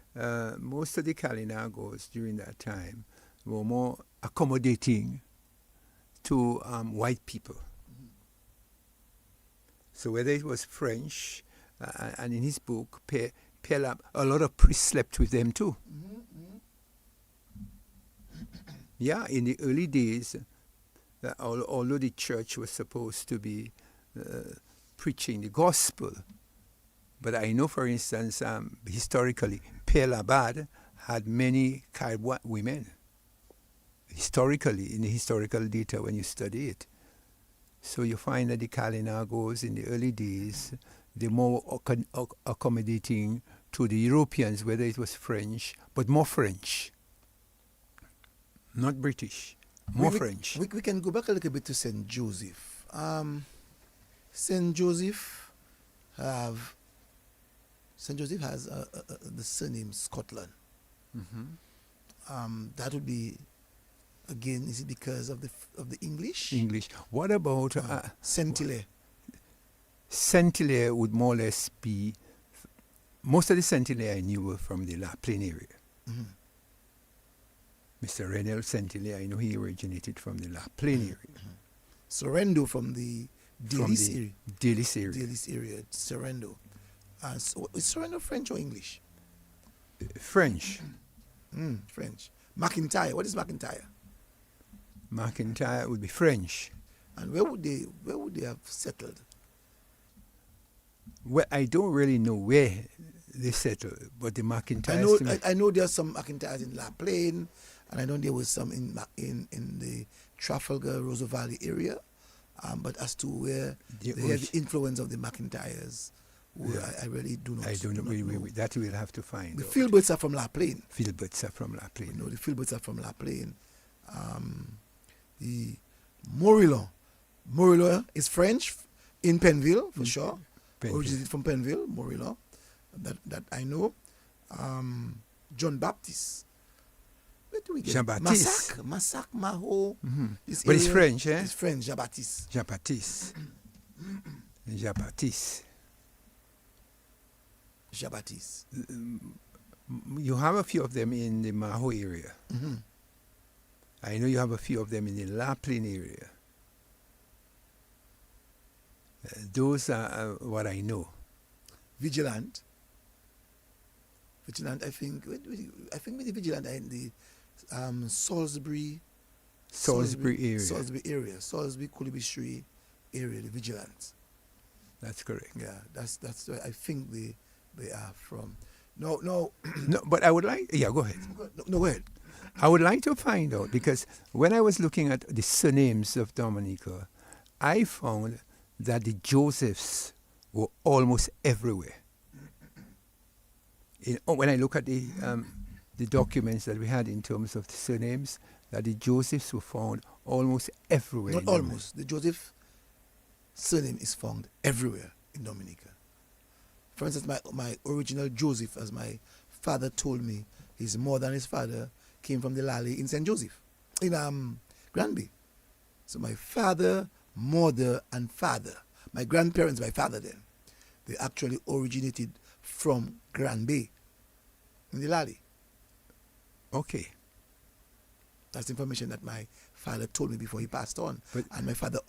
Speaker 2: most of the Kalinagos during that time were more accommodating to white people. So whether it was French, and in his book, a lot of priests slept with them too. Yeah, in the early days, although the church was supposed to be preaching the gospel, but I know, for instance, historically, Père Labad had many Carib women. Historically, in the historical data, when you study it. So you find that the Kalinagos in the early days, they're more accommodating to the Europeans, whether it was French, but more French. Not British, more French.
Speaker 1: We can go back a little bit to St. Joseph. St. Joseph has the surname Scotland. That would be, again, is it because of the English?
Speaker 2: English. What about
Speaker 1: Saint-Hilaire?
Speaker 2: Saint-Hilaire would more or less be. Most of the Saint-Hilaire I knew were from the La Plaine area. Mr. Renel Saint-Hilaire, I know he originated from the La Plaine area.
Speaker 1: Sorrento from the Délice area.
Speaker 2: Délice area.
Speaker 1: Délice area, Sorrento. So is Sorrento French or English?
Speaker 2: French.
Speaker 1: French. McIntyre. What is McIntyre?
Speaker 2: McIntyre would be French.
Speaker 1: And where would they have settled?
Speaker 2: Well, I don't really know where they settled, but the McIntyres.
Speaker 1: I know there's some McIntyres in La Plaine, and I know there was some in the Trafalgar Roseau Valley area. But as to where the influence of the McIntyres, I really do not.
Speaker 2: I don't know. That we'll have to find.
Speaker 1: The Filberts are from La Plaine.
Speaker 2: Filberts are from La Plaine.
Speaker 1: No, the Filberts are from La Plaine. The Morillon is French in Pennville for sure. Originated from Pennville, Morillon. That I know. John Baptiste. Where do we get
Speaker 2: Jean-Baptiste.
Speaker 1: Massac, Maho.
Speaker 2: But it's French, eh?
Speaker 1: It's French, Jean-Baptiste.
Speaker 2: Jean-Baptiste. Jean-Baptiste.
Speaker 1: Jean-Baptiste.
Speaker 2: You have a few of them in the Maho area. I know you have a few of them in the La Plaine area. Those are what I know.
Speaker 1: Vigilant, I think with the Vigilant are in the Salisbury
Speaker 2: area.
Speaker 1: Salisbury, Coolibishri area, the Vigilant.
Speaker 2: That's correct.
Speaker 1: Yeah, that's where I think they are from. No,
Speaker 2: No, but I would like. Yeah, go ahead.
Speaker 1: go ahead.
Speaker 2: I would like to find out because when I was looking at the surnames of Dominica, I found that the Josephs were almost everywhere. When I look at the documents that we had in terms of the surnames, that the Josephs were found almost everywhere.
Speaker 1: Not almost. The Joseph surname is found everywhere in Dominica. For instance, my original Joseph, as my father told me, his mother and his father came from the Lally in St. Joseph, in Granby. So my father, mother, and father, my grandparents, my father then, they actually originated from Granby in the Lally.
Speaker 2: Okay.
Speaker 1: That's information that my father told me before he passed on.
Speaker 2: But-
Speaker 1: and my father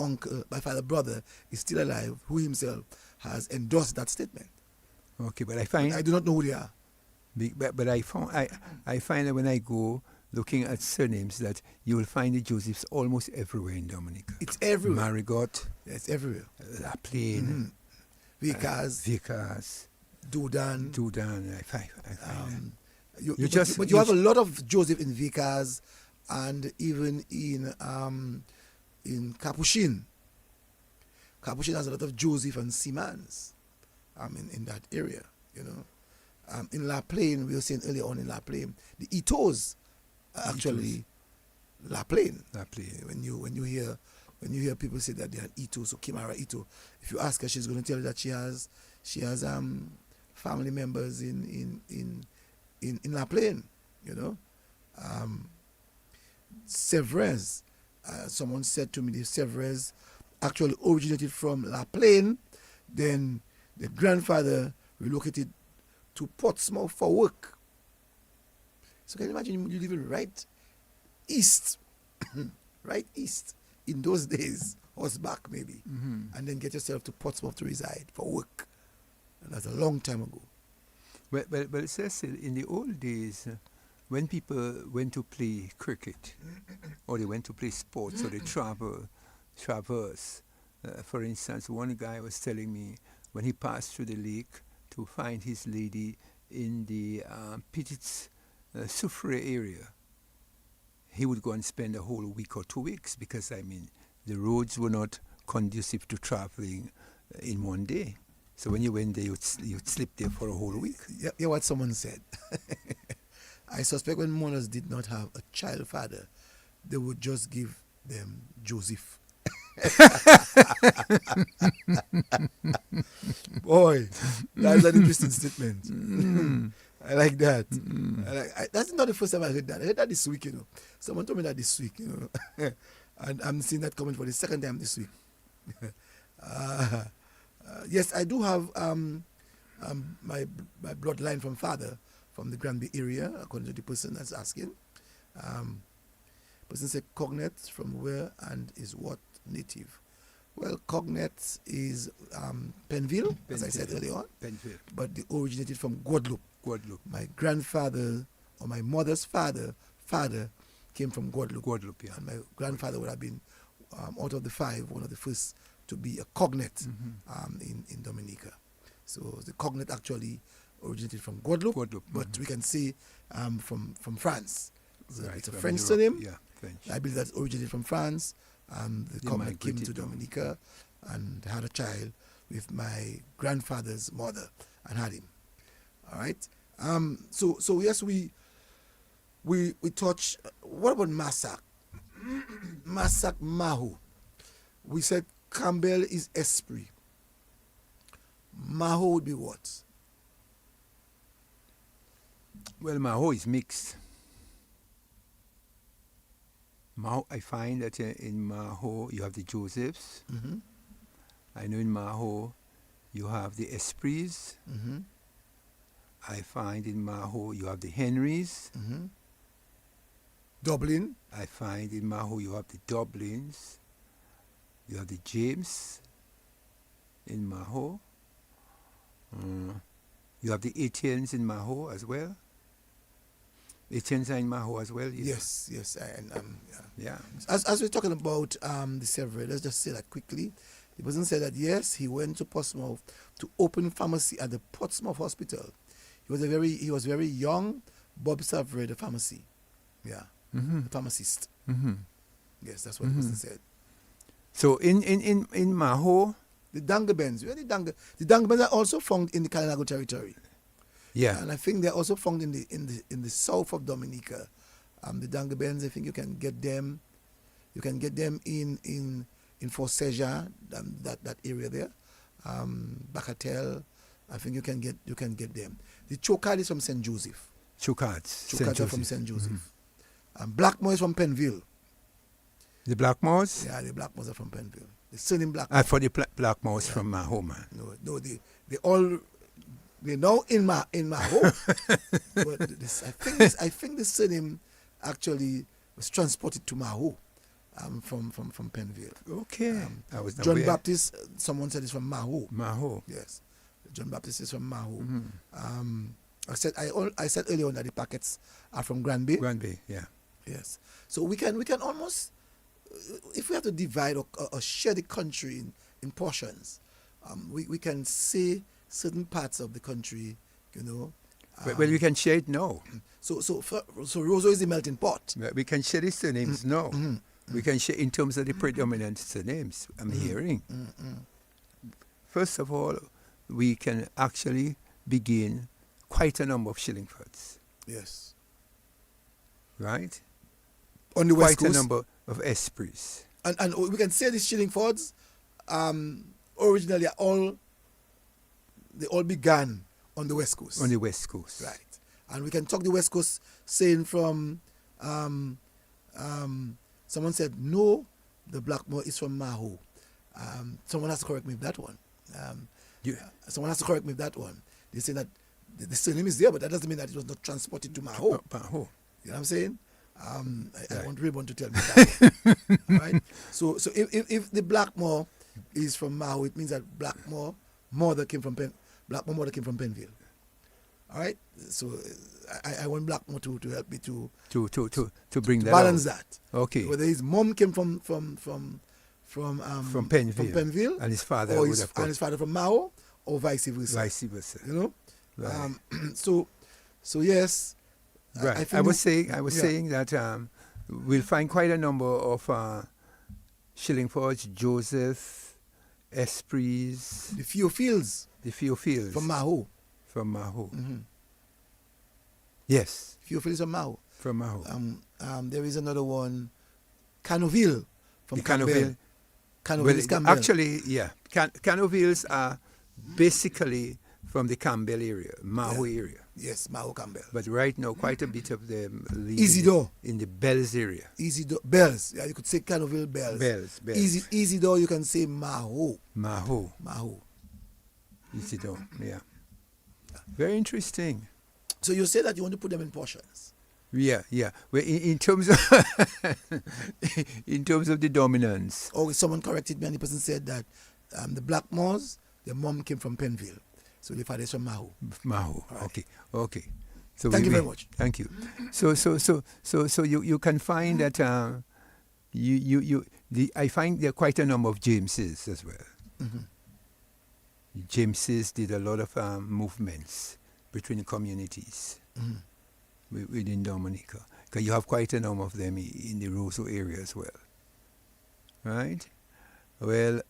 Speaker 1: brother is still alive, who himself has endorsed that statement.
Speaker 2: Okay, but I find
Speaker 1: I do not know who they are.
Speaker 2: But I find that when I go looking at surnames that you will find the Josephs almost everywhere in Dominica.
Speaker 1: It's everywhere.
Speaker 2: Marigot,
Speaker 1: It's everywhere.
Speaker 2: La Plaine,
Speaker 1: Vickers,
Speaker 2: Doudan.
Speaker 1: Doudan.
Speaker 2: I find that.
Speaker 1: But you have a lot of Joseph in Vickers and even in Capuchin. Capuchin has a lot of Joseph and Simans in that area, you know. In La Plaine, we were saying earlier on in La Plaine, the Itos are actually La Plaine.
Speaker 2: La Plaine.
Speaker 1: When you hear people say that they are Ito, so Kimara Ito, if you ask her, she's going to tell you that she has family members in La Plaine, you know. Sevrez, someone said to me, the Sevrez actually originated from La Plaine, then the grandfather relocated to Portsmouth for work. So can you imagine you living right east, right east in those days, horseback maybe, and then get yourself to Portsmouth to reside for work. And that's a long time ago.
Speaker 2: But Cecil, in the old days, when people went to play cricket, or they went to play sports, or they traverse, for instance, one guy was telling me when he passed through the lake to find his lady in the Petit Soufrière area, he would go and spend a whole week or 2 weeks because, I mean, the roads were not conducive to traveling in one day. So when you went there, you'd sleep there for a whole week.
Speaker 1: Yeah, what someone said. I suspect when mourners did not have a child father, they would just give them Joseph. Boy, that's an interesting statement. I like that. That's not the first time I heard that. I heard that this week, you know. Someone told me that this week, you know. And I'm seeing that comment for the second time this week. Yes, I do have my bloodline from father from the Granby area, according to the person that's asking. Person said Cognet from where and is what native? Well, Cognet is Penville, as I said earlier on.
Speaker 2: Penville.
Speaker 1: But they originated from Guadeloupe.
Speaker 2: Guadeloupe.
Speaker 1: My grandfather or my mother's father came from Guadeloupe.
Speaker 2: Guadeloupe, yeah.
Speaker 1: And my grandfather would have been, out of the five, one of the first to be a Cognet in Dominica. So the Cognet actually originated from Guadeloupe, but we can say from France. So
Speaker 2: Right,
Speaker 1: it's a
Speaker 2: from
Speaker 1: French
Speaker 2: Europe,
Speaker 1: surname.
Speaker 2: yeah, French.
Speaker 1: I believe that originated from France. The
Speaker 2: They
Speaker 1: Cognet came
Speaker 2: migrated
Speaker 1: to
Speaker 2: down.
Speaker 1: Dominica and had a child with my grandfather's mother and had him. All right. So yes, we touch. What about Massac? Massac Maho. We said Campbell is Esprit. Maho would be what?
Speaker 2: Well, Maho is mixed. Maho, I find that in Maho you have the Josephs. I know in Maho you have the Esprits. I find in Maho you have the Henrys.
Speaker 1: Dublin.
Speaker 2: I find in Maho you have the Dublins. You have the James in Maho. You have the Etiennes in Maho as well. Etiennes are in Maho as well.
Speaker 1: Yes.
Speaker 2: Yeah.
Speaker 1: As we're talking about the Several, let's just say that quickly. The person said that yes, he went to Portsmouth to open pharmacy at the Portsmouth Hospital. he was very young. Bob Savre, the pharmacy. Yeah.
Speaker 2: Mm-hmm.
Speaker 1: The pharmacist.
Speaker 2: Mm-hmm.
Speaker 1: Yes, that's what the person said.
Speaker 2: So in Maho,
Speaker 1: The Dangabens. The Dangabens are also found in the Kalinago territory.
Speaker 2: yeah.
Speaker 1: And I think they're also found in the south of Dominica. The Dangabens, I think you can get them. You can get them in Fort Seja, that area there. Bacatel, I think you can get them. The Chokad is from St. Joseph.
Speaker 2: Chukads.
Speaker 1: Chokad are from St. Joseph. Blackmore is from Penville.
Speaker 2: The Blackmores?
Speaker 1: Yeah, the Blackmores are from Penville. The surname Blackmore.
Speaker 2: For the Blackmores from Maho, man.
Speaker 1: No, they're now in Maho. But I think the surname actually was transported to Maho from Penville.
Speaker 2: Okay. I was not
Speaker 1: John
Speaker 2: aware.
Speaker 1: Baptist, someone said it's from Maho.
Speaker 2: Maho.
Speaker 1: Yes, John Baptist is from Maho.
Speaker 2: Mm-hmm.
Speaker 1: I said earlier on that the packets are from Granby.
Speaker 2: Granby, yeah.
Speaker 1: Yes, so we can almost, if we have to divide or share the country in portions, we can say certain parts of the country, you know.
Speaker 2: Well, we can share it now.
Speaker 1: So Roseau is the melting pot.
Speaker 2: We can share the surnames now.
Speaker 1: Mm-hmm.
Speaker 2: We can share in terms of the predominant surnames I'm hearing. First of all, we can actually begin quite a number of Shillingfords,
Speaker 1: Yes.
Speaker 2: right?
Speaker 1: On the West
Speaker 2: Quite a
Speaker 1: Coast.
Speaker 2: number of Esprits.
Speaker 1: And we can say these Shillingfords originally they all began on the West Coast.
Speaker 2: On the West Coast.
Speaker 1: Right. And we can talk the West Coast saying from someone said no, the Blackmore is from Maho. Someone has to correct me with that one. Someone has to correct me with that one. They say that the surname is there, but that doesn't mean that it was not transported to Maho.
Speaker 2: Maho.
Speaker 1: You know what I'm saying? I want Raymond to tell me that. All right. So if the Blackmore is from Maho, it means that Blackmore mother came from Penville. All right. So I want Blackmore to help me to
Speaker 2: bring that
Speaker 1: balance
Speaker 2: out.
Speaker 1: that.
Speaker 2: Okay.
Speaker 1: Whether his mom came from Penville,
Speaker 2: and his father
Speaker 1: or
Speaker 2: would
Speaker 1: his,
Speaker 2: have
Speaker 1: and his father from Maho, or vice versa.
Speaker 2: Vice versa.
Speaker 1: You know.
Speaker 2: Right.
Speaker 1: So yes.
Speaker 2: Right. I was saying that we'll find quite a number of Shillingfords, Joseph, Esprits.
Speaker 1: The Theophiles. From Maho.
Speaker 2: From Maho.
Speaker 1: Mm-hmm.
Speaker 2: Yes.
Speaker 1: Theophiles from Maho.
Speaker 2: From Maho.
Speaker 1: There is another one, Canoville from
Speaker 2: The
Speaker 1: Campbell. Canoville
Speaker 2: Well,
Speaker 1: is Campbell.
Speaker 2: actually, yeah. Canovilles are basically from the Campbell area, Maho area.
Speaker 1: Yes, Maho Campbell.
Speaker 2: But right now, quite a bit of them live
Speaker 1: Isidore.
Speaker 2: in the Bells area.
Speaker 1: Isidore. Bells. Yeah, you could say Canoville Bells.
Speaker 2: Bells.
Speaker 1: Isidore, you can say Maho.
Speaker 2: Maho. Isidore, yeah. Very interesting.
Speaker 1: So you say that you want to put them in portions.
Speaker 2: Yeah. Well, in terms of in terms of the dominance.
Speaker 1: Oh, someone corrected me and the person said that the Blackmores, their mom came from Penville. So the father is from Maho.
Speaker 2: Maho.
Speaker 1: Right.
Speaker 2: Okay. So
Speaker 1: Thank you very much.
Speaker 2: Thank you. So you can find that I find there are quite a number of Jameses as well.
Speaker 1: Mm-hmm.
Speaker 2: Jameses did a lot of movements between communities within Dominica. Because you have quite a number of them in the Roseau area as well. Right? Well,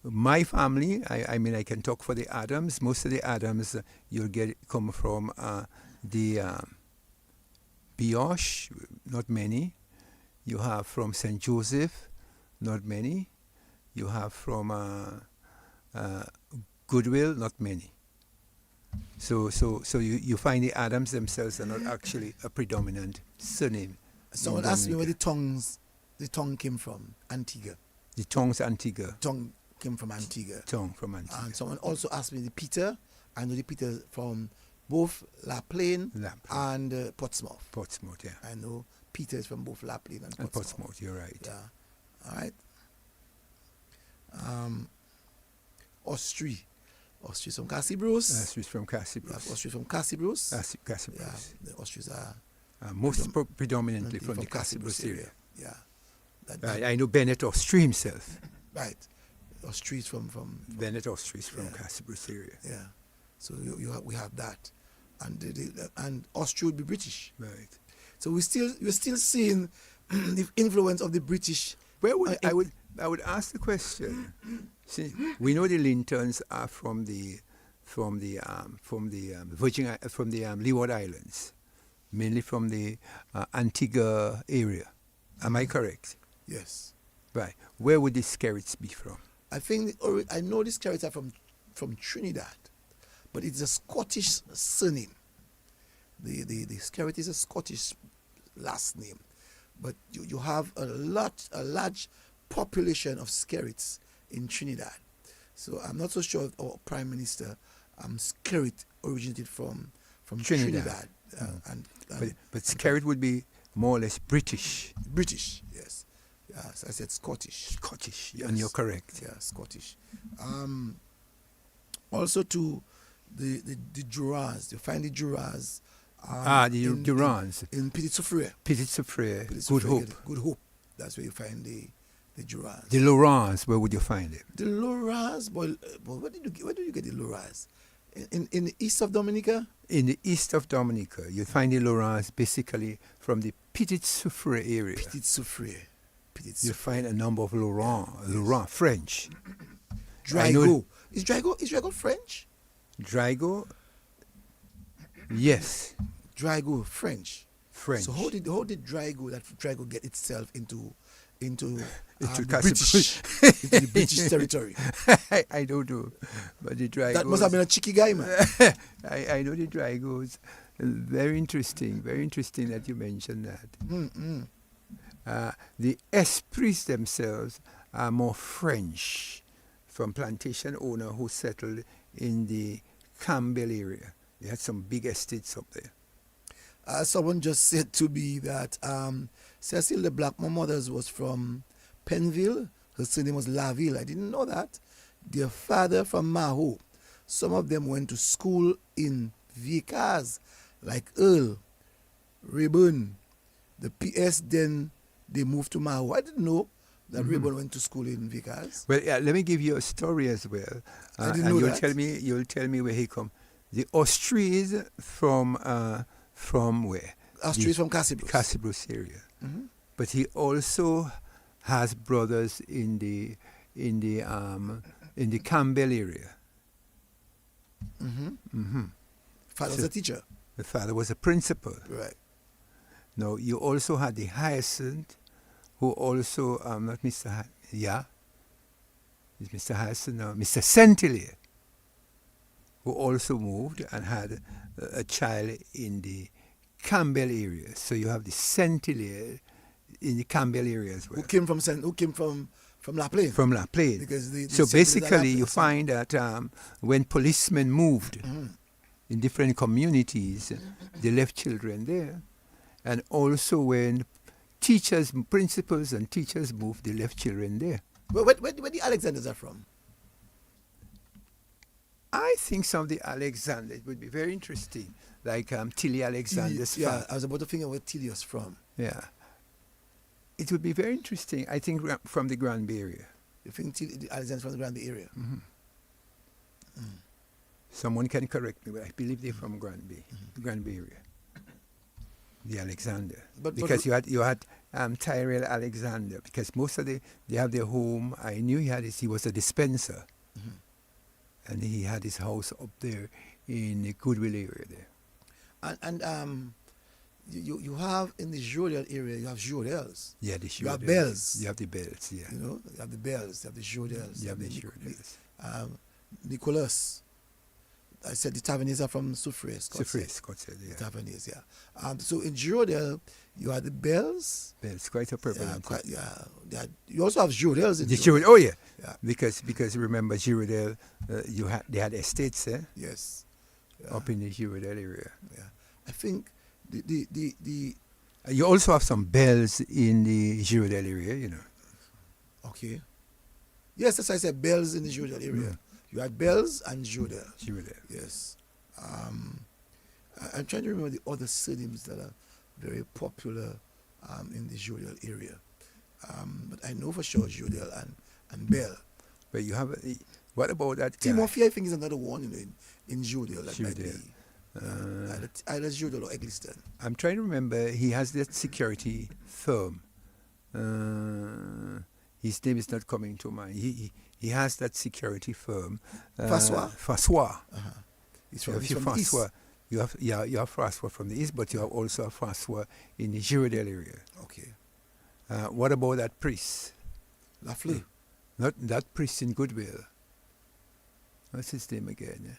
Speaker 2: my family, I mean, I can talk for the Adams. Most of the Adams you'll get come from the Bioche, not many. You have from St. Joseph, not many. You have from Goodwill, not many. So you find the Adams themselves are not actually a predominant surname.
Speaker 1: Someone asked me where the tongue came from. Antigua.
Speaker 2: The tongue's Antigua.
Speaker 1: Tongue came from Antigua.
Speaker 2: Tongue from Antigua.
Speaker 1: And someone also asked me the Peter. I know the Peter from both La Plaine and Portsmouth.
Speaker 2: Portsmouth, yeah.
Speaker 1: I know Peter is from both La Plaine and
Speaker 2: And
Speaker 1: Portsmouth.
Speaker 2: Portsmouth, you're right.
Speaker 1: Yeah. All right. Ostry from Cassie Bruce.
Speaker 2: Ostries from Cassie Bruce.
Speaker 1: Ostry from Cassie Bruce.
Speaker 2: Cassie
Speaker 1: Yeah,
Speaker 2: Bruce.
Speaker 1: the Ostries are
Speaker 2: Most predominantly from the Cassie Bruce area.
Speaker 1: Yeah.
Speaker 2: I know Bennett Ostry himself.
Speaker 1: Right. Ostries from
Speaker 2: Bennett Ostry from Cassie Bruce area.
Speaker 1: Yeah. So we have that. and Austria would be British.
Speaker 2: Right.
Speaker 1: So we're still seeing the influence of the British.
Speaker 2: Where would I would ask the question? See, we know the Lintons are from the Leeward Islands, mainly from the Antigua area. Am I correct?
Speaker 1: Yes.
Speaker 2: Right. Where would the Skerrits be from?
Speaker 1: I think I know these characters are from Trinidad, but it's a Scottish surname. The Skerrit is a Scottish last name, but you have a large population of Skerrits in Trinidad. So I'm not so sure if our Prime Minister Skerrit originated from Trinidad.
Speaker 2: But Skerrit would be more or less British.
Speaker 1: British, yes. Yes, I said Scottish.
Speaker 2: Scottish,
Speaker 1: Yes.
Speaker 2: and you're correct.
Speaker 1: Yeah, Scottish. Also to the Durans. You find the Durans.
Speaker 2: The Durans.
Speaker 1: In Petit Soufrière.
Speaker 2: Petit Soufrière,
Speaker 1: Petit
Speaker 2: Good
Speaker 1: Soufrière,
Speaker 2: Hope.
Speaker 1: Good Hope. That's where you find the Durans.
Speaker 2: The Laurents, where would you find them?
Speaker 1: The Laurents, where did you get the Laurents? In the east of Dominica?
Speaker 2: In the east of Dominica, you find the Laurents basically from the Petit Soufrière area.
Speaker 1: Petit Soufrière.
Speaker 2: You find a number of Laurent, French.
Speaker 1: Drago. Is Drago French?
Speaker 2: Drago, yes.
Speaker 1: Drago French.
Speaker 2: French.
Speaker 1: So how did Drago get itself into the British territory?
Speaker 2: I don't know, but the Dragos.
Speaker 1: That must have been a cheeky guy, man.
Speaker 2: I know the Dragos. Very interesting that you mentioned that.
Speaker 1: Mm-mm.
Speaker 2: The Esprits themselves are more French, from plantation owner who settled in the Campbell area. They had some big estates up there.
Speaker 1: Someone just said to me that Cecil the Blackmore Mothers was from Penville. Her surname was Laville. I didn't know that. Their father from Maho. Some of them went to school in Vickers, like Earl, Rayburn. The PS then they moved to Maho. I didn't know that Rayburn went to school in Vickers.
Speaker 2: Well, let me give you a story as well.
Speaker 1: I didn't know
Speaker 2: and
Speaker 1: that.
Speaker 2: You'll tell me where he come. The Austries from where?
Speaker 1: Austries from Cassibrus.
Speaker 2: Cassibrus area.
Speaker 1: Mm-hmm.
Speaker 2: But he also has brothers in the Campbell area.
Speaker 1: Mm-hmm.
Speaker 2: Mm-hmm.
Speaker 1: Father was a teacher.
Speaker 2: The father was a principal.
Speaker 1: Right.
Speaker 2: Now, you also had the Hyacinth, who also, not Mr. Is Mr. Hyacinth? No, Mr. Centilier, who also moved and had a child in the Campbell area. So you have the Centilier in the Campbell area as well.
Speaker 1: Who came from La Plaine?
Speaker 2: From La Plaine.
Speaker 1: Because
Speaker 2: so basically, you find that when policemen moved in different communities, they left children there. And also when principals and teachers moved, they left children there.
Speaker 1: Where the Alexanders are from?
Speaker 2: I think some of the Alexanders would be very interesting, like Tilly Alexander's
Speaker 1: Yeah, I was about to think of where Tilly was from.
Speaker 2: Yeah. It would be very interesting, I think, from the Granby area.
Speaker 1: You think the Alexanders from the Granby area?
Speaker 2: Mm-hmm. Mm. Someone can correct me, but I believe they're from Granby, the Granby area. The Alexander, because you had Tyrell Alexander, because most of they have their home. I knew he was a dispenser, and he had his house up there in the Goodwill area there.
Speaker 1: And you have in the Jodel area, you have Jodels.
Speaker 2: Yeah, the Jodels.
Speaker 1: You have bells.
Speaker 2: You have the bells. Yeah.
Speaker 1: You know, you have the bells. You have the Jodels.
Speaker 2: You have the Jodels.
Speaker 1: Nicholas. I said the Taverners are from Soufrière.
Speaker 2: Scott said, yeah.
Speaker 1: The Taverners, yeah. So in Jodel, you have the bells.
Speaker 2: Bells, quite a prevalent.
Speaker 1: You also have Jodels in
Speaker 2: Jodel. Oh, yeah. Because remember, Jodel, they had estates, eh?
Speaker 1: Yes.
Speaker 2: Up in the Jodel area.
Speaker 1: Yeah. I think the
Speaker 2: you also have some bells in the Jodel area, you know.
Speaker 1: Okay. Yes, as I said, bells in the Jodel area. Mm. You had bells and Jodel. Yes. I'm trying to remember the other surnames that are very popular in the Jodel area. But I know for sure Jodel and Bell.
Speaker 2: But you have, what about that guy?
Speaker 1: Timothy, I think, is another one in Jodel. Either Jodel or Eggleston.
Speaker 2: I'm trying to remember. He has that security firm. His name is not coming to mind. He has that security firm.
Speaker 1: Faswa?
Speaker 2: Faswa.
Speaker 1: He's
Speaker 2: You
Speaker 1: from,
Speaker 2: have
Speaker 1: he's from the
Speaker 2: Faswa.
Speaker 1: east.
Speaker 2: You have Faswa from the east, but you have also a Faswa in the Girodale area.
Speaker 1: Okay.
Speaker 2: What about that priest?
Speaker 1: Lafleur.
Speaker 2: Not that priest in Goodwill. What's his name again?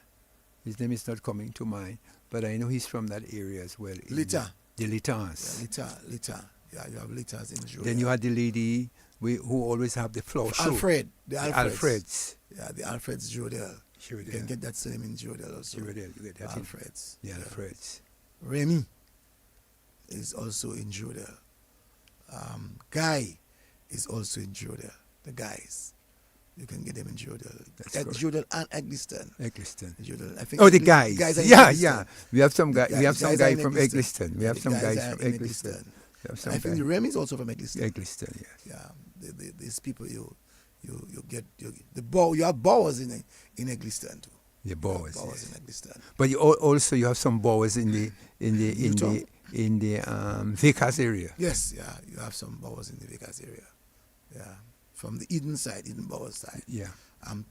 Speaker 2: His name is not coming to mind, but I know he's from that area as well.
Speaker 1: Lita.
Speaker 2: The Litas.
Speaker 1: Lita. Yeah, you have Litas in Jodel.
Speaker 2: Then you had the lady who always have the floor show.
Speaker 1: Alfred. The
Speaker 2: The
Speaker 1: Alfreds.
Speaker 2: Alfreds.
Speaker 1: Yeah, the Alfreds Jodel. You can
Speaker 2: Girodale.
Speaker 1: get that surname in Jodel also.
Speaker 2: Girodale, you get that in-
Speaker 1: Alfreds.
Speaker 2: The
Speaker 1: Yeah.
Speaker 2: Alfreds.
Speaker 1: Remy is also in Jodel. Guy is also in Jodel. The guys. You can get them in Jodel.
Speaker 2: That's
Speaker 1: At
Speaker 2: correct.
Speaker 1: Jodel and Eggleston.
Speaker 2: Eggleston.
Speaker 1: Jodel. I think
Speaker 2: Oh, the guys.
Speaker 1: are in
Speaker 2: Yeah,
Speaker 1: Eggleston.
Speaker 2: yeah. We have some guy.
Speaker 1: The
Speaker 2: We have some
Speaker 1: guys
Speaker 2: guy
Speaker 1: are in
Speaker 2: from
Speaker 1: Eggleston.
Speaker 2: Eggleston. We have
Speaker 1: The
Speaker 2: some
Speaker 1: guys
Speaker 2: guys
Speaker 1: are
Speaker 2: from
Speaker 1: in
Speaker 2: Eggleston. We have some
Speaker 1: And I think
Speaker 2: guy.
Speaker 1: the Remy is also from Eggleston.
Speaker 2: Eggleston, yes.
Speaker 1: Yeah, these people you get the bow. You have bowers in Eggleston too.
Speaker 2: The Boers,
Speaker 1: Bowers
Speaker 2: yes.
Speaker 1: in Eggleston.
Speaker 2: But also you have some Boers in the Vickers area.
Speaker 1: Yes, yeah, you have some bowers in the Vickers area. Yeah, from the Eden side, Eden Bowers side.
Speaker 2: Yeah.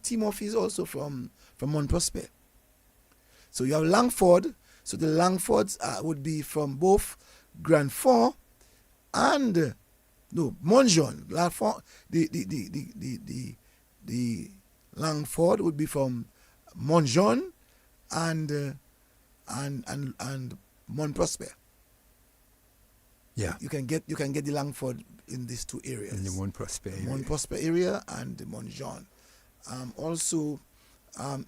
Speaker 1: Timothy is also from Mont Prosper. So you have Langford. So the Langfords would be from both Grand Fort and Montjean. Langford, the Langford would be from Montjean and Mont Prosper.
Speaker 2: Yeah.
Speaker 1: You can get the Langford in these two areas.
Speaker 2: In the Mont Prosper area.
Speaker 1: Mont Prosper area and the Montjean. Also,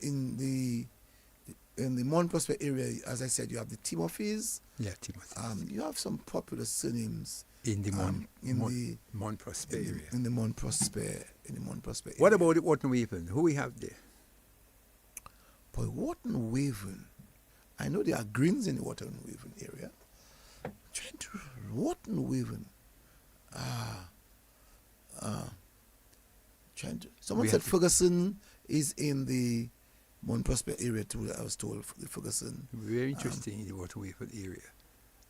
Speaker 1: in the Mont Prosper area, as I said, you have the Timothy's.
Speaker 2: Yeah, Timothy.
Speaker 1: You have some popular surnames
Speaker 2: in the
Speaker 1: Mont
Speaker 2: Prosper area.
Speaker 1: In the Mont Prosper area.
Speaker 2: What about the Wharton Waven? Who we have there?
Speaker 1: Boy, Wharton Waven. I know there are greens in the Wharton Waven area. Wharton Waven. Someone said Ferguson is in the Mont Prosper area too. I was told Ferguson.
Speaker 2: Very interesting in the Wharton Waven area.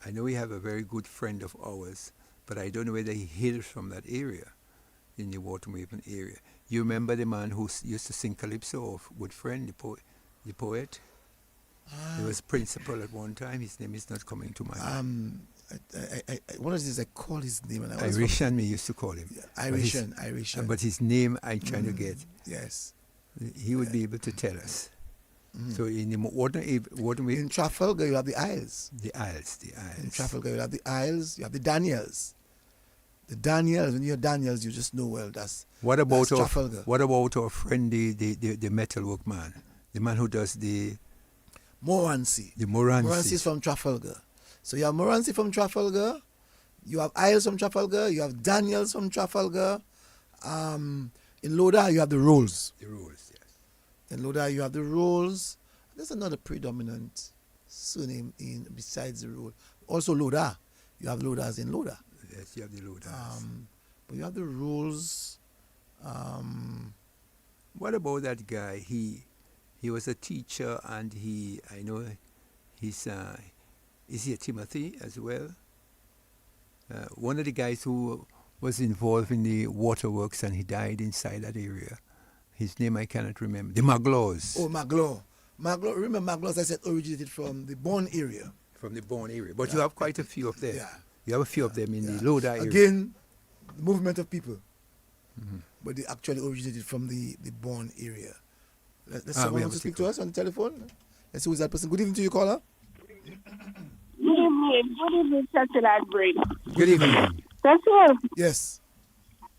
Speaker 2: I know we have a very good friend of ours, but I don't know whether he hails from that area, in the Wharton Waven area. You remember the man who used to sing Calypso, a good friend, the poet? He was principal at one time. His name is not coming to my mind.
Speaker 1: One of these I call his name. And
Speaker 2: Irishan, we used to call him.
Speaker 1: Yeah, Irishan.
Speaker 2: But his name I'm trying to get.
Speaker 1: Yes.
Speaker 2: He would be able to tell us. So in the Wharton
Speaker 1: in Trafalgar, you have the Isles.
Speaker 2: The Isles.
Speaker 1: In Trafalgar, you have the Isles. You have the Daniels. The Daniels. When you hear Daniels, you just know, well, that's Trafalgar.
Speaker 2: What about our friend, the metalwork man, the man who does the
Speaker 1: Morancy.
Speaker 2: The Morancy.
Speaker 1: Morancy is from Trafalgar. So you have Morancy from Trafalgar. You have Isles from Trafalgar. You have Daniels from Trafalgar. In Loda, you have the Rolls.
Speaker 2: The Rolls, yes.
Speaker 1: In Loda, you have the Rolls. There's another predominant surname besides the Roll. Also Loda. You have Lodas in Loda.
Speaker 2: Yes, you have the Lodas.
Speaker 1: But you have the Rolls.
Speaker 2: What about that guy? He was a teacher, and I know he's is he a Timothy as well? One of the guys who was involved in the waterworks, and he died inside that area. His name I cannot remember. The Maglaws.
Speaker 1: Oh, Maglaw. Remember Maglaws, I said, originated from the Bourne area.
Speaker 2: From the Bourne area. But you have quite a few of them.
Speaker 1: Yeah.
Speaker 2: You have a few of them in the Loda area.
Speaker 1: Again, the movement of people. But they actually originated from the Bourne area. Let's someone want to speak to us on the telephone. Let's see who's that person. Good evening to you, caller.
Speaker 10: Good evening, Cecil and Brain.
Speaker 2: Good evening.
Speaker 10: Cecil.
Speaker 1: Yes.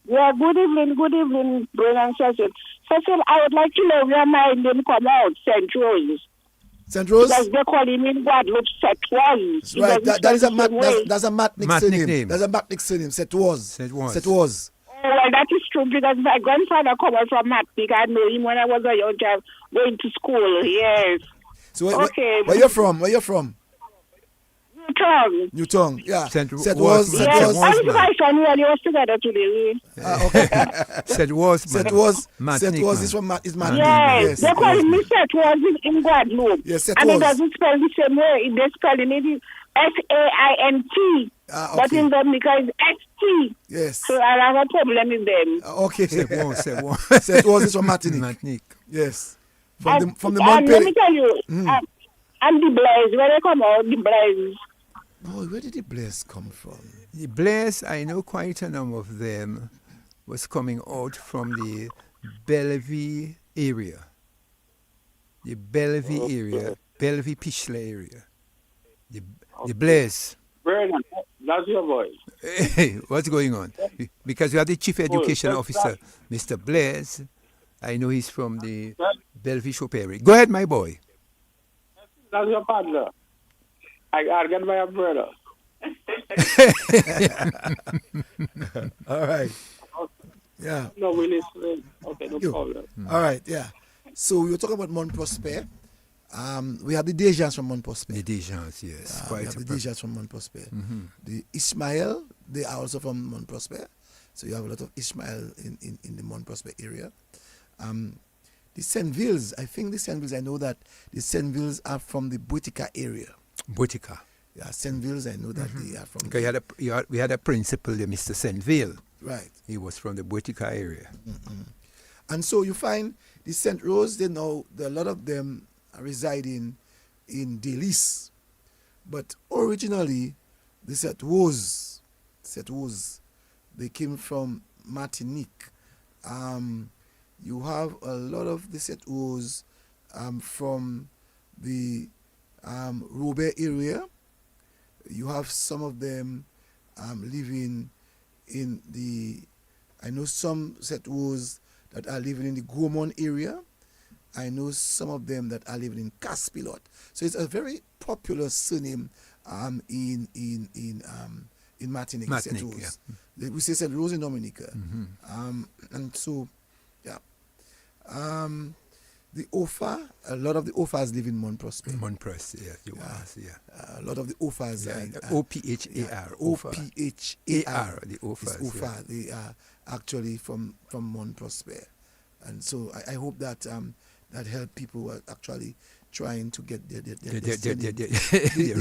Speaker 10: Yeah, good evening, Brain and Cecil. Cecil, I would like to know where my name come out, St. Rose.
Speaker 1: St. Rose?
Speaker 10: Because they call him in Guadeloupe St. Rose.
Speaker 1: Right, that's a Matnick surname. That's a Matnick surname, St. Rose.
Speaker 2: St. Rose.
Speaker 1: St. Rose.
Speaker 10: Oh, well, that is true because my grandfather come out from Matnick. I know him when I was a young child going to school, yes.
Speaker 1: So where you from?
Speaker 10: Yeah, Newton.
Speaker 1: Newton, yeah.
Speaker 2: St.
Speaker 1: St.
Speaker 2: Was-
Speaker 1: Was,
Speaker 2: St.
Speaker 10: Yes,
Speaker 2: was
Speaker 10: I was
Speaker 2: man.
Speaker 10: my son when he was together today.
Speaker 1: okay.
Speaker 2: St. Was,
Speaker 1: St. Was,
Speaker 2: Martinique,
Speaker 1: St. Was
Speaker 2: man.
Speaker 1: is from is
Speaker 2: Martinique.
Speaker 1: Martinique.
Speaker 10: Yes, they call me Set was in Guadeloupe.
Speaker 1: Yes, Set
Speaker 10: and
Speaker 1: was.
Speaker 10: it doesn't spell the same way. They spell it SAINT. But
Speaker 1: Okay.
Speaker 10: in Dominica it's ST.
Speaker 1: Yes.
Speaker 10: So I have a problem with them.
Speaker 1: Okay.
Speaker 2: St. Was, St. Was.
Speaker 1: St. Was is from Martinique.
Speaker 2: Martinique.
Speaker 1: Yes.
Speaker 10: And
Speaker 1: From the
Speaker 10: let me
Speaker 1: Montpellier.
Speaker 10: tell you, and the Blaze, when they come out, the Blaze.
Speaker 1: Boy, where did the Blaze come from?
Speaker 2: The Blaze, I know quite a number of them was coming out from the Bellevue area. The Bellevue area, Bellevue Pichle area. The Blaze.
Speaker 11: Bernard, that's your voice.
Speaker 2: Hey, what's going on? Because we have the Chief Education Officer, Mr. Blaze. I know he's from the Bellevue Shop area. Go ahead, my boy.
Speaker 11: That's your partner. I get my brother.
Speaker 1: All right. Yeah.
Speaker 11: No, we listen. Okay, no
Speaker 1: You.
Speaker 11: problem.
Speaker 1: All right, yeah. So we were talking about Mont Prosper. We have the Dejans from Mont Prosper.
Speaker 2: The Dejans, yes.
Speaker 1: We
Speaker 2: Quite
Speaker 1: have
Speaker 2: a
Speaker 1: the Dejans from Mont Prosper.
Speaker 2: Mm-hmm.
Speaker 1: The Ishmael, they are also from Mont Prosper. So you have a lot of Ishmael in the Mont Prosper area. The Saint-Villes, I think the Saint-Villes, I know that the Saint-Villes are from the Boutica area.
Speaker 2: Boutica.
Speaker 1: Yeah, Saint-Villes, I know that they are from.
Speaker 2: Okay, we had a principal there, Mr. Saint-Ville.
Speaker 1: Right.
Speaker 2: He was from the Boutica area.
Speaker 1: And so you find the St. Rose, a lot of them are residing in Delis. But originally, the St. Rose, they came from Martinique. You have a lot of the St. Rose from the Robert area. You have some of them living in I know some St. Rose that are living in the Gaumont area. I know some of them that are living in Caspilot. So it's a very popular surname in Martinique, St. Rose.
Speaker 2: Yeah.
Speaker 1: We say St. Rose in Dominica. And so, yeah. The Ofa, a lot of the Ofas live in Mont Prosper.
Speaker 2: Mont Prosper, yes, you was, yeah.
Speaker 1: A lot of the Ofas
Speaker 2: OPHAR.
Speaker 1: OPHAR.
Speaker 2: The Ofas.
Speaker 1: Ofa, they are actually from Mont Prosper. And so I hope that that help people who are actually trying to get their the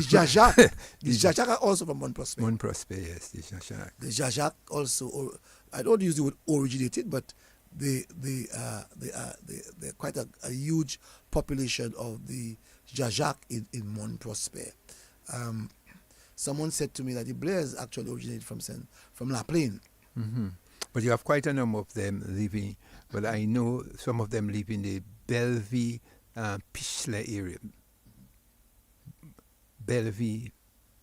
Speaker 1: Jajac. The Jajac are also from Mont Prosper.
Speaker 2: Mont Prosper, yes, the Jajac.
Speaker 1: The Jajac also, I don't use the word originated, but they're quite a huge population of the Jajac in Mont Prosper. Someone said to me that the Blaze actually originated from La Plaine.
Speaker 2: Mm-hmm. But you have quite a number of them living, but I know some of them live in the Bellevue Pichle area. Bellevue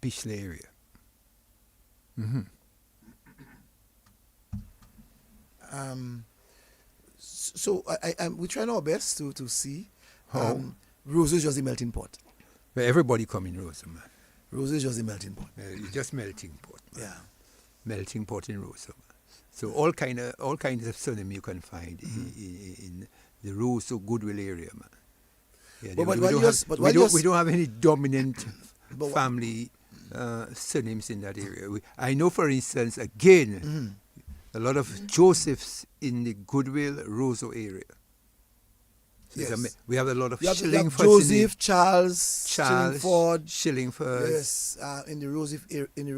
Speaker 2: Pichle area. Mm-hmm.
Speaker 1: So we're trying our best to see.
Speaker 2: How?
Speaker 1: Rose is just the melting pot.
Speaker 2: But everybody come in Rosa, man.
Speaker 1: Rose is just the melting pot.
Speaker 2: It's just melting pot. Man.
Speaker 1: Yeah.
Speaker 2: Melting pot in Rosa, man. So all kinds of surname you can find in the Rosa Goodwill area, man. Yeah, we don't have any dominant family surnames in that area. I know, for instance, again, a lot of Josephs in the Goodwill, Roseau area.
Speaker 1: Yes.
Speaker 2: We have a lot of Shillingfords.
Speaker 1: Joseph, Charles,
Speaker 2: Shillingford.
Speaker 1: Yes, in the Roseau area.
Speaker 2: In the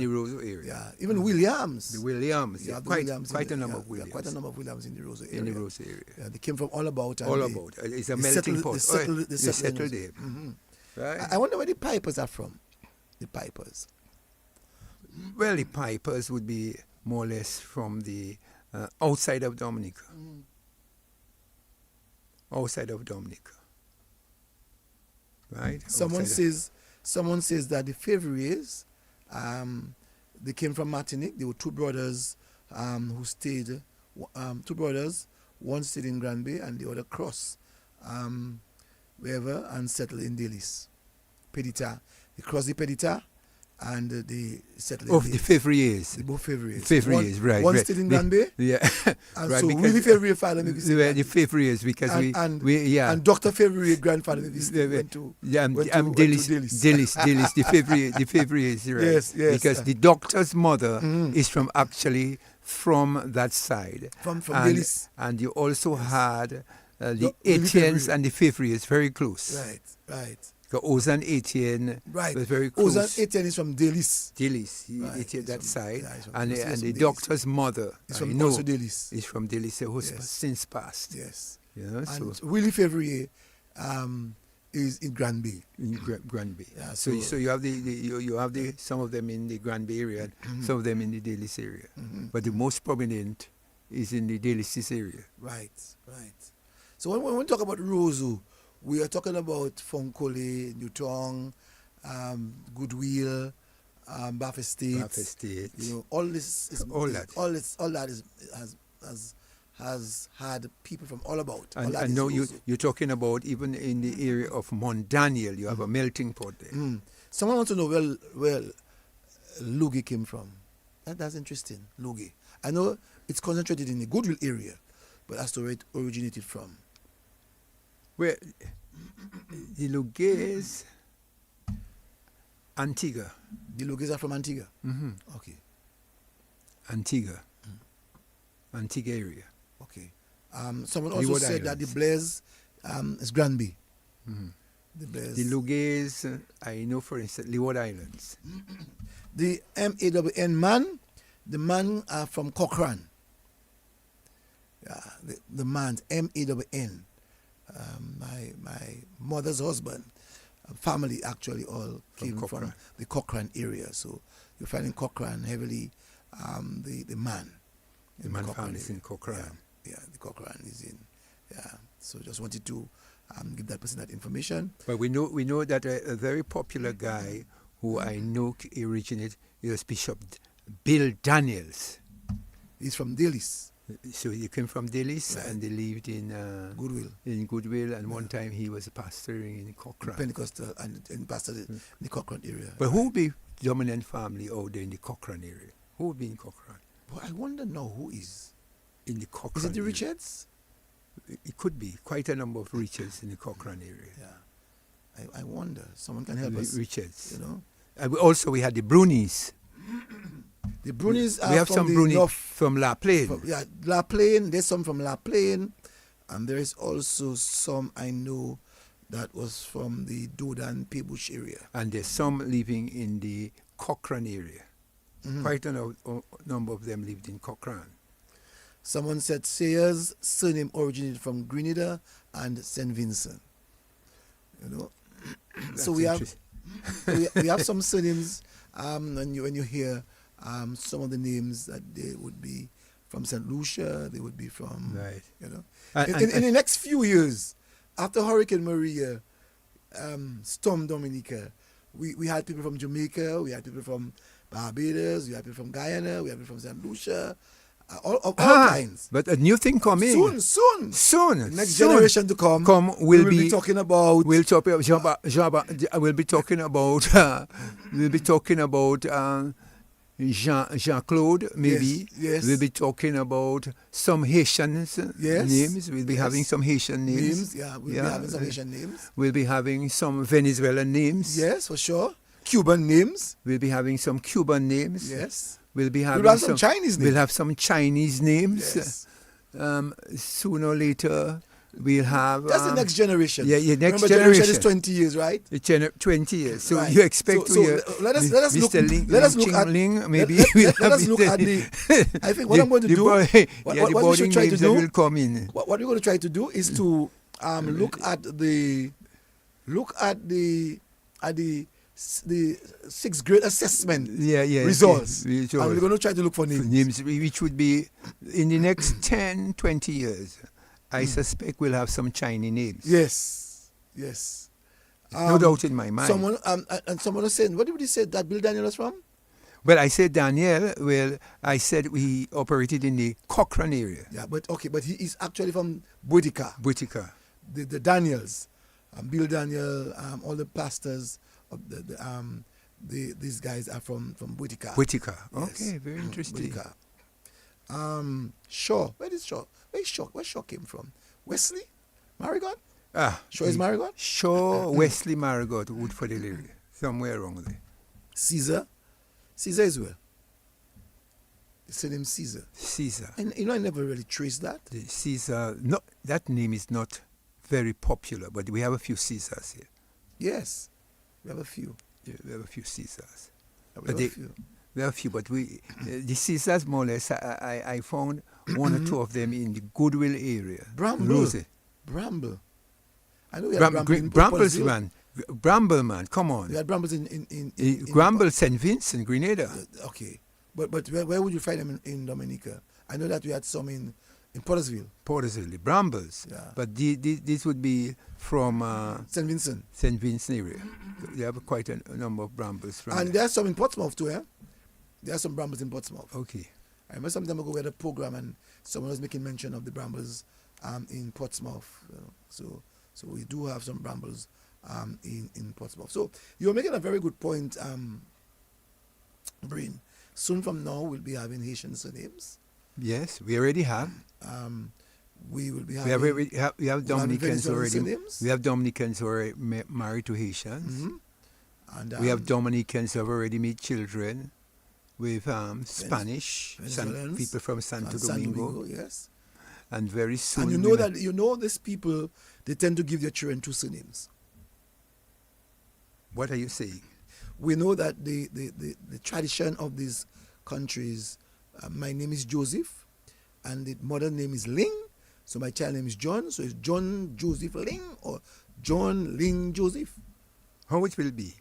Speaker 2: Roseau area.
Speaker 1: Yeah, even Williams.
Speaker 2: The Williams.
Speaker 1: Yeah,
Speaker 2: Quite a number of Williams.
Speaker 1: Quite a number of Williams in the Roseau area.
Speaker 2: In the Roseau area.
Speaker 1: Yeah, they came from all about.
Speaker 2: It's a melting pot.
Speaker 1: They settled there.
Speaker 2: Right.
Speaker 1: I wonder where the Pipers are from. The Pipers.
Speaker 2: Well, the Pipers would be more or less from the outside of Dominica. Outside of Dominica. Right?
Speaker 1: Someone says that the Fevriers, they came from Martinique. They were two brothers who stayed, two brothers, one stayed in Grand Bay and the other crossed wherever and settled in Delis. Pedita. They crossed the Pedita and they settled
Speaker 2: Of
Speaker 1: in
Speaker 2: the
Speaker 1: Dalis.
Speaker 2: Févriers.
Speaker 1: The both Févriers.
Speaker 2: Févriers, right.
Speaker 1: One
Speaker 2: right.
Speaker 1: still in Grand Bay.
Speaker 2: Yeah.
Speaker 1: And
Speaker 2: right,
Speaker 1: so
Speaker 2: because
Speaker 1: Willie Février father maybe
Speaker 2: they were the Févriers because
Speaker 1: and Dr. Février grandfather maybe went to
Speaker 2: Dalis. Dalis, the Févriers, right?
Speaker 1: Yes.
Speaker 2: Because the doctor's mother is actually from that side.
Speaker 1: From Dalis.
Speaker 2: And you also had the
Speaker 1: Willie
Speaker 2: Etiennes
Speaker 1: Février.
Speaker 2: and the Févriers very close.
Speaker 1: Right.
Speaker 2: Because Ozan Etienne was very close.
Speaker 1: Ozan Etienne is from Dalis.
Speaker 2: Dalis,
Speaker 1: Right.
Speaker 2: that side.
Speaker 1: Yeah, he's from-
Speaker 2: and
Speaker 1: he's
Speaker 2: the
Speaker 1: from
Speaker 2: doctor's mother,
Speaker 1: He's
Speaker 2: I
Speaker 1: from
Speaker 2: know,
Speaker 1: also Dalis.
Speaker 2: is from Dalis, who's
Speaker 1: Yes.
Speaker 2: since passed.
Speaker 1: Yes.
Speaker 2: You know,
Speaker 1: And
Speaker 2: so
Speaker 1: Willie Février is in Grand Bay.
Speaker 2: in Grand Bay.
Speaker 1: Yeah,
Speaker 2: so
Speaker 1: so-
Speaker 2: you have you have some of them in the Grand Bay area, and some of them in the Dalis area. But the most prominent is in the Dalis area.
Speaker 1: Right. So when we talk about Roseau, we are talking about Fonkole, Newton, Goodwill, Bath Estate.
Speaker 2: Bath Estate.
Speaker 1: You know, all this is
Speaker 2: All that.
Speaker 1: All that has had people from all about. All
Speaker 2: And
Speaker 1: that
Speaker 2: I
Speaker 1: is
Speaker 2: know
Speaker 1: Roseau.
Speaker 2: you're talking about even in the area of Mont Daniel, you have a melting pot there.
Speaker 1: Someone wants to know where Lugi came from. That's interesting, Lugi. I know it's concentrated in the Goodwill area, but as to where it originated from.
Speaker 2: Well, the Lugues, Antigua.
Speaker 1: The Lugues are from Antigua. Okay.
Speaker 2: Antigua area.
Speaker 1: Okay. Someone
Speaker 2: Leeward
Speaker 1: also said that the
Speaker 2: Islands.
Speaker 1: Blaise is Granby. The Blaise.
Speaker 2: The Lugues, I know for instance, Leeward Islands.
Speaker 1: The MAWN man, the man from Cochrane. Yeah, the man's MAWN. My mother's husband, family actually all came from
Speaker 2: Cochrane.
Speaker 1: the Cochrane area. So you find in Cochrane heavily the man.
Speaker 2: The
Speaker 1: in
Speaker 2: man
Speaker 1: Cochrane
Speaker 2: family is in
Speaker 1: area.
Speaker 2: Cochrane.
Speaker 1: Yeah, the Cochrane is in. Yeah. So just wanted to give that person that information.
Speaker 2: But we know that a very popular guy who I know originated is Bishop Bill Daniels.
Speaker 1: He's from Dalis.
Speaker 2: So he came from Dalis
Speaker 1: Right.
Speaker 2: and they lived in
Speaker 1: Goodwill.
Speaker 2: and one time he was pastoring in Cochrane.
Speaker 1: Pentecostal and pastored in the Cochrane area.
Speaker 2: But who would be dominant family out there in the Cochrane area? Who would be in Cochrane?
Speaker 1: Well, I wonder now who is.
Speaker 2: In the Cochrane
Speaker 1: Is it the
Speaker 2: area?
Speaker 1: Richards?
Speaker 2: It could be quite a number of Richards in the Cochrane area.
Speaker 1: Yeah. I wonder. Someone can help us.
Speaker 2: Richards.
Speaker 1: You know?
Speaker 2: Also, we had the Brunies.
Speaker 1: The Brunies are
Speaker 2: We have
Speaker 1: from
Speaker 2: some
Speaker 1: the
Speaker 2: Brunies
Speaker 1: north.
Speaker 2: from La Plaine.
Speaker 1: La Plaine. There's some from La Plaine. And there is also some I know that was from the Dodan Pebush area.
Speaker 2: And there's some living in the Cochrane area. Quite a number of them lived in Cochrane.
Speaker 1: Someone said Sayers' surname originated from Grenada and St. Vincent. You know? So we have we have some surnames when you hear some of the names that they would be from St. Lucia, they would be from,
Speaker 2: Right.
Speaker 1: you know.
Speaker 2: And
Speaker 1: In the next few years, after Hurricane Maria stormed Dominica, we had people from Jamaica, we had people from Barbados, we had people from Guyana, we had people from St. Lucia, all kinds.
Speaker 2: But a new thing coming.
Speaker 1: Soon.
Speaker 2: Soon.
Speaker 1: The next
Speaker 2: soon.
Speaker 1: generation to come
Speaker 2: will
Speaker 1: be talking about.
Speaker 2: We'll talk about we'll be talking about Jean-Claude, maybe.
Speaker 1: Yes.
Speaker 2: We'll be talking about some Haitians names. We'll be having some Haitian names.
Speaker 1: We'll be having some Haitian names.
Speaker 2: We'll be having some Venezuelan names.
Speaker 1: Yes, for sure. Cuban names.
Speaker 2: We'll be having some Cuban names.
Speaker 1: Yes.
Speaker 2: We'll be having
Speaker 1: have some Chinese names.
Speaker 2: We'll have some Chinese names.
Speaker 1: Yes.
Speaker 2: Sooner or later, we'll have.
Speaker 1: That's the next generation.
Speaker 2: Yeah, next
Speaker 1: Remember,
Speaker 2: generation
Speaker 1: is 20 years, right?
Speaker 2: 20 years. So
Speaker 1: Right.
Speaker 2: you expect
Speaker 1: So
Speaker 2: to hear
Speaker 1: let us
Speaker 2: Mr.
Speaker 1: look.
Speaker 2: Ling,
Speaker 1: Let us look
Speaker 2: Ching
Speaker 1: at.
Speaker 2: Ling, maybe
Speaker 1: Let us look at the. I think what I'm going to do.
Speaker 2: The
Speaker 1: What we
Speaker 2: boarding
Speaker 1: should try to
Speaker 2: names that
Speaker 1: do.
Speaker 2: will come in.
Speaker 1: What we're going to try to do is to look at the 6th grade assessment results.
Speaker 2: Yes,
Speaker 1: And we're going to try to look for names.
Speaker 2: Which would be in the next 10, 20 years. I suspect we'll have some Chinese names.
Speaker 1: Yes.
Speaker 2: No doubt in my mind.
Speaker 1: Someone was saying, what did he say that Bill Daniel was from?
Speaker 2: Well, I said Daniel. Well, I said we operated in the Cochrane area.
Speaker 1: Yeah, but he is actually from Boudica. The Daniels, Bill Daniel, all the pastors of these guys are from Whitaker.
Speaker 2: Whitaker.
Speaker 1: Yes.
Speaker 2: Okay, very interesting.
Speaker 1: Whitaker. Shaw. Where is Shaw? Where Shaw came from? Wesley? Marigot? Shaw is Marigot?
Speaker 2: Shaw, Wesley, Marigot, Woodford area. Somewhere around there.
Speaker 1: Caesar? Caesar is where? They said him Caesar.
Speaker 2: Caesar.
Speaker 1: And I never really traced that.
Speaker 2: The Caesar, no, that name is not very popular, but we have a few Caesars here.
Speaker 1: Yes. We have a few.
Speaker 2: Yeah, we have a few Caesars.
Speaker 1: We have a few.
Speaker 2: We have a few, but the Caesars, more or less, I found one or two of them in the Goodwill area.
Speaker 1: Bramble. I know we had
Speaker 2: Brambles, man. Bramble, man. Come on.
Speaker 1: We had Brambles in
Speaker 2: Bramble, St. Vincent, Grenada.
Speaker 1: Okay. But where would you find them in Dominica? I know that we had some in Pottersville.
Speaker 2: Pottersville, Brambles.
Speaker 1: Yeah.
Speaker 2: But this would be from
Speaker 1: St. Vincent.
Speaker 2: St. Vincent area. They have quite a number of Brambles from
Speaker 1: And there's some in Portsmouth too, eh? There are some Brambles in Portsmouth.
Speaker 2: Okay.
Speaker 1: I remember some time ago we had a program and someone was making mention of the Brambles in Portsmouth. So we do have some Brambles in Portsmouth. So you're making a very good point, Brain. Soon from now we'll be having Haitian surnames.
Speaker 2: Yes, we already have.
Speaker 1: We will be having.
Speaker 2: We have Dominicans already.
Speaker 1: Surnames.
Speaker 2: We have Dominicans who are married to Haitians.
Speaker 1: Mm-hmm. And
Speaker 2: we have Dominicans who have already made children with Spanish, people from Santo Domingo.
Speaker 1: Yes.
Speaker 2: And very soon.
Speaker 1: And you know these people, they tend to give their children two surnames.
Speaker 2: What are you saying?
Speaker 1: We know that the tradition of these countries, my name is Joseph, and the mother name is Ling, so my child name is John, so it's John Joseph Ling or John Ling Joseph.
Speaker 2: How it will be?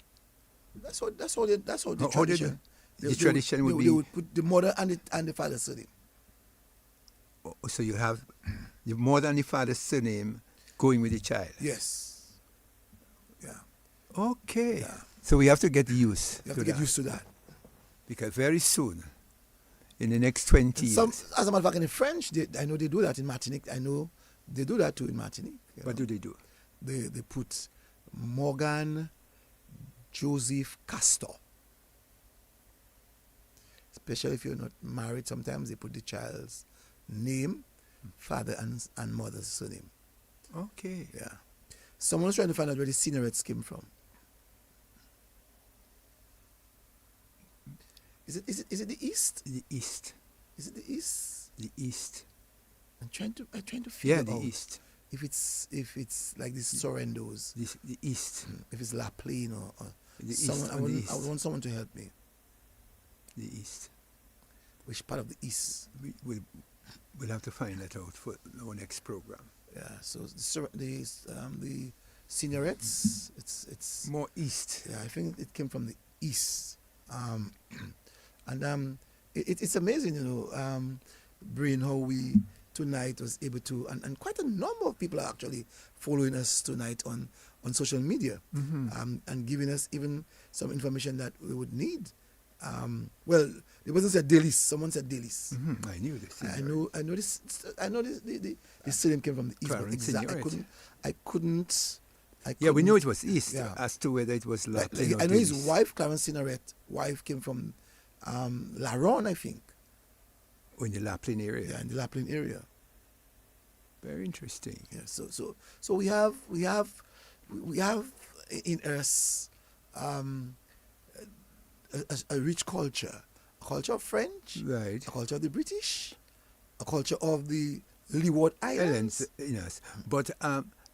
Speaker 1: That's how the tradition.
Speaker 2: The tradition would be.
Speaker 1: They would put the mother and the father's surname.
Speaker 2: So you have the mother and the father's surname going with the child.
Speaker 1: Yes. Yeah.
Speaker 2: Okay.
Speaker 1: Yeah.
Speaker 2: So we have to get used.
Speaker 1: You have to get used to that.
Speaker 2: Because very soon, in the next 20 years.
Speaker 1: As a matter of fact, in the French, I know they do that in Martinique. I know they do that too in Martinique.
Speaker 2: What do they do?
Speaker 1: They put Morgan Joseph Castor. Especially if you're not married, sometimes they put the child's name, father and mother's surname.
Speaker 2: Okay.
Speaker 1: Yeah. Someone's trying to find out where the Signorets came from. Is it the East?
Speaker 2: The East.
Speaker 1: Is it the East?
Speaker 2: The East.
Speaker 1: I'm trying to figure out
Speaker 2: the East.
Speaker 1: If it's like these Sorrendos.
Speaker 2: The East.
Speaker 1: If it's La Plaine or
Speaker 2: the
Speaker 1: someone.
Speaker 2: East.
Speaker 1: I would want someone to help me.
Speaker 2: The East.
Speaker 1: Which part of the East?
Speaker 2: We'll have to find that out for our next program.
Speaker 1: Yeah. So the Signorets, it's
Speaker 2: more East.
Speaker 1: Yeah, I think it came from the East. It's amazing, Brain, how we tonight was able to, and quite a number of people are actually following us tonight on social media, and giving us even some information that we would need. Well, it wasn't said dailies. Someone said dailies.
Speaker 2: I knew this.
Speaker 1: I know this. The surname came from the East, but exactly. I couldn't.
Speaker 2: Yeah, we knew it was East.
Speaker 1: Yeah.
Speaker 2: As to whether it was La Plaine or
Speaker 1: I know his
Speaker 2: Davis.
Speaker 1: wife, Clarence Signoret, wife came from La Ronde, I think.
Speaker 2: Oh, in the La Plaine area.
Speaker 1: Yeah, in the La Plaine area.
Speaker 2: Very interesting.
Speaker 1: Yeah. So we have in us a rich culture, a culture of French,
Speaker 2: right?
Speaker 1: A culture of the British, a culture of the Leeward Islands.
Speaker 2: Yes, but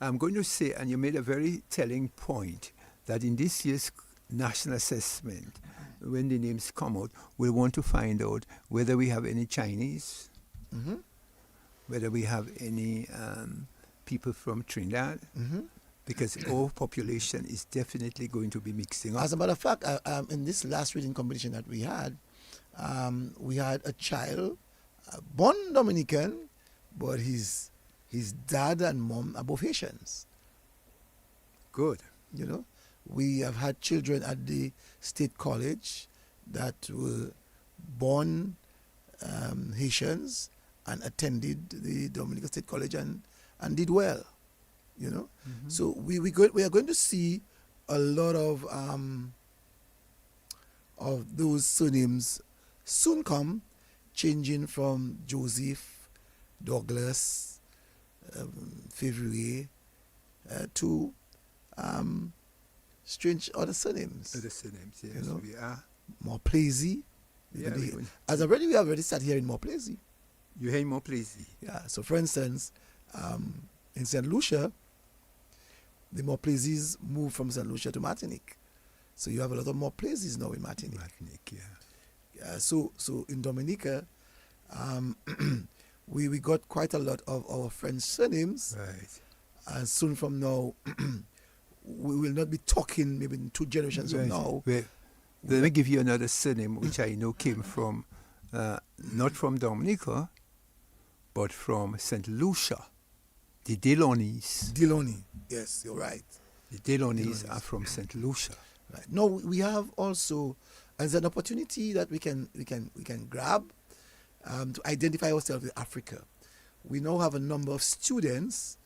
Speaker 2: I'm going to say, and you made a very telling point, that in this year's national assessment, when the names come out, we'll want to find out whether we have any Chinese, whether we have any people from Trinidad, because our population is definitely going to be mixing up.
Speaker 1: As a matter of fact, in this last reading competition that we had a child, born Dominican, but his dad and mom are both Haitians.
Speaker 2: Good.
Speaker 1: We have had children at the State College that were born Haitians and attended the Dominican State College and did well. So we are going to see a lot of of those surnames soon come, changing from Joseph, Douglas, Fevrier, to strange other surnames.
Speaker 2: Other surnames, yes.
Speaker 1: You know?
Speaker 2: We are.
Speaker 1: Morplaisy.
Speaker 2: Yeah,
Speaker 1: As already, we have already started here in Morplaisy.
Speaker 2: You hear Morplaisy?
Speaker 1: Yeah. So, for instance, in St. Lucia, the Morplaises moved from St. Lucia to Martinique. So you have a lot of Morplaises now in Martinique. So in Dominica, we got quite a lot of our French surnames.
Speaker 2: Right.
Speaker 1: And soon from now, we will not be talking maybe in 2 generations from now.
Speaker 2: Well, let me give you another surname which I know came from, not from Dominica, but from St. Lucia. The Delonys.
Speaker 1: Delony, yes, you're right.
Speaker 2: The Delonys are from St. Lucia.
Speaker 1: Right. Now we have also, as an opportunity that we can grab to identify ourselves with Africa. We now have a number of students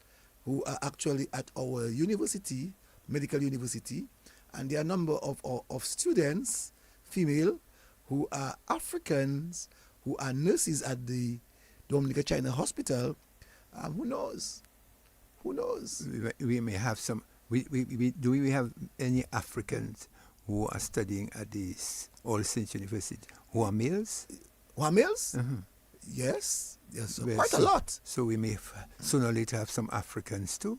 Speaker 1: who are actually at our university, medical university, and there are a number of students, female, who are Africans, who are nurses at the Dominica China Hospital. Who knows? Who knows?
Speaker 2: We may have some. Do we have any Africans who are studying at this All Saints University who are males?
Speaker 1: Who are males?
Speaker 2: Mm-hmm.
Speaker 1: Yes,
Speaker 2: Well,
Speaker 1: quite a lot.
Speaker 2: So we may sooner or later have some Africans too.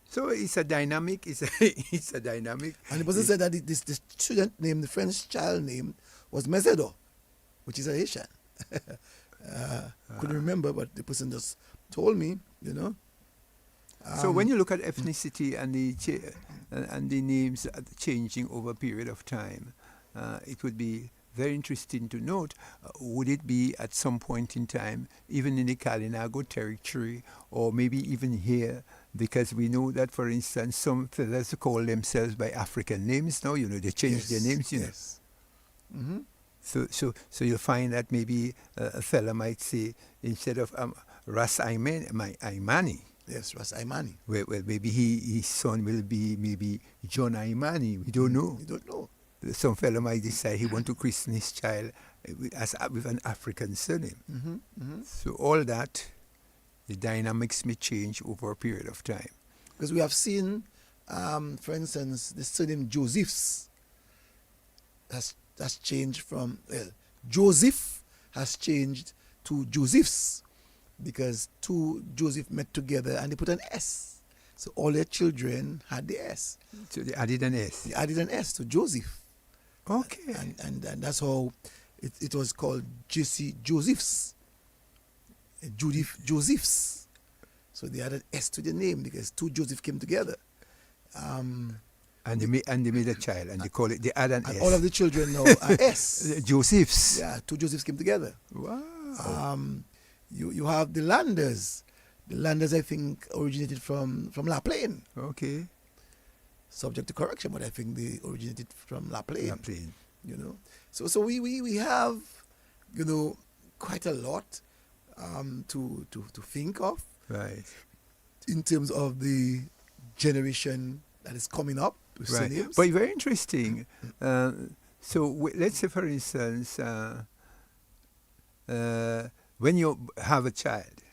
Speaker 2: So it's a dynamic. It's a dynamic.
Speaker 1: And the person said that the student name, the French child name, was Mezedo, which is a Haitian. Couldn't remember, but the person just told me, you know.
Speaker 2: So when you look at ethnicity and the names changing over a period of time, it would be very interesting to note, would it be at some point in time, even in the Kalinago territory, or maybe even here, because we know that, for instance, some fellas call themselves by African names now, they change their names,
Speaker 1: Yes. Mm-hmm.
Speaker 2: So you'll find that maybe a fella might say, instead of Ras Aimani.
Speaker 1: Yes, Ras Aimani.
Speaker 2: Well, maybe his son will be maybe John Aimani. We don't know.
Speaker 1: We don't know.
Speaker 2: Some fellow might decide he want to christen his child with an African surname.
Speaker 1: Mm-hmm. Mm-hmm.
Speaker 2: So all that, the dynamics may change over a period of time.
Speaker 1: Because we have seen, for instance, the surname Josephs has changed from, Joseph has changed to Josephs, because 2 Joseph met together and they put an S. So all their children had the S.
Speaker 2: So they added an S.
Speaker 1: They added an S to Joseph.
Speaker 2: Okay.
Speaker 1: And that's how it was called Jesse Josephs. Judith Josephs. So they added S to the name because 2 Joseph came together.
Speaker 2: And they made a child, and they add an S.
Speaker 1: All of the children now are S.
Speaker 2: Josephs.
Speaker 1: Yeah, 2 Josephs came together.
Speaker 2: Wow.
Speaker 1: You have the Landers. The Landers, I think, originated from La Plaine.
Speaker 2: Okay.
Speaker 1: Subject to correction, but I think they originated from La Plaine.
Speaker 2: La Plaine.
Speaker 1: So we have, quite a lot to think of.
Speaker 2: Right.
Speaker 1: In terms of the generation that is coming up.
Speaker 2: Right.
Speaker 1: Surnames.
Speaker 2: But very interesting. So let's say, for instance, when you have a child,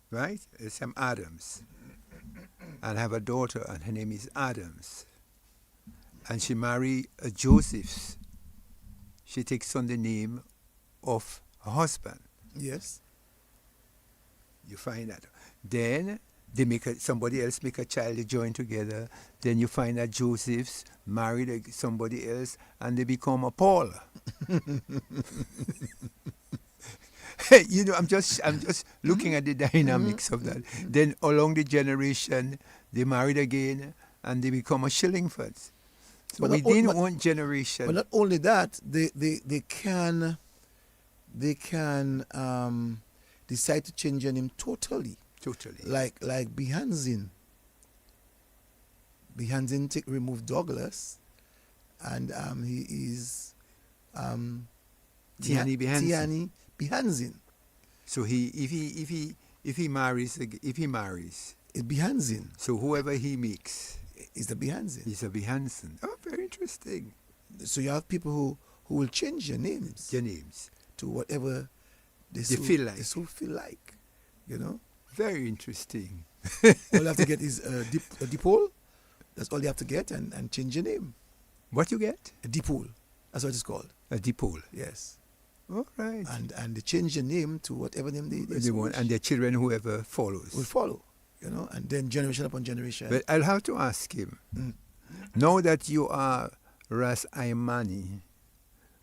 Speaker 2: right? Sam Adams, and have a daughter, and her name is Adams, and she marry a Josephs, she takes on the name of her husband.
Speaker 1: Yes.
Speaker 2: You find that. Then somebody else make a child, they join together. Then you find that Josephs married somebody else, and they become a Paul. I'm just looking at the dynamics of that. Then along the generation, they married again, and they become a Shillingford. So within one generation.
Speaker 1: But not only that, they can decide to change their name totally.
Speaker 2: Totally.
Speaker 1: Like Behanzin. Behanzin remove Douglas, and he is
Speaker 2: Tiani
Speaker 1: Behanzin.
Speaker 2: So if he marries,
Speaker 1: it's Behanzin.
Speaker 2: So whoever he makes
Speaker 1: is the Behanzin.
Speaker 2: He's a Behanzin. Oh, very interesting.
Speaker 1: so you have people who will change their names to whatever they
Speaker 2: feel like.
Speaker 1: They so feel like, you know.
Speaker 2: Very interesting.
Speaker 1: All you have to get is a dipole. That's all you have to get, and change your name.
Speaker 2: What you get?
Speaker 1: A dipole. That's what it's called.
Speaker 2: A dipole.
Speaker 1: Yes.
Speaker 2: All right.
Speaker 1: And they change your name to whatever name they
Speaker 2: want, and their children, whoever follows,
Speaker 1: will follow. You know, and then generation upon generation.
Speaker 2: But I'll have to ask him. Now that you are Ras Aimani,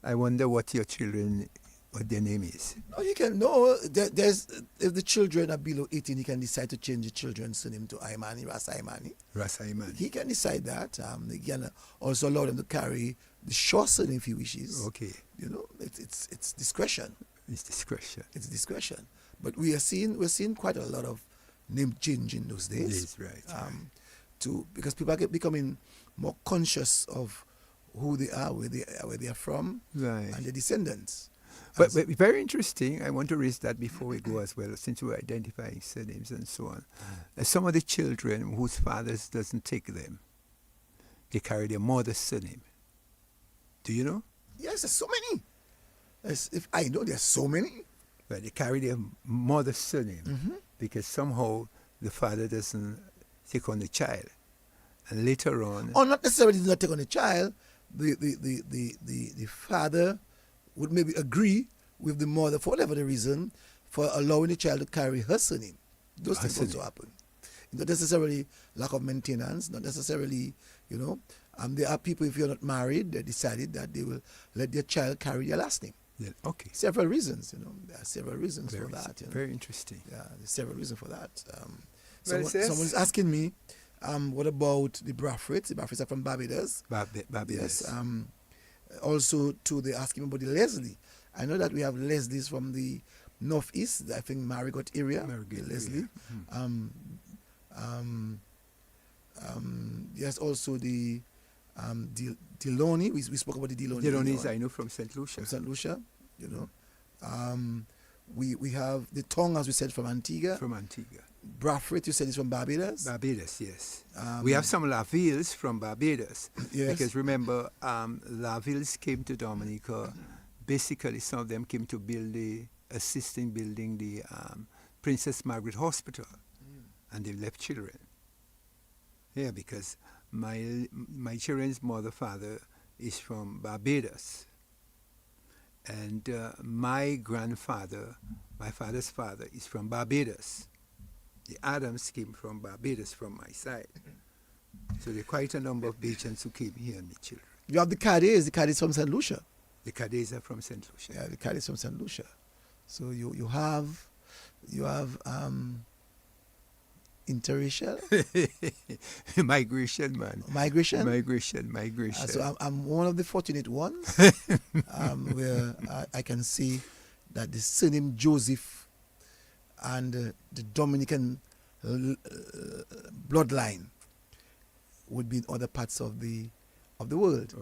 Speaker 2: I wonder what your children, what their name is.
Speaker 1: No, you can. No, there's if the children are below 18, he can decide to change the children's name to Aimani, Ras Aimani.
Speaker 2: Ras Aimani.
Speaker 1: He can decide that. They can also allow them to carry the short surname if he wishes.
Speaker 2: Okay.
Speaker 1: You know, it's discretion.
Speaker 2: It's discretion.
Speaker 1: It's discretion. But we're seeing quite a lot of name change in those days.
Speaker 2: Yes, right.
Speaker 1: Because people are becoming more conscious of who they are, where they are from,
Speaker 2: right,
Speaker 1: and their descendants.
Speaker 2: But very interesting. I want to raise that before we go as well, since we're identifying surnames and so on. Some of the children whose fathers doesn't take them, they carry their mother's surname. Do you know?
Speaker 1: Yes, there's so many. If I know, there's so many.
Speaker 2: But they carry their mother's surname because somehow the father doesn't take on the child, and later on,
Speaker 1: or not necessarily does not take on the child. The father would maybe agree with the mother for whatever the reason for allowing the child to carry her surname. Those things also happen. Not necessarily lack of maintenance, not necessarily, you know. There are people, if you're not married, they decided that they will let their child carry their last name.
Speaker 2: Yeah, okay.
Speaker 1: Several reasons, you know. There are several reasons for that. You know?
Speaker 2: Very interesting.
Speaker 1: Yeah, there's several reasons for that.
Speaker 2: Someone's
Speaker 1: asking me, what about the Braffrits? The Braffrits are from Barbados.
Speaker 2: Barbados.
Speaker 1: Yes. Also, too, they're asking me about the Leslie. I know that we have Leslies from the northeast. I think Marigot area. Leslie. Yes, also the Deloney. We spoke about the Deloney.
Speaker 2: Deloney's I know from St. Lucia.
Speaker 1: From St. Lucia, you know. We have the Tong, as we said, from Antigua.
Speaker 2: From Antigua.
Speaker 1: Braffrit, you said, is from Barbados.
Speaker 2: Barbados, yes. We have some Lavilles from Barbados.
Speaker 1: Yes.
Speaker 2: Because remember, Lavilles came to Dominica. Basically, some of them came to assist in building the Princess Margaret Hospital. And they left children. Yeah, because my children's father is from Barbados. And my father's father is from Barbados. The Adams came from Barbados from my side. So there are quite a number of Bajans who came here and the children.
Speaker 1: You have the Cadiz. The Cadiz from St. Lucia.
Speaker 2: The Cadiz are from St. Lucia.
Speaker 1: Yeah, the Cadiz from St. Lucia. So you have interracial
Speaker 2: migration, man. Migration.
Speaker 1: So I'm one of the fortunate ones where I can see that the surname Joseph and the Dominican bloodline would be in other parts of the world.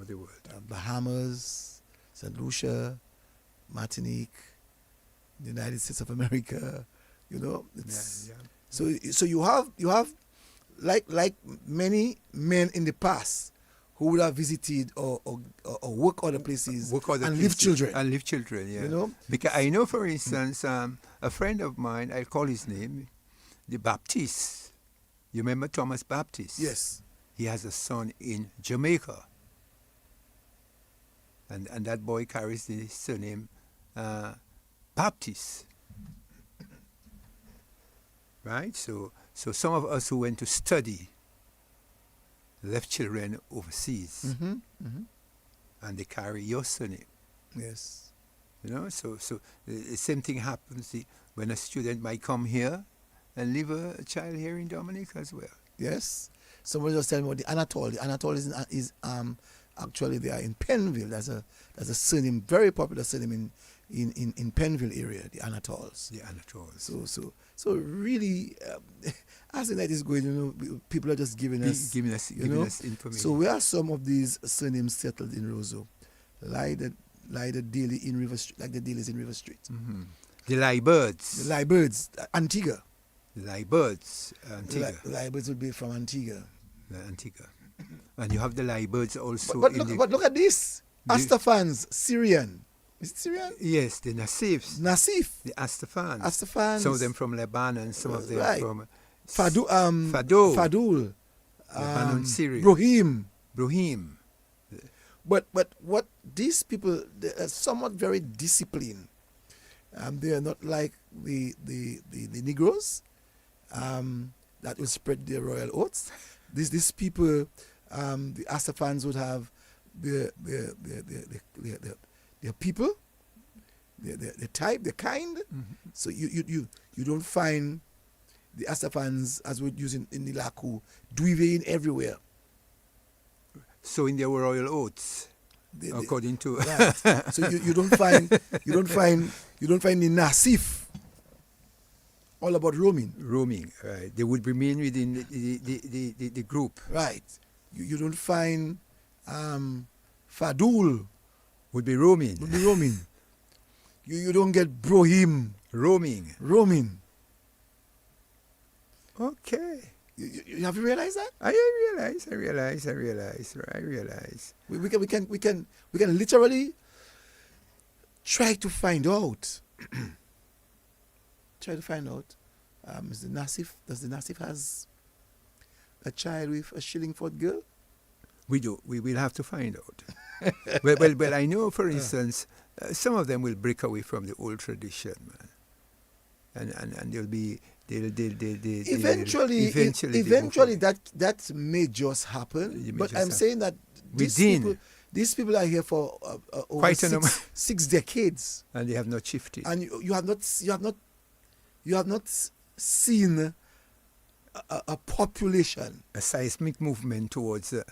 Speaker 1: Bahamas, St. Lucia, Martinique, the United States of America. You know, it's.
Speaker 2: Yeah.
Speaker 1: So you have like many men in the past who would have visited or work other places and leave children.
Speaker 2: And leave children, yeah.
Speaker 1: You know?
Speaker 2: Because I know, for instance, a friend of mine, I'll call his name, the Baptiste. You remember Thomas Baptiste?
Speaker 1: Yes.
Speaker 2: He has a son in Jamaica. And that boy carries the surname Baptiste. Right? So some of us who went to study left children overseas. And they carry your surname.
Speaker 1: Yes.
Speaker 2: You know, so the same thing happens when a student might come here and leave a child here in Dominica as well.
Speaker 1: Yes. Somebody was telling me about the Anatole. The Anatole is actually they are in Penville. That's a surname, very popular surname in Penville area, the Anatoles.
Speaker 2: The Anatoles.
Speaker 1: So really, as the night is going, you know, people are just giving us
Speaker 2: information.
Speaker 1: So where are some of these surnames settled in Roseau? Like the Daly in River Street, like the Dalys in River Street.
Speaker 2: The Liebirds.
Speaker 1: The Liebirds, Antigua.
Speaker 2: The Liebirds, Antigua.
Speaker 1: The Liebirds would be from Antigua.
Speaker 2: Antigua. And you have the Libirds also.
Speaker 1: But look at this. Astafans, Syrian. Is it Syrian?
Speaker 2: Yes, the Nasifs.
Speaker 1: Nasif.
Speaker 2: The Astafans.
Speaker 1: Astafans.
Speaker 2: Some of them from Lebanon, some of them from
Speaker 1: Fadul.
Speaker 2: Lebanon, Syria.
Speaker 1: Brohim. But what these people, they are somewhat very disciplined. They are not like the Negroes that will spread their royal oaths. These people, the Astafans would have their people, their type, their kind.
Speaker 2: Mm-hmm.
Speaker 1: So you don't find the Astafans as we're using in the Lakou Duivein everywhere.
Speaker 2: So in their royal oaths, according to
Speaker 1: right. So you don't find the Nasif all about roaming.
Speaker 2: Roaming, right? They would remain within the group.
Speaker 1: Right. You don't find Fadul
Speaker 2: would be roaming.
Speaker 1: You don't get Brohim roaming.
Speaker 2: Okay.
Speaker 1: You have you realized that?
Speaker 2: I realize.
Speaker 1: We can literally try to find out. Does the Nasif has a child with a Shillingford girl?
Speaker 2: We do. We will have to find out. well, I know, for instance, some of them will break away from the old tradition, man, and they'll eventually
Speaker 1: that may just happen. But I'm saying that these people are here for over
Speaker 2: quite
Speaker 1: six decades,
Speaker 2: and they have not shifted.
Speaker 1: And you have not seen a population,
Speaker 2: a seismic movement towards
Speaker 1: their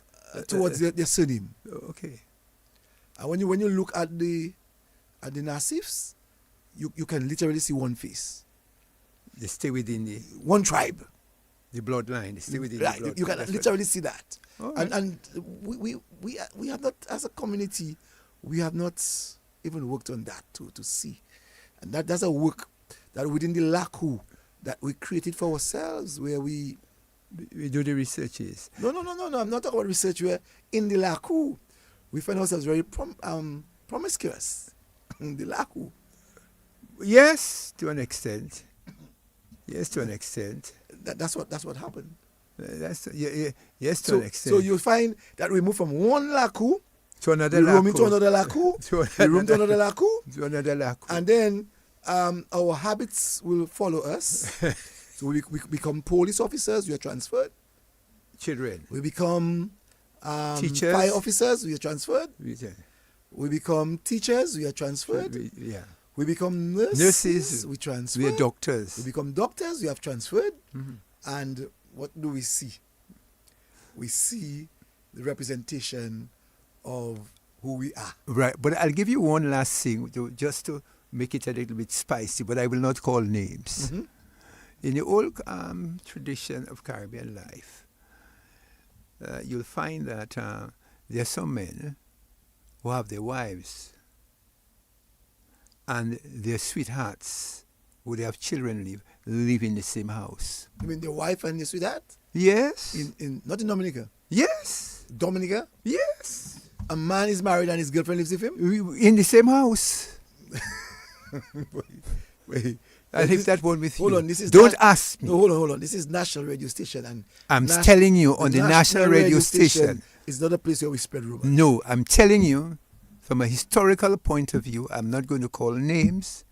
Speaker 1: surname.
Speaker 2: Okay.
Speaker 1: And when you look at the Nasifs, you can literally see one face.
Speaker 2: They stay within the
Speaker 1: one tribe,
Speaker 2: the bloodline. They stay within
Speaker 1: right.
Speaker 2: the bloodline.
Speaker 1: You can literally see that.
Speaker 2: Right.
Speaker 1: And we have not, as a community, we have not even worked on that to see. And that's a work that within the Lakou that we created for ourselves, where we
Speaker 2: do the researches.
Speaker 1: No. I'm not talking about research. Where in the Lakou, we find ourselves very promiscuous. In the Lakou.
Speaker 2: Yes, to an extent.
Speaker 1: That's what happened.
Speaker 2: Yes, to an extent.
Speaker 1: So you find that we move from one Lakou
Speaker 2: to another
Speaker 1: Lakou.
Speaker 2: Lakou.
Speaker 1: We to another Lakou. We roam to another Lakou.
Speaker 2: To another Lakou.
Speaker 1: And then our habits will follow us. So we become police officers, we are transferred.
Speaker 2: Children.
Speaker 1: We become
Speaker 2: teachers.
Speaker 1: fire officers, we are transferred.
Speaker 2: Yeah.
Speaker 1: We become teachers, we are transferred. We become nurses, we transfer.
Speaker 2: We are doctors.
Speaker 1: We become doctors, we have transferred.
Speaker 2: Mm-hmm.
Speaker 1: And what do we see? We see the representation of who we are.
Speaker 2: Right, but I'll give you one last thing, just to make it a little bit spicy, but I will not call names.
Speaker 1: Mm-hmm.
Speaker 2: In the old tradition of Caribbean life, you'll find that there are some men who have their wives and their sweethearts, who they have children live in the same house.
Speaker 1: You mean their wife and their sweetheart?
Speaker 2: Yes.
Speaker 1: Not in Dominica?
Speaker 2: Yes.
Speaker 1: Dominica?
Speaker 2: Yes.
Speaker 1: A man is married and his girlfriend lives with him?
Speaker 2: In the same house.
Speaker 1: Wait.
Speaker 2: I'll leave that one with you.
Speaker 1: Hold on, this is
Speaker 2: Don't ask me.
Speaker 1: No, hold on. This is national radio station, and
Speaker 2: I'm telling you on the national radio station.
Speaker 1: It's not a place where we spread rumors.
Speaker 2: No, I'm telling you, from a historical point of view, I'm not going to call names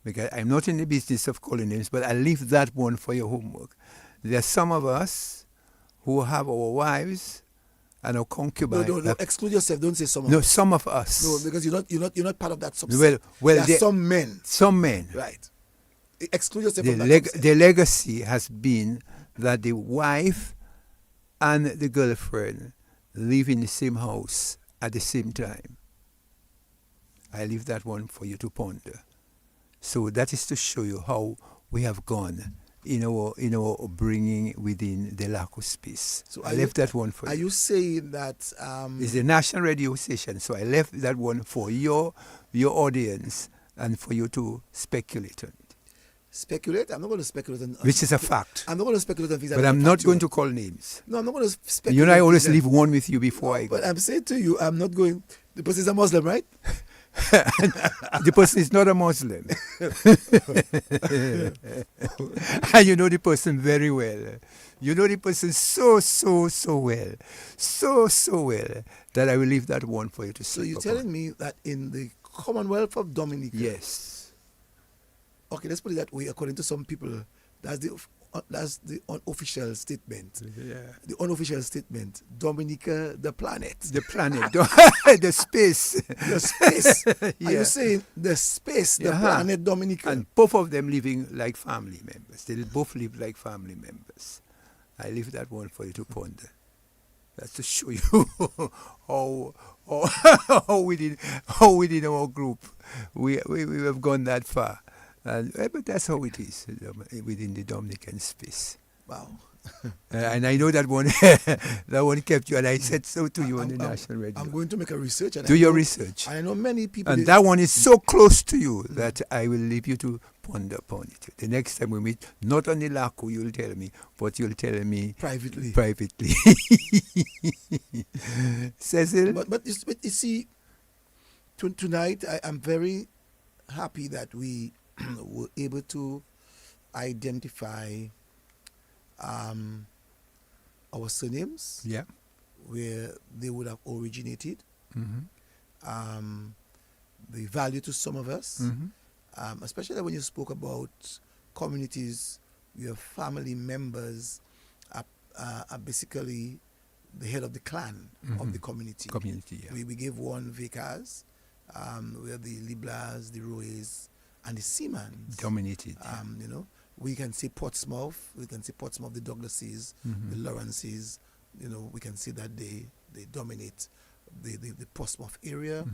Speaker 2: because I'm not in the business of calling names. But I'll leave that one for your homework. There are some of us who have our wives and our concubines.
Speaker 1: No, exclude yourself. Don't say some of us.
Speaker 2: No, some of us.
Speaker 1: No, because you're not part of that subset.
Speaker 2: Well,
Speaker 1: there are some men.
Speaker 2: Some men.
Speaker 1: Right. Exclude yourself from that subset.
Speaker 2: The legacy has been that the wife and the girlfriend live in the same house at the same time. I leave that one for you to ponder. So that is to show you how we have gone in our bringing within the Lakou space. So I left that one for you.
Speaker 1: Are you saying that
Speaker 2: it's a national radio station? So I left that one for your audience and for you to speculate on it.
Speaker 1: speculate. I'm not going to speculate on.
Speaker 2: Which is a fact.
Speaker 1: I'm not going to speculate on things.
Speaker 2: But I'm not going to call names.
Speaker 1: No, I'm not going to speculate.
Speaker 2: You know, I always leave one with you before I go.
Speaker 1: But I'm saying to you, I'm not going. The person is a Muslim, right?
Speaker 2: The person is not a Muslim. And you know the person very well. You know the person so well. So well that I will leave that one for you to see.
Speaker 1: So you're telling me that in the Commonwealth of Dominica.
Speaker 2: Yes.
Speaker 1: Okay, let's put it that way. According to some people, that's the unofficial statement.
Speaker 2: Yeah.
Speaker 1: The unofficial statement. Dominica, the planet.
Speaker 2: The planet. The space.
Speaker 1: The space.
Speaker 2: Yeah.
Speaker 1: Are you saying the space, the planet Dominica?
Speaker 2: And both of them living like family members. They both live like family members. I leave that one for you to ponder. That's to show you how within our group we have gone that far. But that's how it is within the Dominican space.
Speaker 1: Wow.
Speaker 2: And I know that one kept you, and I said so to you on the national radio.
Speaker 1: I'm going to make a research. And
Speaker 2: Do your research.
Speaker 1: I know many people.
Speaker 2: And that one is so close to you that I will leave you to ponder upon it. The next time we meet, not on the Lakou, you'll tell me, but you'll tell me
Speaker 1: privately.
Speaker 2: Cecil?
Speaker 1: But you see, tonight I'm very happy that we were able to identify our surnames,
Speaker 2: yeah,
Speaker 1: where they would have originated, the value to some of us, especially when you spoke about communities where family members are basically the head of the clan of the community.
Speaker 2: Yeah.
Speaker 1: We gave one Vickers, where the Liblas, the Roes, and the Seamans
Speaker 2: dominated.
Speaker 1: You know, we can see Portsmouth, the Douglases, the Lawrences. You know, we can see that they dominate the Portsmouth area.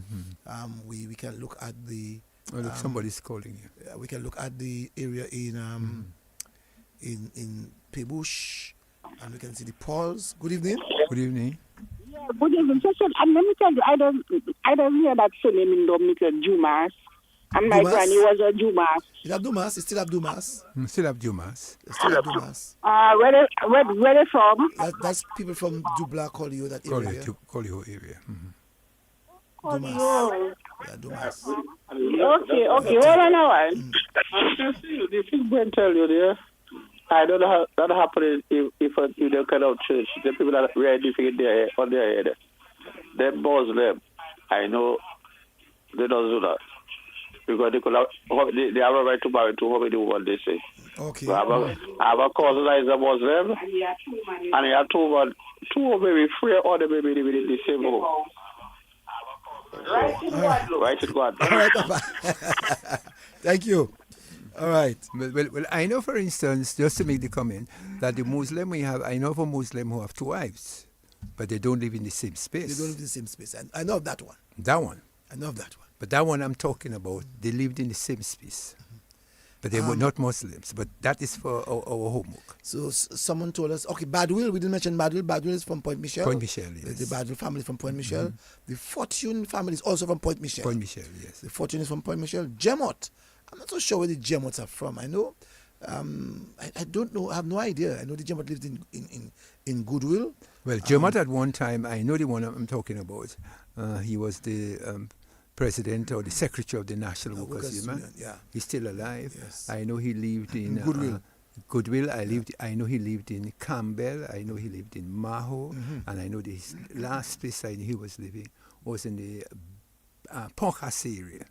Speaker 1: We can look at the.
Speaker 2: Oh, look, somebody's calling you.
Speaker 1: We can look at the area in Pebush, and we can see the Pauls. Good evening.
Speaker 2: Good evening.
Speaker 10: Yeah, good evening. So, let me tell you, I don't hear that surname in Dominica, Jumas. And my granny was a Jumas.
Speaker 1: It's Abdumas. It's still Abdumas.
Speaker 2: Still Abdumas.
Speaker 1: Still Abdumas.
Speaker 10: Where they from?
Speaker 1: That's people from Dubla, Collio, that area.
Speaker 2: Collio area.
Speaker 10: Collio.
Speaker 1: Yeah, Dumas.
Speaker 10: Okay. Hold on a while.
Speaker 11: The thing going to tell you there, I don't know how that happened if they kind of church. The people that wear different on their head. They're Muslim. I know they don't do that. Because they have a right to marry to whoever they want, they say.
Speaker 1: Okay.
Speaker 11: So I have a cousin that is a Muslim, and he have two maybe three other maybe in the same home. Right to God.
Speaker 1: All right, Papa. Thank you. All right.
Speaker 2: Well, I know, for instance, just to make the comment, that the Muslim we have, I know of a Muslim who have two wives, but they don't live in the same space.
Speaker 1: They don't live in the same space. And I know of that one.
Speaker 2: That one.
Speaker 1: I know of that one.
Speaker 2: But that one I'm talking about, they lived in the same space. But they were not Muslims. But that is for our homework.
Speaker 1: So someone told us, okay, Badwill, we didn't mention Badwill. Badwill is from Point Michel.
Speaker 2: Point Michel, yes.
Speaker 1: The Badwill family is from Point Michel. The Fortune family is also from Point Michel.
Speaker 2: Point Michel, yes.
Speaker 1: The Fortune is from Point Michel. Gemot, I'm not so sure where the Gemots are from. I know, I don't know, I have no idea. I know the Gemot lived in Goodwill.
Speaker 2: Well, Gemot at one time, I know the one I'm talking about. He was the president or the secretary of the National Workers Union.
Speaker 1: Yeah.
Speaker 2: He's still alive.
Speaker 1: Yes.
Speaker 2: I know he lived in Goodwill. I know he lived in Campbell. I know he lived in Maho. And I know the last place I knew he was living was in the Pocas area.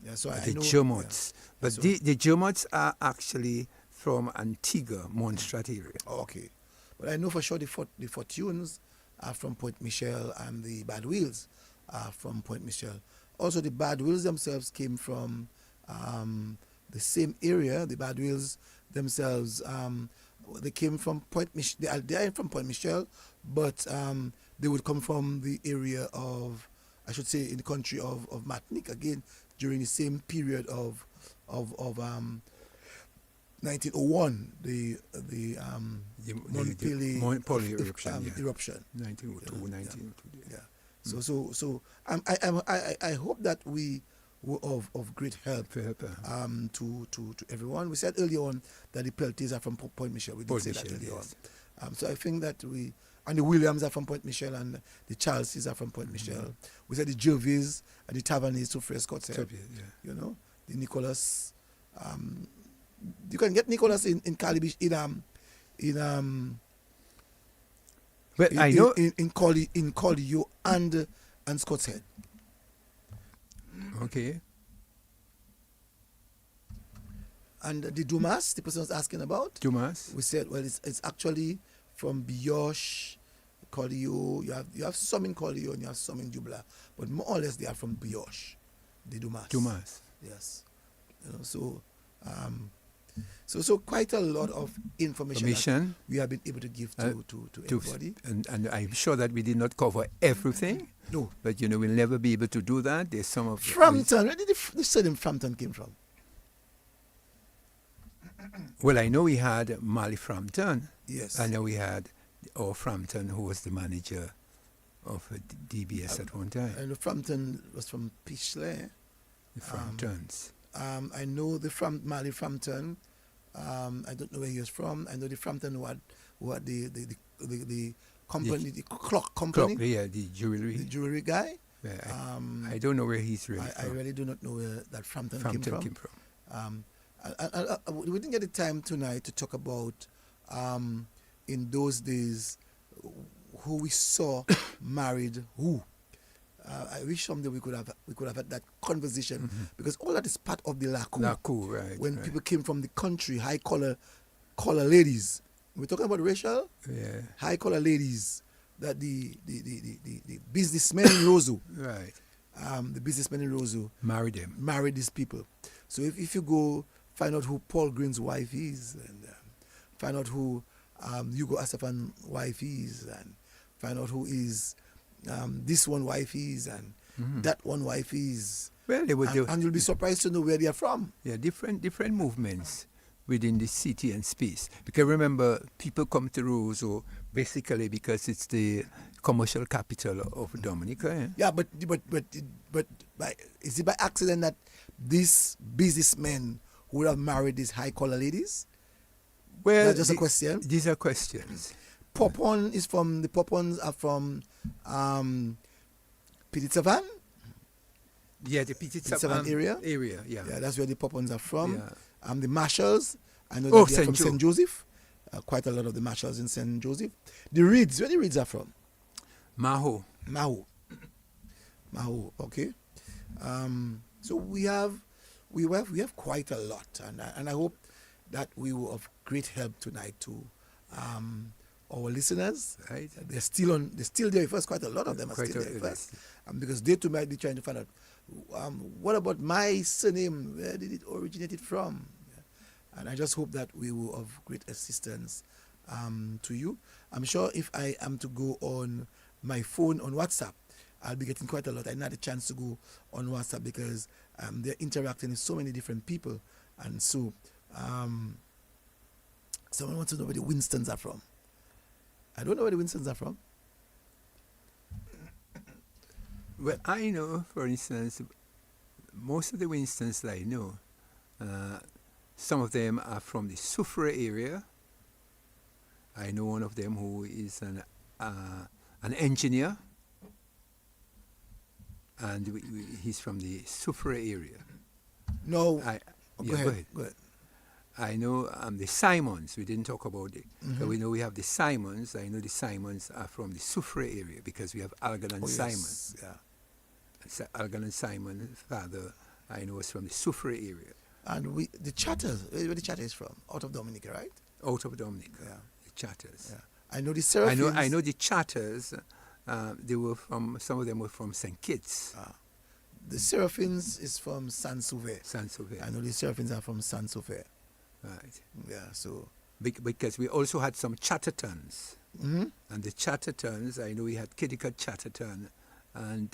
Speaker 1: Yeah, so
Speaker 2: the Gemots. Yeah. But so the Gemots are actually from Antigua, Montserrat area.
Speaker 1: Oh, okay. But I know for sure the Fortunes are from Point Michel, and the Badwills are from Point Michel. Also, the Badwills themselves came from the same area. The Badwills themselves, they came from Point Michel. They are from Point Michel, but they would come from the area of, I should say, in the country of Martinique, again, during the same period of 1901, the Montpellier eruption.
Speaker 2: 1902.
Speaker 1: Yeah. So I hope that we were of great help
Speaker 2: For help,
Speaker 1: to everyone. We said earlier on that the Peltiers are from Point Michel. We did
Speaker 2: Point
Speaker 1: say that
Speaker 2: Michel,
Speaker 1: earlier
Speaker 2: yes.
Speaker 1: on. So I think that and the Williams are from Point Michel, and the Charleses are from Point Michel. We said the Gervais and the Tavernese to Fresh Scott said, you know, the Nicholas. You can get Nicholas in Calibish
Speaker 2: But I know
Speaker 1: in Collio and Scott's Head.
Speaker 2: Okay.
Speaker 1: And the Dumas, the person was asking about.
Speaker 2: Dumas.
Speaker 1: We said, well, it's actually from Bioche, Collio. You have some in Collio and you have some in Dubla, but more or less they are from Bioche, the Dumas.
Speaker 2: Dumas.
Speaker 1: Yes. You know, so quite a lot of information that we have been able to give to everybody.
Speaker 2: And I'm sure that we did not cover everything.
Speaker 1: No.
Speaker 2: But, you know, we'll never be able to do that. There's some of...
Speaker 1: Frampton. Where did the surname Frampton came from?
Speaker 2: Well, I know we had Mali Frampton.
Speaker 1: Yes.
Speaker 2: I know we had Frampton, who was the manager of DBS at one time.
Speaker 1: And the Frampton was from Pichelay.
Speaker 2: The Framptons.
Speaker 1: I know the Mali Frampton. I don't know where he was from. I know the Frampton who had the company, the clock company.
Speaker 2: The jewelry.
Speaker 1: The jewelry guy.
Speaker 2: Yeah, I don't know where he's really from.
Speaker 1: I really do not know where that Frampton came from. We didn't get the time tonight to talk about in those days who we saw married who. I wish someday we could have had that conversation because all that is part of the Lakou.
Speaker 2: Lakou, right.
Speaker 1: When people came from the country, high collar ladies. We're talking about racial.
Speaker 2: Yeah.
Speaker 1: High collar ladies that the businessmen in Roseau.
Speaker 2: Right.
Speaker 1: The businessmen in Roseau
Speaker 2: married
Speaker 1: these people. So if you go find out who Paul Green's wife is, and find out who Hugo Asafan's wife is, and find out who is this one wife is, and that one wife is.
Speaker 2: Well,
Speaker 1: and you'll be surprised to know where they are from.
Speaker 2: Yeah, different movements within the city and space. Because remember, people come to Roseau basically because it's the commercial capital of Dominica. Eh?
Speaker 1: Yeah, but is it by accident that these businessmen would have married these high collar ladies?
Speaker 2: Well,
Speaker 1: that's just a question.
Speaker 2: These are questions.
Speaker 1: The Popons are from Petit Savan.
Speaker 2: Yeah, the Petit Savan
Speaker 1: area.
Speaker 2: Yeah,
Speaker 1: that's where the Popons are from.
Speaker 2: Yeah.
Speaker 1: The Marshalls, I know that they are from
Speaker 2: St.
Speaker 1: St. Joseph. Quite a lot of the Marshalls in St. Joseph. The Reeds, where the Reeds are from?
Speaker 2: Maho,
Speaker 1: okay. So we have quite a lot, and I hope that we were of great help tonight to our listeners.
Speaker 2: Right.
Speaker 1: They're still there first. Quite a lot of them are still there first, because they too might be trying to find out what about my surname? Where did it originate from? And I just hope that we were of great assistance to you. I'm sure if I am to go on my phone on WhatsApp, I'll be getting quite a lot. I didn't have a chance to go on WhatsApp because they're interacting with so many different people. And so someone wants to know where the Winstons are from. I don't know where the Winstons are from.
Speaker 2: Well, I know, for instance, most of the Winstons that I know, some of them are from the Soufrière area. I know one of them who is an engineer, and he's from the Soufrière area.
Speaker 1: No,
Speaker 2: go ahead. I know the Simons. We didn't talk about it. But we know we have the Simons. I know the Simons are from the Soufrière area because we have Algernon Simon.
Speaker 1: Yes. Yeah.
Speaker 2: Algernon Simon, father, I know is from the Soufrière area.
Speaker 1: And the Chatters, where the Chatter is from? Out of Dominica, right?
Speaker 2: Out of Dominica.
Speaker 1: Yeah.
Speaker 2: The Chatters.
Speaker 1: Yeah. I know the Seraphins.
Speaker 2: I know the Chatters. They were from. Some of them were from St. Kitts.
Speaker 1: The Seraphins is from Saint-Sauveur.
Speaker 2: Saint-Sauveur.
Speaker 1: I know the Seraphins are from Saint-Sauveur.
Speaker 2: Right.
Speaker 1: Yeah. So.
Speaker 2: Because we also had some Chattertons. And the Chattertons, I know we had Kitticut Chatterton, and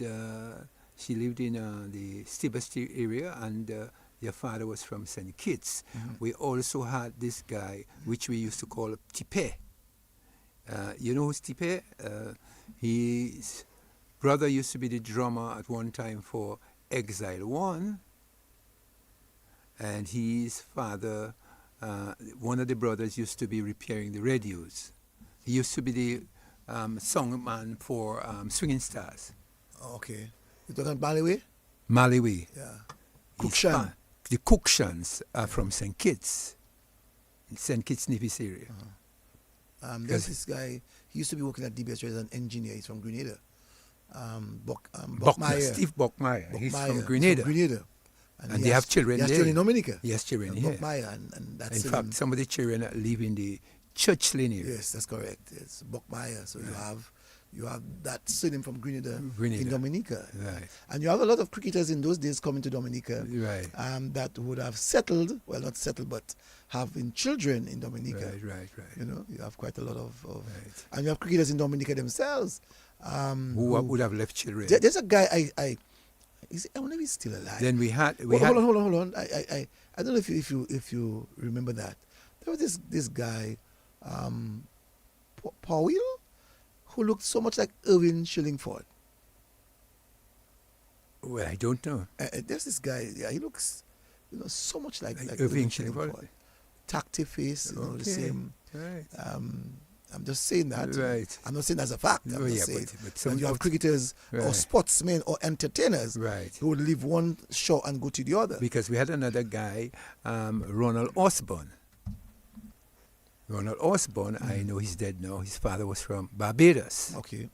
Speaker 2: she lived in the Stibesty area, and their father was from St. Kitts. We also had this guy, which we used to call Tipé. You know who's Tipé? His brother used to be the drummer at one time for Exile 1, and his father, one of the brothers, used to be repairing the radios. He used to be the songman for Swinging Stars.
Speaker 1: Okay. You talking Malawi?
Speaker 2: Malawi.
Speaker 1: Yeah.
Speaker 2: His
Speaker 1: Cookshan.
Speaker 2: The Cookshans are from St. Kitts, in St. Kitts Nevis area.
Speaker 1: There's this guy, he used to be working at DBS as an engineer. He's from Grenada.
Speaker 2: Buckmeyer,
Speaker 1: Buckmeyer.
Speaker 2: Steve Buckmeyer. He's
Speaker 1: Buckmeyer.
Speaker 2: from
Speaker 1: He's
Speaker 2: Grenada.
Speaker 1: from Grenada.
Speaker 2: And they have children
Speaker 1: He has
Speaker 2: there.
Speaker 1: children in Dominica.
Speaker 2: He has children here.
Speaker 1: Buckmeyer, and that's
Speaker 2: In fact, some of the children live in the Church Lane area.
Speaker 1: yes, that's correct. It's Buckmeyer. So you have that surname from Grenada,
Speaker 2: Grenada.
Speaker 1: in Dominica.
Speaker 2: Right.
Speaker 1: And you have a lot of cricketers in those days coming to Dominica
Speaker 2: Right.
Speaker 1: that would have settled, well, not settled, but having children in Dominica.
Speaker 2: Right.
Speaker 1: You know, you have quite a lot of
Speaker 2: Right.
Speaker 1: and you have cricketers in Dominica themselves.
Speaker 2: Who would have left children.
Speaker 1: There's a guy I wonder if he's still alive.
Speaker 2: Then we had
Speaker 1: Hold on. I don't know if you remember that. There was this guy, Powell, who looked so much like Irving Shillingford.
Speaker 2: Well, I don't know.
Speaker 1: There's this guy. Yeah, he looks, so much like
Speaker 2: Irving Shillingford.
Speaker 1: Tacty face, the
Speaker 2: Okay.
Speaker 1: same.
Speaker 2: Right.
Speaker 1: I'm just saying that.
Speaker 2: Right.
Speaker 1: I'm not saying that's a fact. I'm
Speaker 2: Oh,
Speaker 1: just
Speaker 2: yeah,
Speaker 1: saying
Speaker 2: but
Speaker 1: that
Speaker 2: some
Speaker 1: you have
Speaker 2: of-
Speaker 1: cricketers or
Speaker 2: Right.
Speaker 1: sportsmen or entertainers
Speaker 2: Right.
Speaker 1: who would leave one shore and go to the other.
Speaker 2: Because we had another guy, Ronald Osborne. Ronald Osborne, I know he's dead now. His father was from Barbados.
Speaker 1: Okay.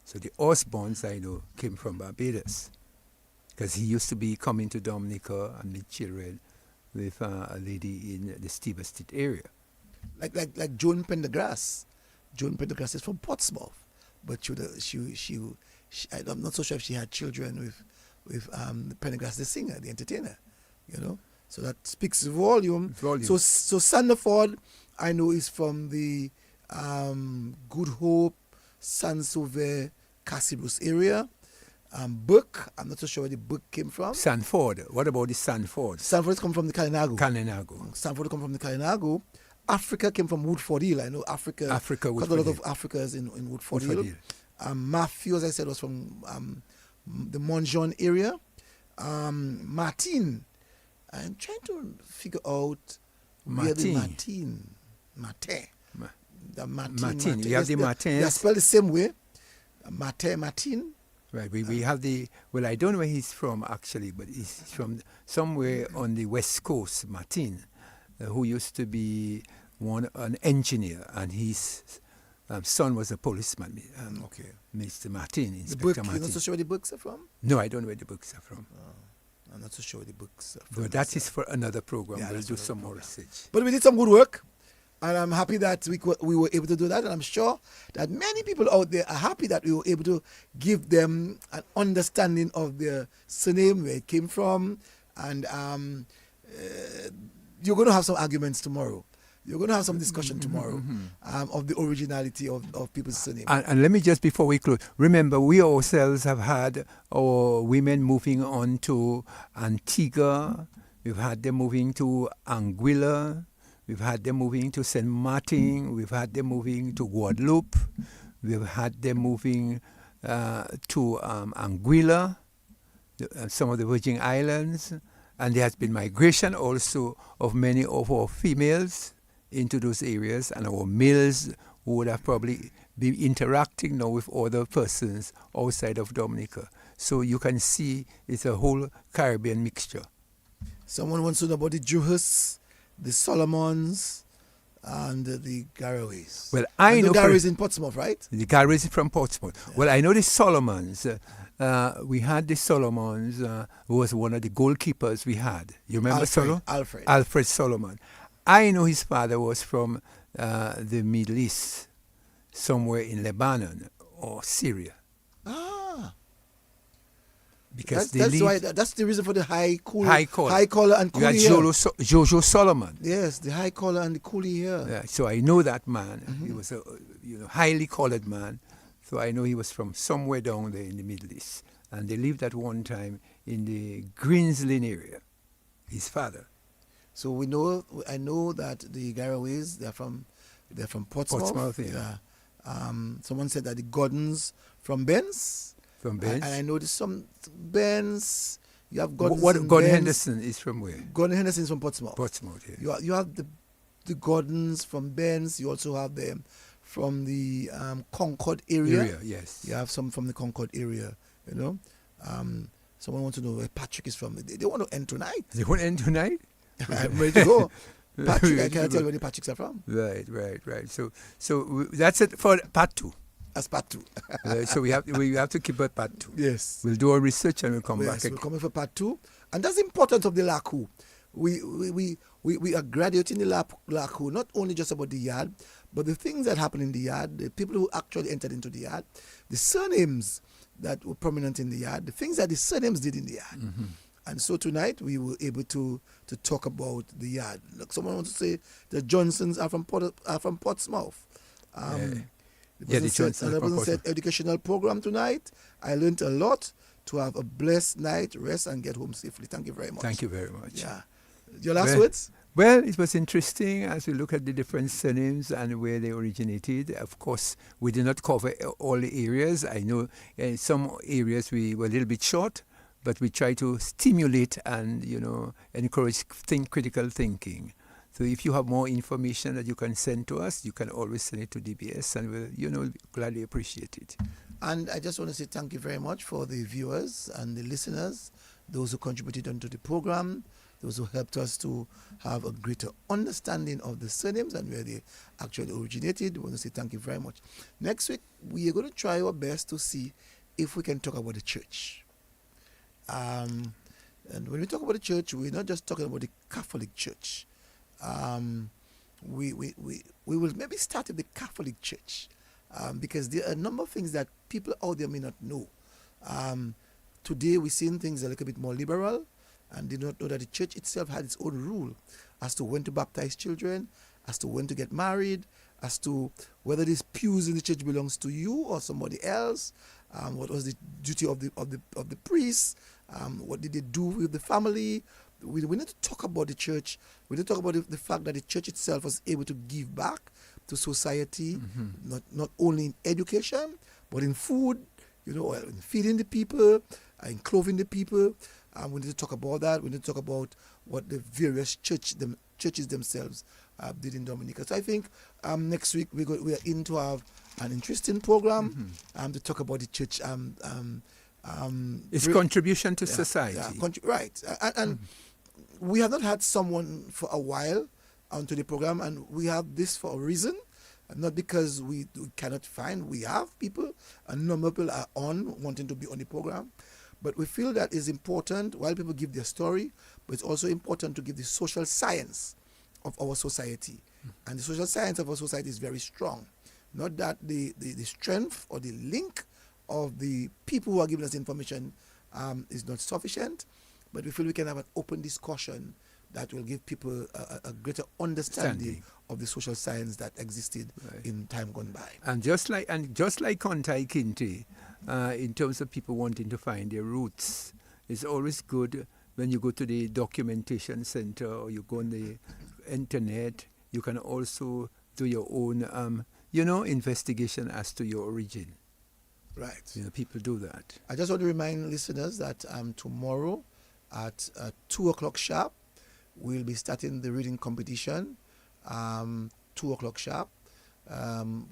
Speaker 2: So the Osbornes, I know, came from Barbados. Because he used to be coming to Dominica and meet children with a lady in the Steve Estate area.
Speaker 1: Like Joan Pendergrass. Joan Pendergrass is from Portsmouth, but I'm not so sure if she had children with Pendergrass, the singer, the entertainer. So that speaks volume. So Sandiford, I know, is from the Good Hope, San Sauvé, Cassibus area. Burke, I'm not so sure where the Burke came from.
Speaker 2: Sanford. What about the Sanford?
Speaker 1: Sanford come from the Kalinago.
Speaker 2: Kalinago.
Speaker 1: Sanford come from the Kalinago. Africa came from Woodford Hill. I know Africa.
Speaker 2: Africa,
Speaker 1: quite a
Speaker 2: Woodford
Speaker 1: lot
Speaker 2: Hill.
Speaker 1: of Africans in Woodford
Speaker 2: Woodford
Speaker 1: Hill. Matthew, as I said, was from the Monjon area. Martin. I'm trying to figure out where the Martin. The Martin.
Speaker 2: You have the Martins.
Speaker 1: They are spelled the same way. Martin.
Speaker 2: Right, we have well, I don't know where he's from actually, but he's from somewhere on the west coast, Martin, who used to be an engineer, and his son was a policeman,
Speaker 1: Okay.
Speaker 2: Mr. Martin,
Speaker 1: The
Speaker 2: Inspector
Speaker 1: book,
Speaker 2: Martin.
Speaker 1: you're not so sure where the books are from?
Speaker 2: No, I don't know where the books are from.
Speaker 1: I'm not so sure where the books are from.
Speaker 2: But that is for another program.
Speaker 1: Yeah,
Speaker 2: We'll
Speaker 1: that's
Speaker 2: do
Speaker 1: another
Speaker 2: some more
Speaker 1: program.
Speaker 2: research.
Speaker 1: But we did some good work, and I'm happy that we were able to do that, and I'm sure that many people out there are happy that we were able to give them an understanding of their surname, where it came from, and you're going to have some arguments tomorrow. You're going to have some discussion tomorrow of the originality of people's surname.
Speaker 2: And let me just, before we close, remember, we ourselves have had our women moving on to Antigua. We've had them moving to Anguilla. We've had them moving to St. Martin. We've had them moving to Guadeloupe. We've had them moving to Anguilla, some of the Virgin Islands. And there has been migration also of many of our females into those areas, and our males who would have probably been interacting now with other persons outside of Dominica. So you can see it's a whole Caribbean mixture.
Speaker 1: Someone wants to know about the Juhas, the Solomons, and the Garraways.
Speaker 2: Well, I know
Speaker 1: the Garraways in Portsmouth, right?
Speaker 2: The Garraways from Portsmouth. Yeah. Well, I know the Solomons. We had the Solomons, who was one of the goalkeepers we had. You remember Solomon? Alfred Solomon. I know his father was from the Middle East, somewhere in Lebanon or Syria. Because
Speaker 1: that's the reason for the high collar and coolie hair.
Speaker 2: You had Jojo Solomon.
Speaker 1: Yes, the high collar and the coolie hair.
Speaker 2: Yeah, so I know that man. He was a highly collared man. So I know he was from somewhere down there in the Middle East. And they lived at one time in the Greenslin area, his father.
Speaker 1: So I know that the Garraways, they're from Portsmouth.
Speaker 2: Portsmouth, yeah.
Speaker 1: Someone said that the Gordons from Benz.
Speaker 2: From Benz.
Speaker 1: And I know there's some Benz, You have Gordon.
Speaker 2: Gordon Henderson is from where?
Speaker 1: Gordon Henderson is from Portsmouth.
Speaker 2: Portsmouth, yeah.
Speaker 1: You have the Gordons from Benz. You also have them from the Concord area.
Speaker 2: Yes.
Speaker 1: You have some from the Concord area. You know, someone wants to know where Patrick is from. They want to end tonight.
Speaker 2: They want to end tonight?
Speaker 1: I'm ready to go. Patrick, I can't tell where the Patricks are from.
Speaker 2: Right. So that's it for part 2.
Speaker 1: That's part 2.
Speaker 2: So we have to keep at part 2.
Speaker 1: Yes.
Speaker 2: We'll do our research and we'll come back
Speaker 1: Yes,
Speaker 2: again.
Speaker 1: we're coming for part 2. And that's the importance of the Lakou. We are graduating the Lakou, not only just about the yard, but the things that happen in the yard, the people who actually entered into the yard, the surnames that were prominent in the yard, the things that the surnames did in the yard.
Speaker 2: Mm-hmm.
Speaker 1: And so tonight we were able to talk about the yard. Look, someone wants to say the Johnsons are from Portsmouth.
Speaker 2: The Johnsons
Speaker 1: the person said educational program tonight. I learned a lot. To have a blessed night, rest, and get home safely. Thank you very much.
Speaker 2: Thank you very much.
Speaker 1: Yeah. Your last words?
Speaker 2: Well, it was interesting as we look at the different surnames and where they originated. Of course, we did not cover all the areas. I know in some areas we were a little bit short, but we try to stimulate and, encourage critical thinking. So if you have more information that you can send to us, you can always send it to DBS and we'll, gladly appreciate it.
Speaker 1: And I just want to say thank you very much for the viewers and the listeners, those who contributed onto the program, those who helped us to have a greater understanding of the surnames and where they actually originated. We want to say thank you very much. Next week, we are going to try our best to see if we can talk about the church. And when we talk about the church, we're not just talking about the Catholic Church. We will maybe start with the Catholic Church. Because there are a number of things that people out there may not know. Today we're seeing things a little bit more liberal, and they don't know that the church itself had its own rule as to when to baptize children, as to when to get married, as to whether these pews in the church belongs to you or somebody else. What was the duty of the priests? What did they do with the family? We need to talk about the church. We need to talk about the fact that the church itself was able to give back to society, not only in education, but in food, in feeding the people, in clothing the people. We need to talk about that. We need to talk about what the various churches themselves did in Dominica. So I think next week we are in to have an interesting program to talk about the church.
Speaker 2: Its contribution to society.
Speaker 1: Right. And we have not had someone for a while onto the program, and we have this for a reason, not because we cannot find. We have people, a number of people are wanting to be on the program, but we feel that it's important, while people give their story, but it's also important to give the social science of our society. And the social science of our society is very strong. Not that the strength or the link of the people who are giving us information is not sufficient, but we feel we can have an open discussion that will give people a greater understanding of the social science that existed in time gone by.
Speaker 2: And just like Kontai Kinte, in terms of people wanting to find their roots, it's always good when you go to the documentation center or you go on the internet. You can also do your own, investigation as to your origin.
Speaker 1: Right.
Speaker 2: People do that.
Speaker 1: I just want to remind listeners that tomorrow at 2 o'clock sharp, we'll be starting the reading competition. 2 o'clock sharp.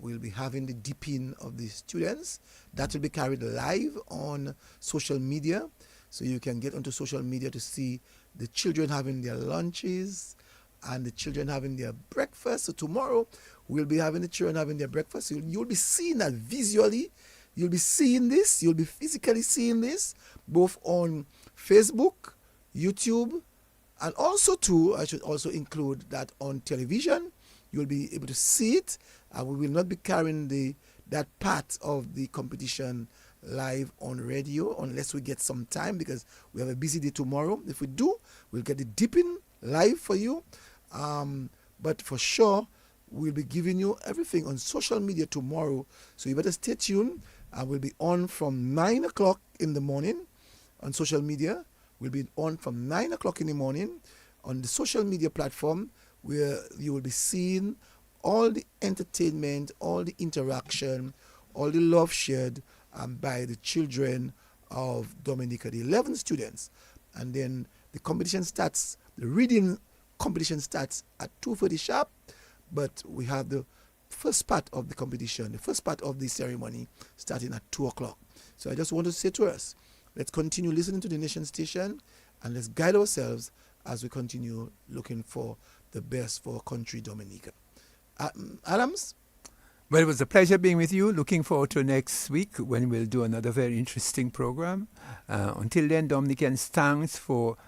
Speaker 1: We'll be having the dipping of the students. That will be carried live on social media. So you can get onto social media to see the children having their lunches and the children having their breakfast. So tomorrow we'll be having the children having their breakfast. So you'll be seeing that visually. You'll be seeing this. You'll be physically seeing this both on Facebook, YouTube, and also too, I should also include that on television. You'll be able to see it. We will not be carrying that part of the competition live on radio unless we get some time, because we have a busy day tomorrow. If we do, we'll get the dipping live for you. But for sure, we'll be giving you everything on social media tomorrow. So you better stay tuned. We'll be on from 9 o'clock in the morning on social media. We'll be on from 9 o'clock in the morning on the social media platform, where you will be seeing all the entertainment, all the interaction, all the love shared by the children of Dominica, the 11 students and then the competition starts. The reading competition starts at 2:30 sharp, but we have the first part of the competition, the first part of the ceremony starting at 2 o'clock. So I just want to say to us, let's continue listening to the Nation Station and let's guide ourselves as we continue looking for the best for our country, Dominica. Adams?
Speaker 2: Well, it was a pleasure being with you. Looking forward to next week when we'll do another very interesting program. Until then, Dominicans, thanks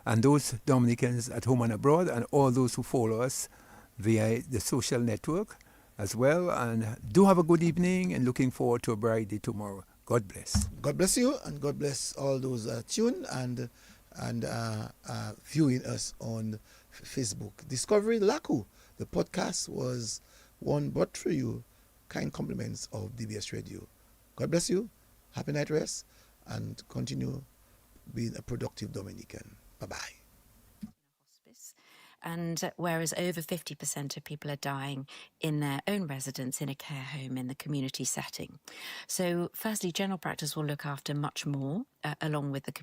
Speaker 2: and those Dominicans at home and abroad, and all those who follow us via the social network as well. And do have a good evening, and looking forward to a bright day tomorrow. God bless.
Speaker 1: God bless you, and God bless all those tuned and viewing us on Facebook. Discovering Lakou, the podcast was one brought through you. Kind compliments of DBS Radio. God bless you. Happy night rest, and continue being a productive Dominican. Bye-bye.
Speaker 12: And whereas over 50% of people are dying in their own residence, in a care home, in the community setting. So firstly, general practice will look after much more, along with the community.